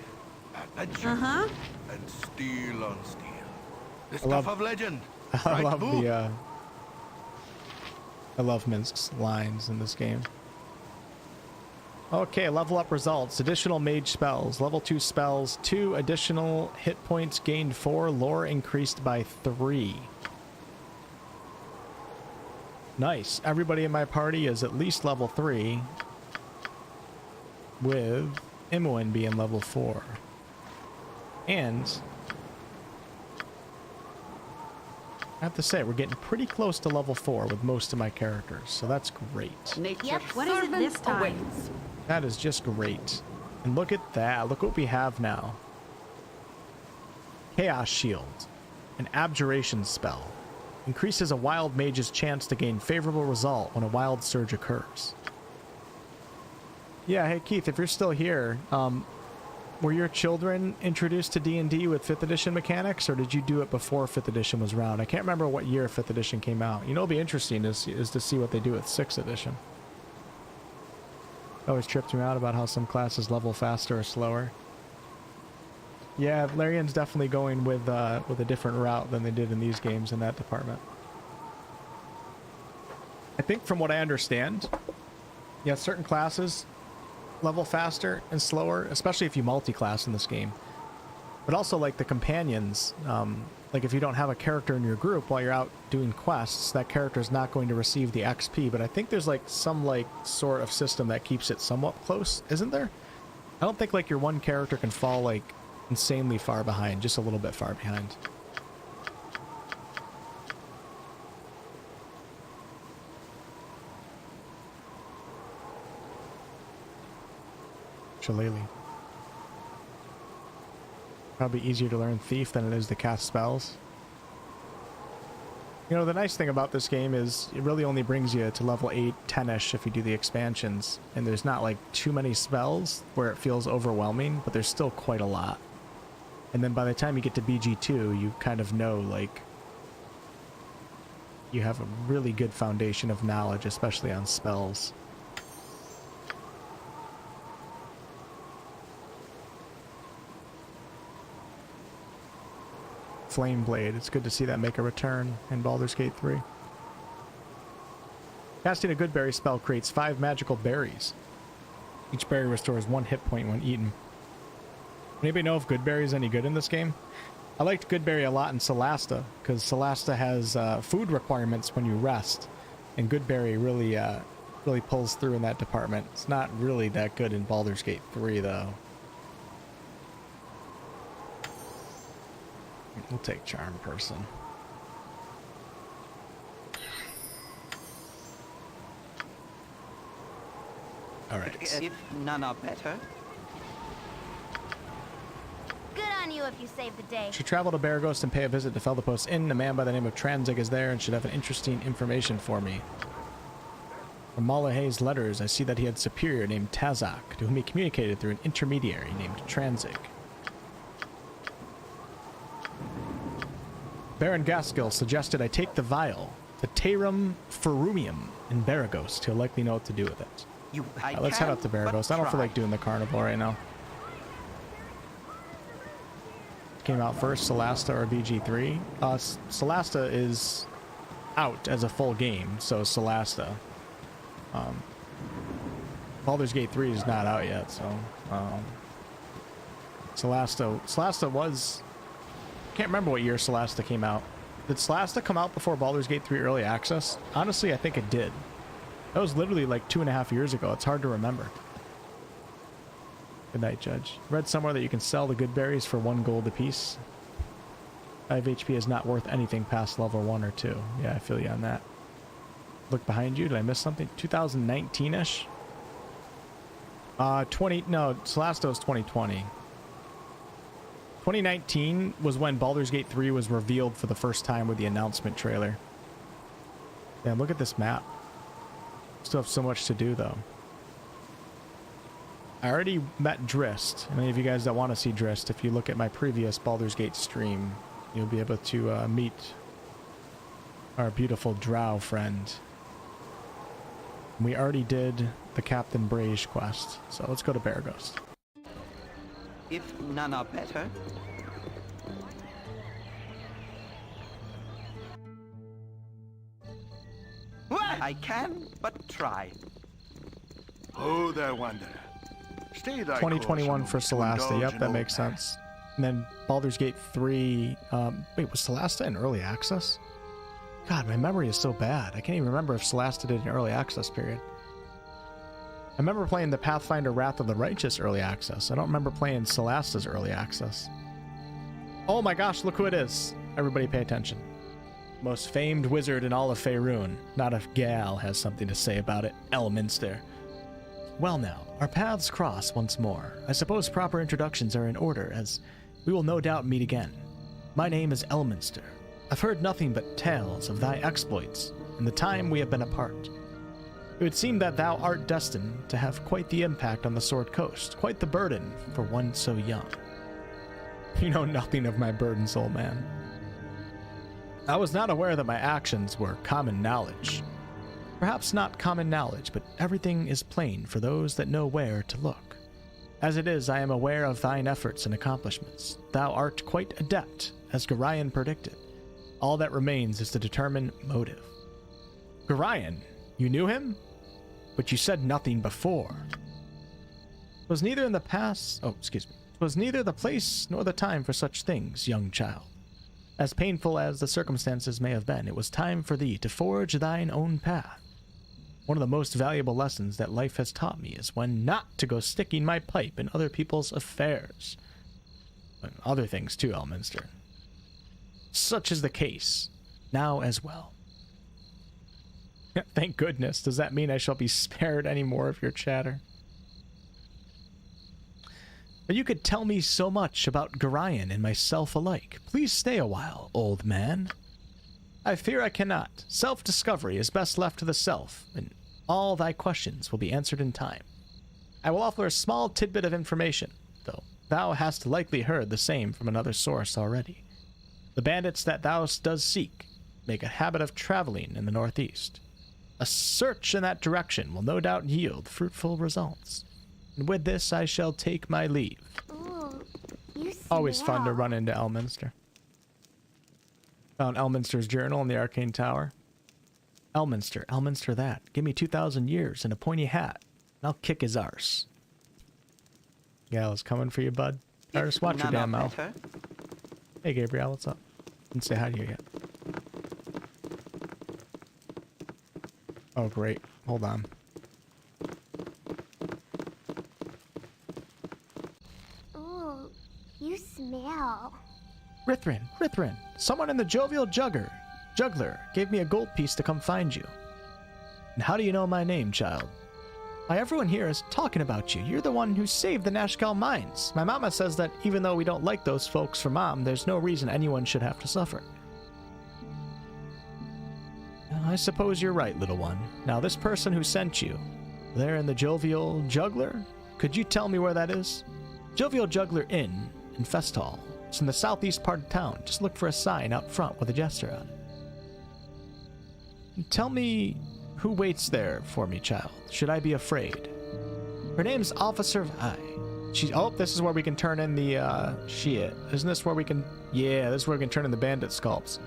adventure, and steel on steel. The stuff of legend. I love Minsk's lines in this game. Okay, level up results. Additional mage spells. Level 2 spells. 2 additional hit points gained 4. Lore increased by 3. Nice. Everybody in my party is at least level 3. With Imoen being level 4. And I have to say, we're getting pretty close to level 4 with most of my characters, so that's great. Yep, what is it this time? That is just great. And look at that. Look what we have now. Chaos Shield. An Abjuration spell. Increases a wild mage's chance to gain favorable result when a wild surge occurs. Yeah, hey Keith, if you're still here, were your children introduced to D&D with 5th edition mechanics, or did you do it before 5th edition was around? I can't remember what year 5th edition came out. You know, it'll be interesting is to see what they do with 6th edition. Always tripped me out about how some classes level faster or slower. Yeah, Larian's definitely going with a different route than they did in these games in that department. I think from what I understand, yeah, certain classes level faster and slower, especially if you multi-class in this game. But also, like, the companions, like if you don't have a character in your group while you're out doing quests, that character is not going to receive the XP, but I think there's like some like sort of system that keeps it somewhat close, isn't there? I don't think like your one character can fall like insanely far behind, just a little bit far behind. Shillelagh. Probably easier to learn Thief than it is to cast spells. You know, the nice thing about this game is it really only brings you to level 8, 10-ish if you do the expansions. And there's not like too many spells where it feels overwhelming, but there's still quite a lot. And then by the time you get to BG2, you kind of know, like, you have a really good foundation of knowledge, especially on spells. Flame Blade. It's good to see that make a return in Baldur's Gate 3. Casting a good berry spell creates 5 magical berries. Each berry restores 1 hit point when eaten. Anybody know if good berry is any good in this game? I liked good berry a lot in Solasta, because Solasta has food requirements when you rest, and good berry really really pulls through in that department. It's not really that good in Baldur's Gate 3 though. We'll take Charm Person. Alright. If none are better. Good on you if you save the day. Should travel to Baraghost and pay a visit to Felderpost Inn. A man by the name of Tranzig is there and should have an interesting information for me. From Mullahey's letters, I see that he had a superior named Tazak, to whom he communicated through an intermediary named Tranzig. Baron Gaskill suggested I take the vial, the Tarum Ferumium, in Baraghost. He'll likely know what to do with it. Let's head up to Baraghost. I don't feel like doing the carnival right now. Came out first, Solasta or BG3? Solasta is out as a full game, so Solasta. Baldur's Gate 3 is not out yet, so Solasta was... Can't remember what year Solasta came out. Did Solasta come out before Baldur's Gate 3 Early Access? Honestly, I think it did. That was literally like 2.5 years ago. It's hard to remember. Good night, Judge. Read somewhere that you can sell the good berries for 1 gold apiece. 5 HP is not worth anything past level 1 or 2. Yeah, I feel you on that. Look behind you. Did I miss something? 2019-ish? No, Solasta was 2020. 2019 was when Baldur's Gate 3 was revealed for the first time with the announcement trailer. Damn, look at this map. Still have so much to do, though. I already met Drist. And any of you guys that want to see Drist, if you look at my previous Baldur's Gate stream, you'll be able to meet our beautiful drow friend. We already did the Captain Brage quest, so let's go to Baraghost. If none are better. I can but try. Oh, there, wanderer. Stay thy 2021 for Solasta. Yep, that makes sense. And then Baldur's Gate 3. Wait, was Solasta in early access? God, my memory is so bad. I can't even remember if Solasta did an early access period. I remember playing the Pathfinder Wrath of the Righteous early access. I don't remember playing Solasta's early access. Oh my gosh, look who it is. Everybody pay attention. Most famed wizard in all of Faerun. Not if Gal has something to say about it. Elminster. Well now, our paths cross once more. I suppose proper introductions are in order, as we will no doubt meet again. My name is Elminster. I've heard nothing but tales of thy exploits in the time we have been apart. It would seem that thou art destined to have quite the impact on the Sword Coast, quite the burden for one so young. You know nothing of my burdens, old man. I was not aware that my actions were common knowledge. Perhaps not common knowledge, but everything is plain for those that know where to look. As it is, I am aware of thine efforts and accomplishments. Thou art quite adept, as Gorion predicted. All that remains is to determine motive. Gorion? You knew him? But you said nothing before. 'Twas neither in the past... Oh, excuse me. 'Twas neither the place nor the time for such things, young child. As painful as the circumstances may have been, it was time for thee to forge thine own path. One of the most valuable lessons that life has taught me is when not to go sticking my pipe in other people's affairs. And other things too, Elminster. Such is the case, now as well. Thank goodness. Does that mean I shall be spared any more of your chatter? But you could tell me so much about Gorion and myself alike. Please stay a while, old man. I fear I cannot. Self-discovery is best left to the self, and all thy questions will be answered in time. I will offer a small tidbit of information, though thou hast likely heard the same from another source already. The bandits that thou does seek make a habit of traveling in the northeast. A search in that direction will no doubt yield fruitful results. And with this I shall take my leave. Ooh, you Always fun to smell. run into Elminster. Found Elminster's journal in the Arcane Tower. Elminster, Elminster that. Give me 2,000 years and a pointy hat, and I'll kick his arse. Gal's coming for you, bud. Arse, watch your damn mouth. Hey, Gabriel, what's up? Didn't say hi to you yet. Oh, great. Hold on. Ooh, you smell. Rithrin, someone in the jovial juggler gave me a gold piece to come find you. And how do you know my name, child? Why, everyone here is talking about you. You're the one who saved the Nashkell mines. My mama says that even though we don't like those folks for Mom, there's no reason anyone should have to suffer. I suppose you're right, little one. Now, this person who sent you, there in the Jovial Juggler, could you tell me where that is? Jovial Juggler Inn in Festhall. It's in the southeast part of town. Just look for a sign out front with a jester on it. Tell me who waits there for me, child. Should I be afraid? Her name's Officer Vi. Oh, this is where we can turn in the, shit. Isn't this where we can... Yeah, this is where we can turn in the bandit sculpts.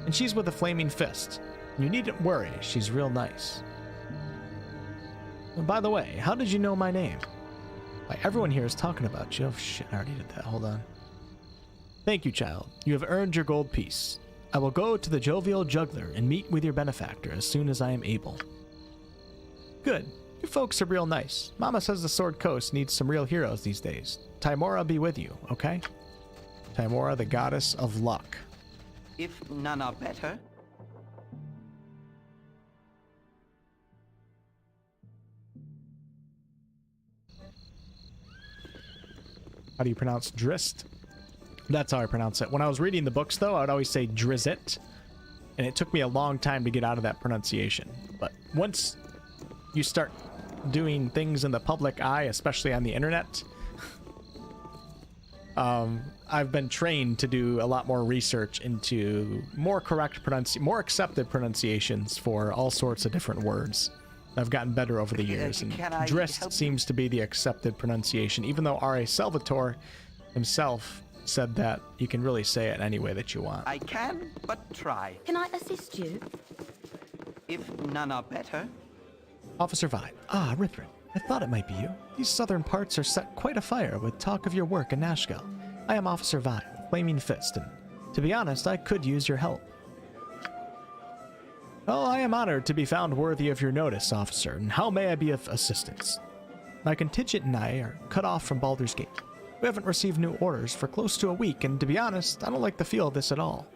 And she's with a flaming fist. You needn't worry, she's real nice. And by the way, how did you know my name? Why, everyone here is talking about you. Oh shit, I already did that. Hold on. Thank you, child. You have earned your gold piece. I will go to the Jovial Juggler and meet with your benefactor as soon as I am able. Good. You folks are real nice. Mama says the Sword Coast needs some real heroes these days. Tymora be with you, okay? Tymora, the goddess of luck. If none are better. How do you pronounce Drist? That's how I pronounce it. When I was reading the books, though, I would always say Drizzt, and it took me a long time to get out of that pronunciation. But once you start doing things in the public eye, especially on the internet, I've been trained to do a lot more research into more correct more accepted pronunciations for all sorts of different words. I've gotten better over the years, and Drist seems to be the accepted pronunciation, even though R.A. Salvatore himself said that you can really say it any way that you want. I can, but try. Can I assist you? If none are better. Officer Vi. Ah, Rithrin. I thought it might be you. These southern parts are set quite afire with talk of your work in Nashkel. I am Officer Vi, Flaming Fist, and to be honest, I could use your help. Well, I am honored to be found worthy of your notice, officer, and how may I be of assistance? My contingent and I are cut off from Baldur's Gate. We haven't received new orders for close to a week, and to be honest, I don't like the feel of this at all.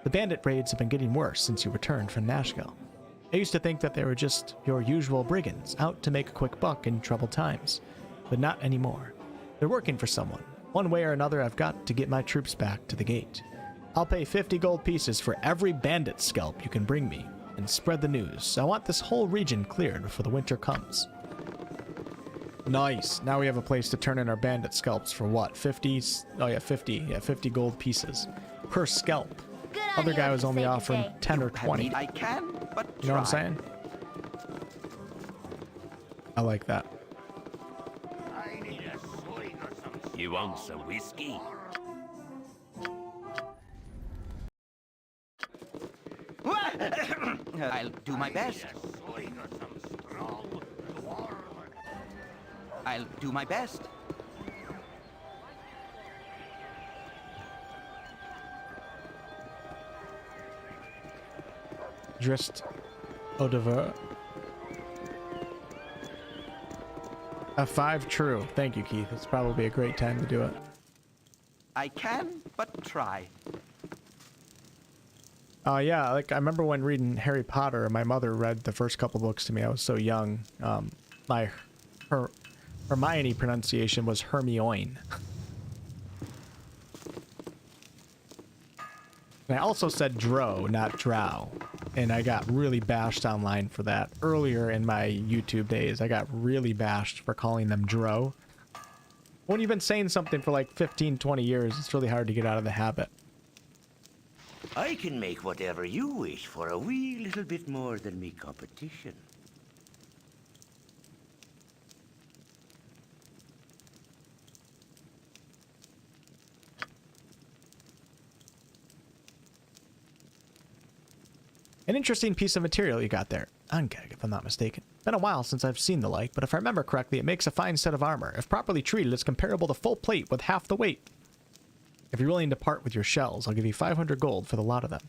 The bandit raids have been getting worse since you returned from Nashkel. I used to think that they were just your usual brigands, out to make a quick buck in troubled times, but not anymore. They're working for someone. One way or another, I've got to get my troops back to the gate. I'll pay 50 gold pieces for every bandit scalp you can bring me, and spread the news. I want this whole region cleared before the winter comes. Nice. Now we have a place to turn in our bandit scalps for what? 50s? Oh yeah, 50. Yeah, 50 gold pieces per scalp. Other guy was only offering 10 or 20. I can, but you know what I'm saying? I like that. I need a swing or something. You want some whiskey? I'll do my best. I'll do my best. Drist Odever. F5 true. Thank you, Keith. It's probably a great time to do it. I can, but try. Yeah, like I remember when reading Harry Potter, my mother read the first couple books to me. I was so young. Her Hermione pronunciation was Hermione. And I also said Dro, not Drow. And I got really bashed online for that. Earlier in my YouTube days, I got really bashed for calling them Dro. When you've been saying something for like 15, 20 years, it's really hard to get out of the habit. I can make whatever you wish for a wee little bit more than me competition. An interesting piece of material you got there. Ankeg, if I'm not mistaken. Been a while since I've seen the like, but if I remember correctly, it makes a fine set of armor. If properly treated, it's comparable to full plate with half the weight. If you're willing to part with your shells, I'll give you 500 gold for the lot of them.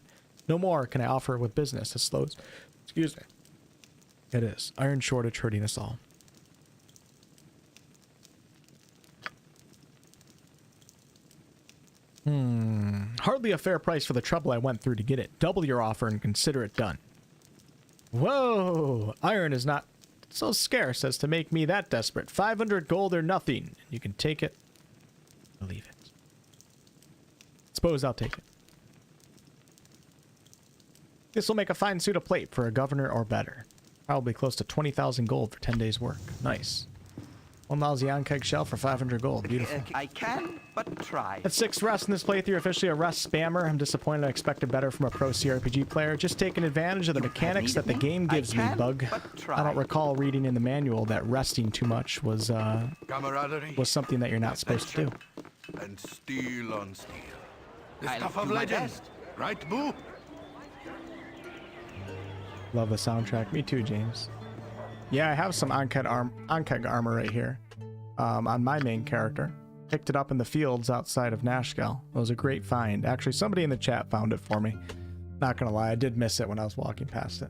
No more can I offer with business as slow as... Excuse me. It is. Iron shortage hurting us all. Hardly a fair price for the trouble I went through to get it. Double your offer and consider it done. Whoa! Iron is not so scarce as to make me that desperate. 500 gold or nothing. You can take it or leave it. Suppose I'll take it. This will make a fine suit of plate for a governor or better. Probably close to 20,000 gold for 10 days work. Nice. One lousy Ankeg shell for 500 gold. Beautiful. I can, but try. At 6 rest in this playthrough, officially a rest spammer. I'm disappointed. I expected better from a pro crpg player. Just taking advantage of the mechanics that the game gives me, bug. I don't recall reading in the manual that resting too much was something that you're not supposed to do. And steel on steel. The I'll stuff do of my legend. best. Right, Boo? Love the soundtrack. Me too, James. Yeah, I have some Ankeg armor right here on my main character. Picked it up in the fields outside of Nashkel. It was a great find. Actually, somebody in the chat found it for me. Not gonna lie, I did miss it when I was walking past it.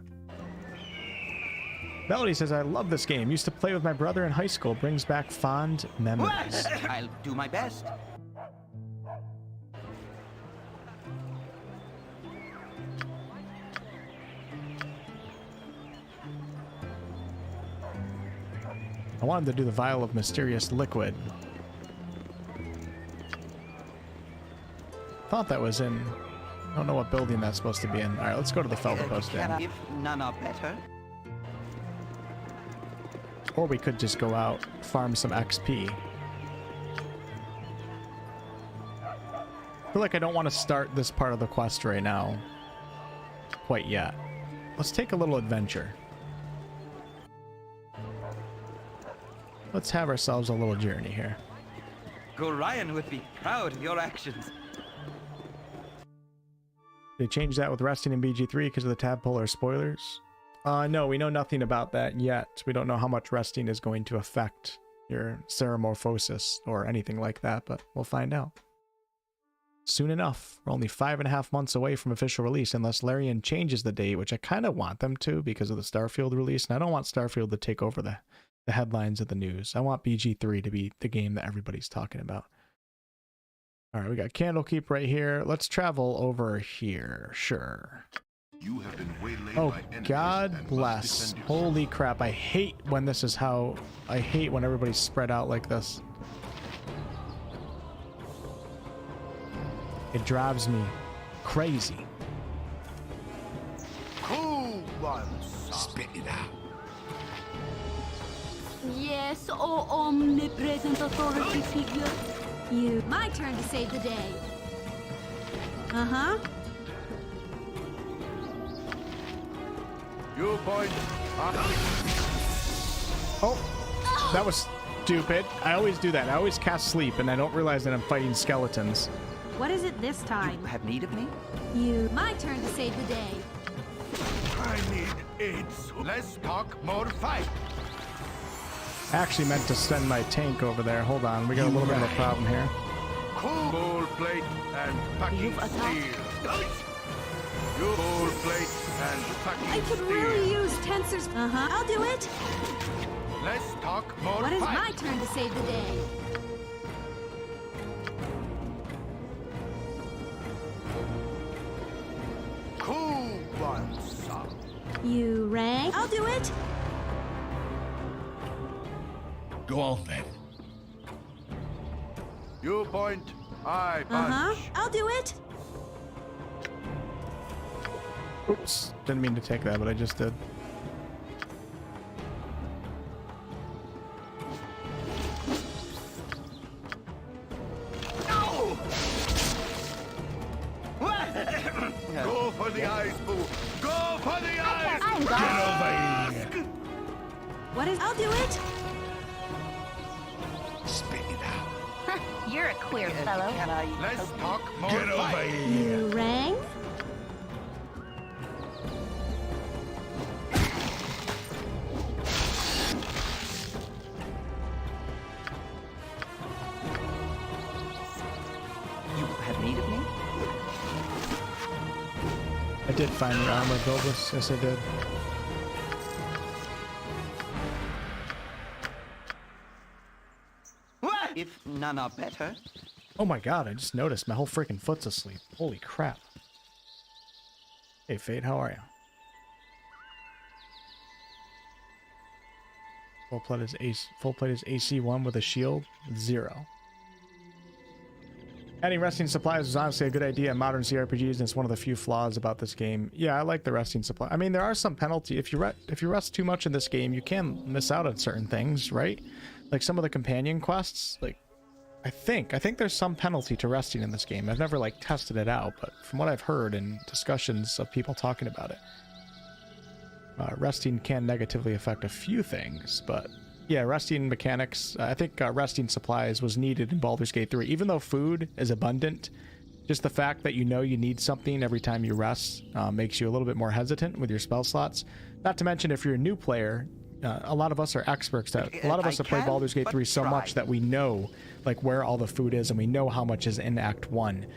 Melody says, I love this game. Used to play with my brother in high school. Brings back fond memories. I'll do my best. I wanted to do the vial of mysterious liquid. Thought that was in... I don't know what building that's supposed to be in. Alright, let's go to the Felder Post Inn. If none are better. Or we could just go out, farm some XP. I feel like I don't want to start this part of the quest right now. Quite yet. Let's take a little adventure. Let's have ourselves a little journey here. Gorion would be proud of your actions. They changed that with resting in BG3 because of the tadpole or spoilers? No, we know nothing about that yet. We don't know how much resting is going to affect your ceramorphosis or anything like that, but we'll find out. Soon enough. We're only 5.5 months away from official release unless Larian changes the date, which I kind of want them to because of the Starfield release, and I don't want Starfield to take over the headlines of the news. I want BG3 to be the game that everybody's talking about. All right, we got Candlekeep right here. Let's travel over here. Sure. You have been waylaid Oh, by enemies God and bless. must defend Holy crap. I hate when this is how... I hate when everybody's spread out like this. It drives me crazy. Who wants Spit it out. Yes, oh omnipresent authority figure. You. My turn to save the day. Uh-huh. You point. Oh, that was stupid. I always do that. I always cast sleep and I don't realize that I'm fighting skeletons. What is it this time? You have need of me? You. My turn to save the day. I need aids. Less talk, more fight. I actually meant to send my tank over there. Hold on, we got a little bit of a problem here. Cool plate and packing steel. You cool plate and packing I could steel. really use tensors. Uh-huh. I'll do it. Less talk, more What is fight. my turn to save the day? Who wants some? You rang? I'll do it. Go on then. You point, I punch. Uh-huh. I'll do it. Oops, didn't mean to take that, but I just did. Go for the eyes, boo! Go for the eyes! Get over here! What is? I'll do it. Spit it out. You're a queer fellow. Let's talk more. Get over fight. here! You rang? You have need of me? I did find the armor Baldurs. Yes, I did. What? If none are better. Oh my god, I just noticed my whole freaking foot's asleep. Holy crap. Hey, Fate, how are you? Full plate is AC1 with a shield, 0. Adding resting supplies is honestly a good idea in modern CRPGs, and it's one of the few flaws about this game. Yeah, I like the resting supply. I mean, there are some penalties. If you rest too much in this game, you can miss out on certain things, right? Like some of the companion quests. Like, I think there's some penalty to resting in this game. I've never like tested it out, but from what I've heard in discussions of people talking about it, resting can negatively affect a few things, but. Yeah, resting mechanics. I think resting supplies was needed in Baldur's Gate 3. Even though food is abundant, just the fact that you know you need something every time you rest makes you a little bit more hesitant with your spell slots. Not to mention, if you're a new player, a lot of us are experts. A lot of us have played Baldur's Gate 3 so much that we know like where all the food is and we know how much is in Act 1.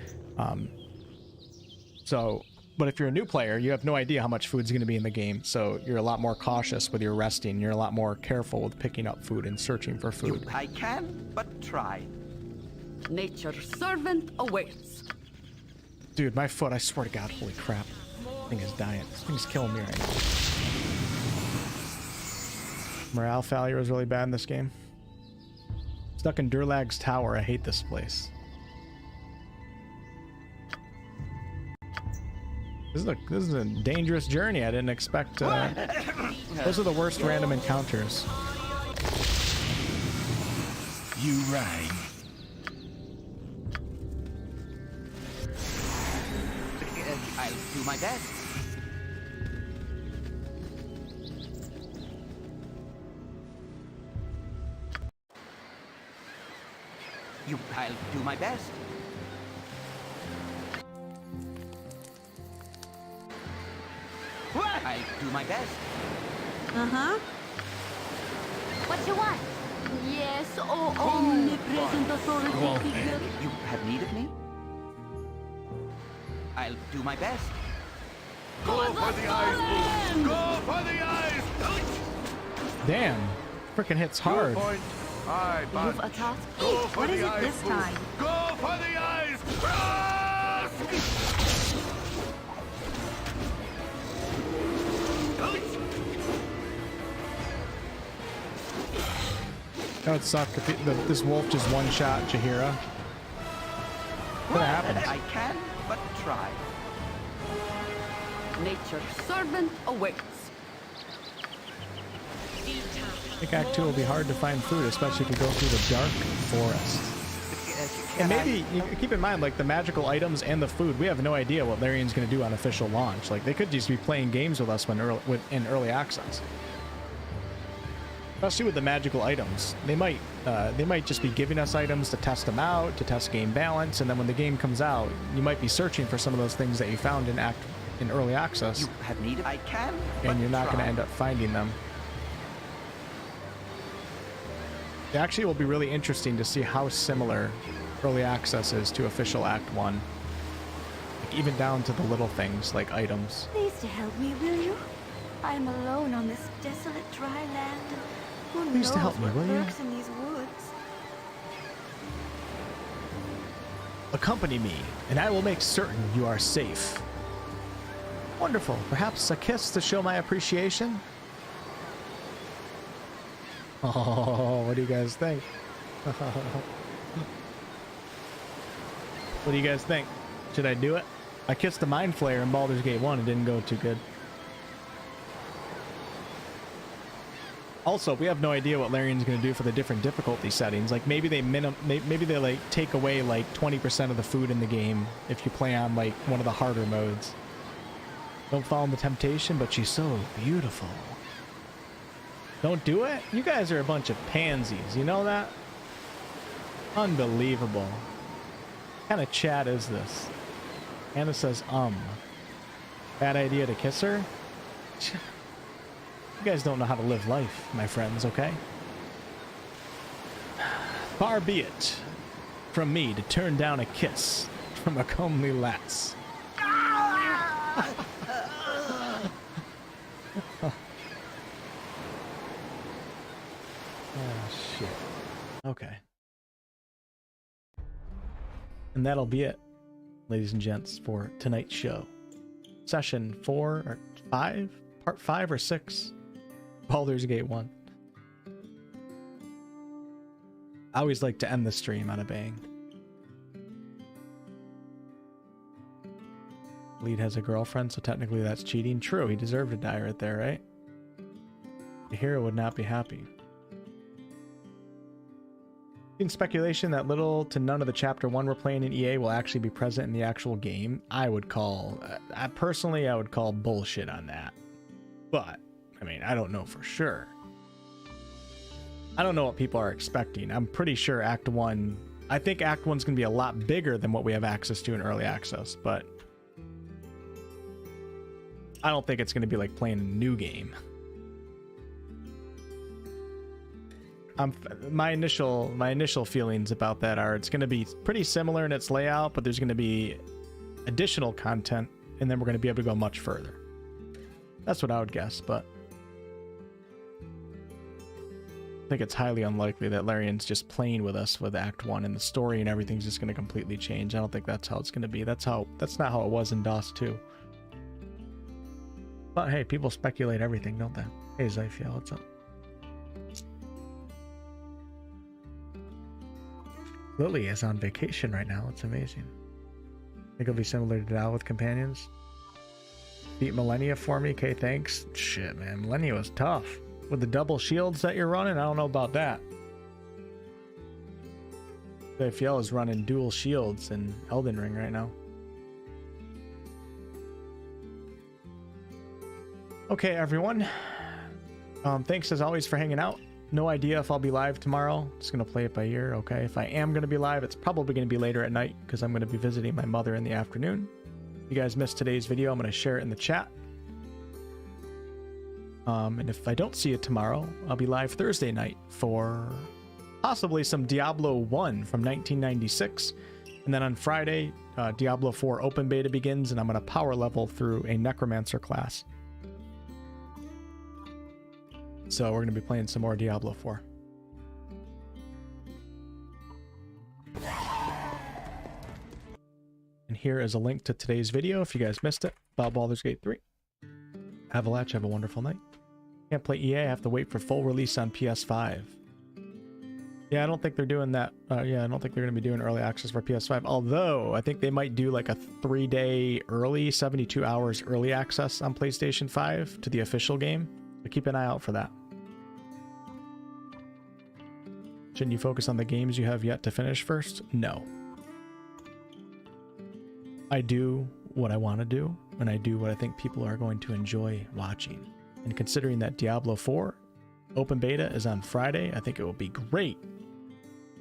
But if you're a new player, you have no idea how much food's going to be in the game, so you're a lot more cautious with your resting. You're a lot more careful with picking up food and searching for food. I can, but try. Nature's servant awaits. Dude, my foot, I swear to God, holy crap. This thing is dying. This thing's killing me right now. Morale failure is really bad in this game. Stuck in Durlag's tower. I hate this place. This is a dangerous journey. I didn't expect. Those are the worst random encounters. You rang. I'll do my best. I'll do my best. I'll do my best. Uh-huh. What you want? Yes, oh, omnipresent authority figure. You have need of me? I'll do my best. Go for the eyes, boo! Go for the eyes! Damn. Freaking hits hard. You've a task. Go for What is the it eyes, this boo. time? Go for the eyes! That would suck if this wolf just one-shot Jaheira. What happened? I can, but try. Nature's servant awaits. I think Act 2 will be hard to find food, especially if you go through the dark forest. And maybe, you keep in mind, like, the magical items and the food, we have no idea what Larian's going to do on official launch. Like, they could just be playing games with us in early access. Especially with the magical items. They might just be giving us items to test them out, to test game balance, and then when the game comes out, you might be searching for some of those things that you found in early access. You have need of I can, and you're not going to end up finding them. It actually will be really interesting to see how similar early access is to official Act 1. Like, even down to the little things like items. Please to help me, will you? I am alone on this desolate dry land. Who Please knows to help me, what will you? lurks in these woods? Accompany me, and I will make certain you are safe. Wonderful. Perhaps a kiss to show my appreciation? Oh, what do you guys think? What do you guys think? Should I do it? I kissed the Mind Flayer in Baldur's Gate 1. It didn't go too good. Also, we have no idea what Larian's going to do for the different difficulty settings. Like, maybe they like take away like 20% of the food in the game if you play on like one of the harder modes. Don't fall into temptation, but she's so beautiful. Don't do it? You guys are a bunch of pansies. You know that? Unbelievable. What kind of chat is this? Anna says, Bad idea to kiss her? You guys don't know how to live life, my friends, okay? Far be it from me to turn down a kiss from a comely lass. Oh, shit. Okay. And that'll be it, ladies and gents, for tonight's show. Session 4 or 5? Part 5 or 6? Baldur's Gate 1. I always like to end the stream on a bang. Lead has a girlfriend, so technically that's cheating. True, he deserved to die right there, right? The hero would not be happy. In speculation that little to none of the Chapter 1 we're playing in EA will actually be present in the actual game, I would call... personally, I would call bullshit on that. But... I mean, I don't know for sure. I don't know what people are expecting. I'm pretty sure Act 1... I think Act 1's going to be a lot bigger than what we have access to in Early Access, but... I don't think it's going to be like playing a new game. My initial feelings about that are it's going to be pretty similar in its layout, but there's going to be additional content, and then we're going to be able to go much further. That's what I would guess, but... I think it's highly unlikely that Larian's just playing with us with Act 1 and the story and everything's just going to completely change. I don't think that's how it's going to be. That's not how it was in DOS 2. But hey, people speculate everything, don't they? Hey Zyphia, what's up? Lily is on vacation right now. It's amazing. I think it'll be similar to Dal with companions. Beat Millennia for me. Okay, thanks. Shit, man. Millennia was tough. With the double shields that you're running, I don't know about that. Zyphia is running dual shields in Elden Ring right now. Okay, everyone. Thanks as always for hanging out. No idea if I'll be live tomorrow. Just gonna play it by ear, okay? If I am gonna be live, it's probably gonna be later at night because I'm gonna be visiting my mother in the afternoon. If you guys missed today's video, I'm gonna share it in the chat. And if I don't see you tomorrow, I'll be live Thursday night for possibly some Diablo 1 from 1996. And then on Friday, Diablo 4 open beta begins, and I'm gonna power level through a Necromancer class. So we're going to be playing some more Diablo 4. And here is a link to today's video if you guys missed it about Baldur's Gate 3. Avalanche, have a wonderful night. Can't play EA, I have to wait for full release on PS5. Yeah, I don't think they're doing that. Yeah, I don't think they're going to be doing early access for PS5. Although, I think they might do like a 3-day early, 72 hours early access on PlayStation 5 to the official game. So keep an eye out for that. Shouldn't you focus on the games you have yet to finish first? No. I do what I want to do, and I do what I think people are going to enjoy watching. And considering that Diablo 4 open beta is on Friday, I think it will be great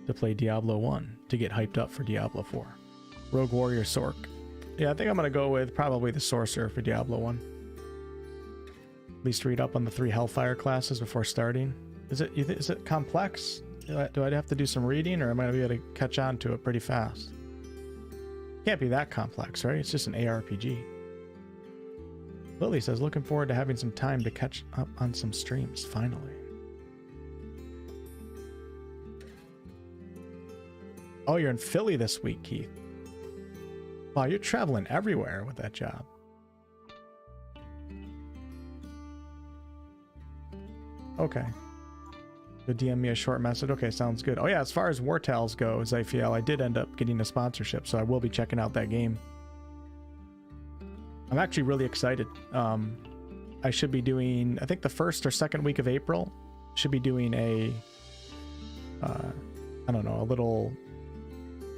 to play Diablo 1 to get hyped up for Diablo 4. Rogue Warrior Sork. Yeah, I think I'm going to go with probably the Sorcerer for Diablo 1. At least read up on the 3 Hellfire classes before starting. Is it complex? Do I have to do some reading, or am I going to be able to catch on to it pretty fast? Can't be that complex, right? It's just an ARPG. Lily says, looking forward to having some time to catch up on some streams, finally. Oh, you're in Philly this week, Keith. Wow, you're traveling everywhere with that job. Okay. You'll DM me a short message. Okay, sounds good. Oh yeah, as far as Wartales goes, I feel I did end up getting a sponsorship, so I will be checking out that game. I'm actually really excited. I should be doing, I think the first or second week of April, should be doing a, I don't know, a little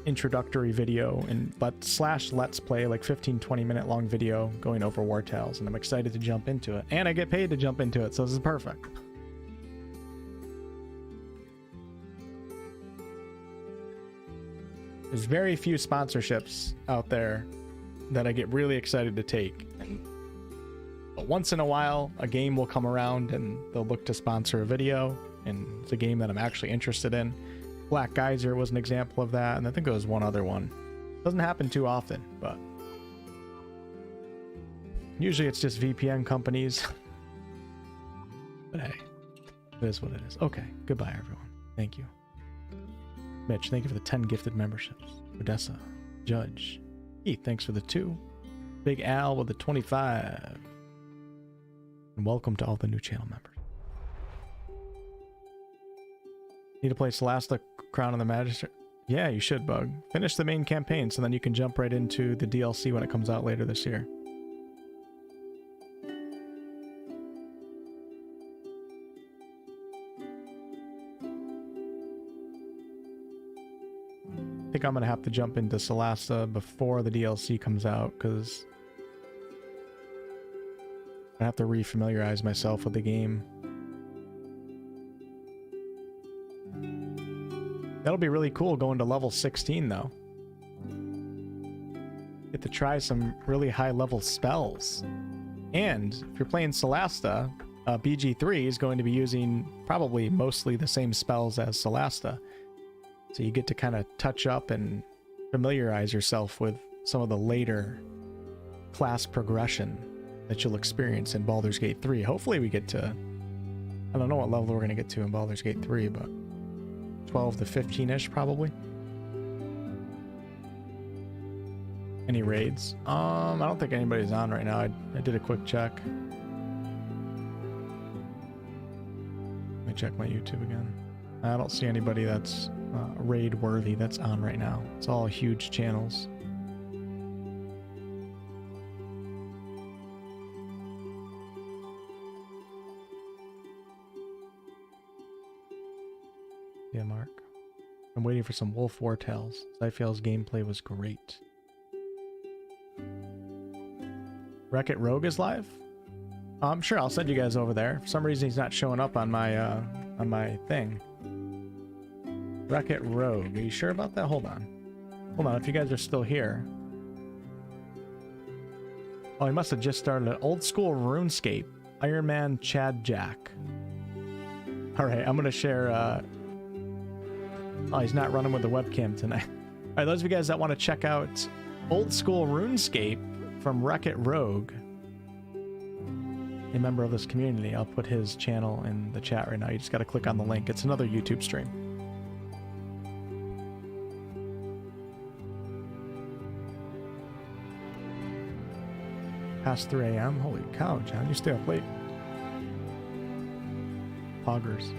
introductory video and let's play, like 15-20 minute long video going over War Tales, and I'm excited to jump into it. And I get paid to jump into it, so this is perfect. There's very few sponsorships out there that I get really excited to take. But once in a while, a game will come around and they'll look to sponsor a video, and it's a game that I'm actually interested in. Black Geyser was an example of that, and I think there was one other one. Doesn't happen too often, but usually it's just VPN companies. But hey, it is what it is. Okay, goodbye everyone. Thank you. Mitch, thank you for the 10 gifted memberships. Odessa, Judge, Heath, thanks for the 2. Big Al with the 25. And welcome to all the new channel members. Need to play Celasta Crown of the Magistrate? Yeah, you should, Bug. Finish the main campaign so then you can jump right into the DLC when it comes out later this year. I think I'm gonna have to jump into Celasta before the DLC comes out, because I have to refamiliarize myself with the game. That'll be really cool going to level 16 though. Get to try some really high level spells. And if you're playing Celasta, BG3 is going to be using probably mostly the same spells as Celasta. So you get to kind of touch up and familiarize yourself with some of the later class progression that you'll experience in Baldur's Gate 3. Hopefully we get to, I don't know what level we're going to get to in Baldur's Gate 3, but 12 to 15-ish probably. Any raids? I don't think anybody's on right now. I did a quick check. Let me check my YouTube again. I don't see anybody that's raid worthy that's on right now. It's all huge channels. Yeah, Mark. I'm waiting for some Wolf War Tales. Zyphiel's gameplay was great. Wreck-It Rogue is live? I'm sure I'll send you guys over there. For some reason he's not showing up on my thing. Wreck-It Rogue. Are you sure about that? Hold on. Hold on, if you guys are still here. Oh, he must have just started an old school RuneScape. Iron Man Chad Jack. Alright, I'm gonna share oh, he's not running with the webcam tonight. Alright, those of you guys that want to check out old school RuneScape from Wreck-It Rogue, a member of this community, I'll put his channel in the chat right now. You just gotta click on the link. It's another YouTube stream. Past 3 a.m. Holy cow, John, you stay up late. Poggers.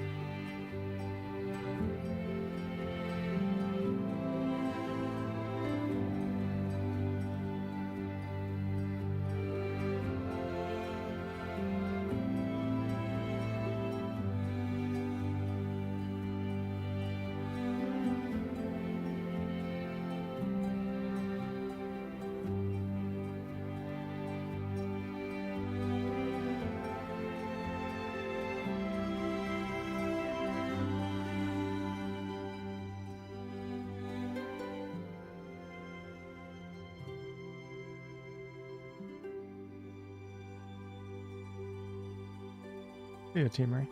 See you, Team Ray.